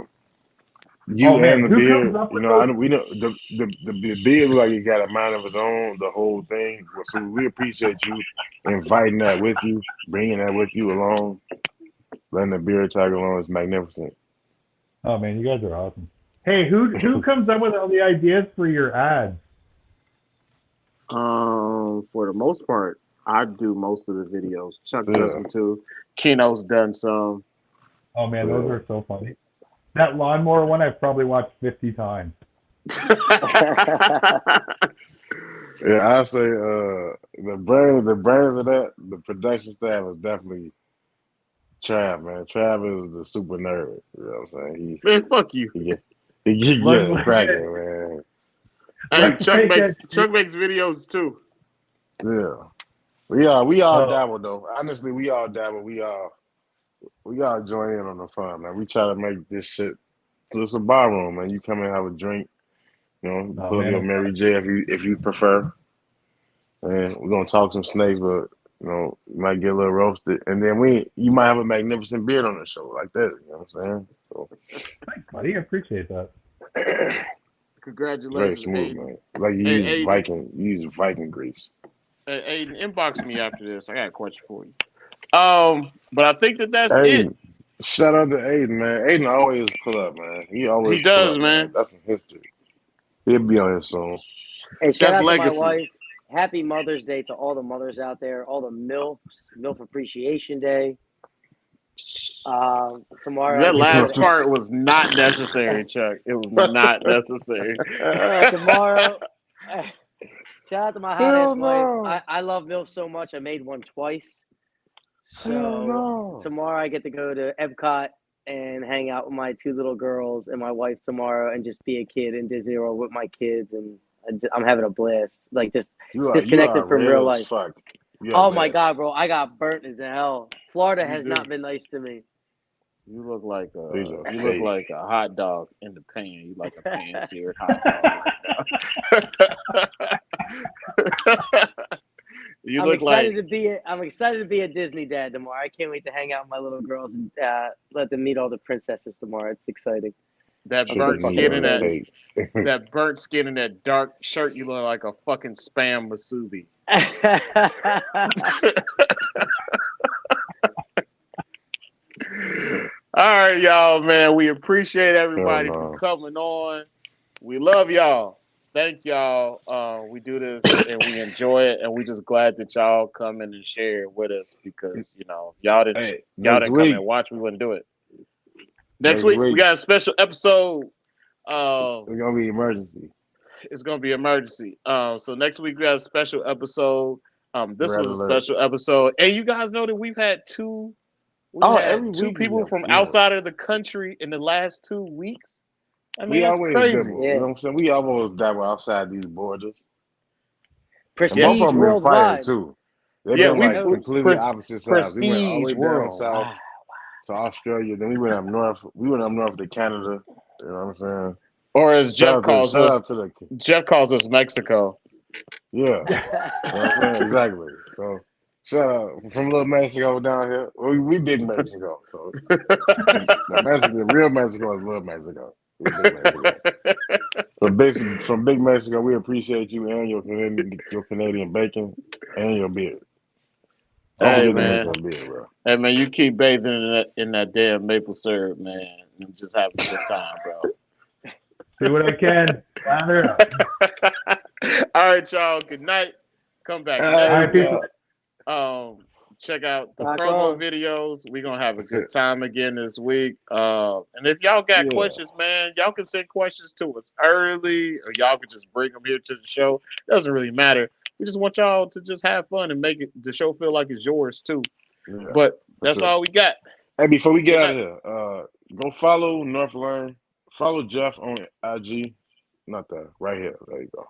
You and the beard, we know the beard look like he got a mind of his own. The whole thing. So we appreciate you inviting that with you, bringing that with you along, letting the beard tag along. Is magnificent. Oh man, you guys are awesome. Hey, who comes up with all the ideas for your ads? For the most part, I do most of the videos. Chuck does them too. Keno's done some. Oh man, those are so funny. That lawnmower one I've probably watched 50 times. Yeah, I say the brains of that, the production staff is definitely Trav, man. Trav is the super nerd. You know what I'm saying? Man, fuck you. He get cracking, man. Hey, Chuck makes videos too. Yeah. We all dabble though. Honestly, we all dabble. We all join in on the fun, man. We try to make this shit. So it's a bar room, man. You come in and have a drink. You know, put up your Mary J if you prefer. And we're gonna talk some snakes, but you know, you might get a little roasted. And then you might have a magnificent beard on the show like that. You know what I'm saying? So, thanks, buddy. I appreciate that. Congratulations, very smooth, Aiden. man. Like you use Viking grease. Hey, Aiden, inbox me after this. I got a question for you. But I think that's it. Shout out to Aiden, man. Aiden always pull up, man. He does, man. That's in history. He'll be on his soon. Hey, shout out to my wife. Happy Mother's Day to all the mothers out there. All the MILF Appreciation Day. Tomorrow. That last part was not necessary, Chuck. It was not necessary. Tomorrow. Shout out to my hot ass wife. I love MILF so much. I made one twice. So tomorrow I get to go to Epcot and hang out with my 2 little girls and my wife tomorrow and just be a kid in Disney World with my kids, and I'm having a blast. Like just disconnected from real life. Oh my God, bro! I got burnt as hell. Florida has not been nice to me. You look like a hot dog in the pan. You like a pan-seared hot dog right now. I'm excited to be a Disney dad tomorrow. I can't wait to hang out with my little girls and let them meet all the princesses tomorrow. It's exciting. That burnt skin in that dark shirt, you look like a fucking Spam Masubi. right, y'all, man. We appreciate Hell everybody for no. coming on. We love y'all. Thank y'all. We do this and we enjoy it, and we just glad that y'all come in and share it with us because Hey, y'all next didn't come and week. watch, we wouldn't do it. Next Next week we week. got a special episode. It's gonna be emergency. It's gonna be emergency. So next week we got a special episode. This Red was a alert. special episode, and you guys know that we've Oh, had every two week we people have, from yeah. outside of the country in the last 2 weeks. I mean, We that's always crazy. dabble. You know Yeah. what I'm saying? We almost dabble outside these borders. And both Prestige of them been fighting worldwide. too. They've Yeah, been we like Oh, completely opposite sides. We went all the prestige way down world. south Wow. to Australia. Then we went up north. We went up north to Canada. You know what I'm saying? Or as Jeff calls Shout us, out to the Jeff calls us Mexico. yeah. You know what I'm saying? Exactly. So shout out from little Mexico down here. We big Mexico. So the real Mexico is little Mexico. We big Mexico. So basically, from Big Mexico, we appreciate you and your Canadian bacon and your beard. Don't Hey forget to make man, that beard, bro. hey man, you keep bathing in that damn maple syrup, man, and just having a good time, bro. Do what I can. Lather up. All right, y'all. Good night. Come back All next right, week. people. Check out the Rock promo on. videos. We're gonna have a good time again this week. And if y'all got yeah. questions, man, y'all can send questions to us early, or y'all can just bring them here to the show. Doesn't really matter. We just want y'all to just have fun and make the show feel like it's yours too. Yeah, But for that's sure. all we got. Hey, before we get Good out of night. here, go follow North Lane. Follow Jeff on IG. Not that. Right here. There you go.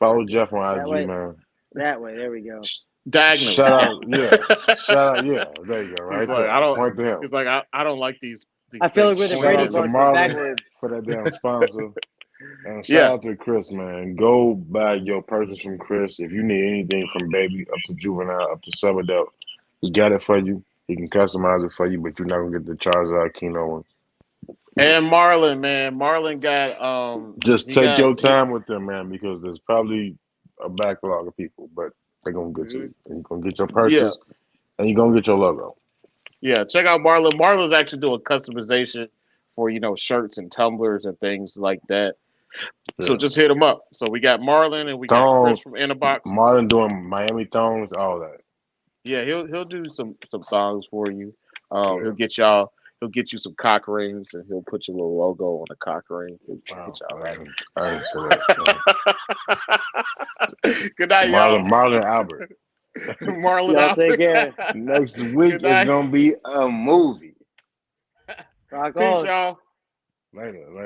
Follow Right there. Jeff on That IG, way. man. That way. There we go. Diagonally. Shout out. Yeah. Shout out. Yeah. There you go. He's Right like, there. I don't. Point to him. He's like, I don't like these I feel like things we're the Shout Brady out pointed. to Bunch, but Marlon backwards. for that damn sponsor. And shout Yeah. out to Chris, man. Go buy your purchase from Chris. If you need anything from baby up to juvenile, up to sub adult, he got it for you. He can customize it for you, but you're not gonna get the Charizard Kino one. And Marlon, man, Marlon got Just he take got your he. time with them, man, because there's probably a backlog of people, but they're gonna get to you. And you're gonna get your Yeah, purchase and you're gonna get your logo. yeah. Check out Marlon. Marlon's actually doing customization for shirts and tumblers and things like that. So Yeah. just hit him up. So we got Marlon and we got Chris Thong, from Innerbox. Marlon doing Miami thongs, all that. Yeah, he'll do some thongs for you. Yeah. He'll get you some cock rings and he'll put your little logo on the cock ring. He'll get Wow. y'all that. I didn't say that. Good night, y'all. Marlon Albert. Marlon Y'all take care. out. Next week Good is night. gonna be a movie. Rock Peace, on. y'all. Later.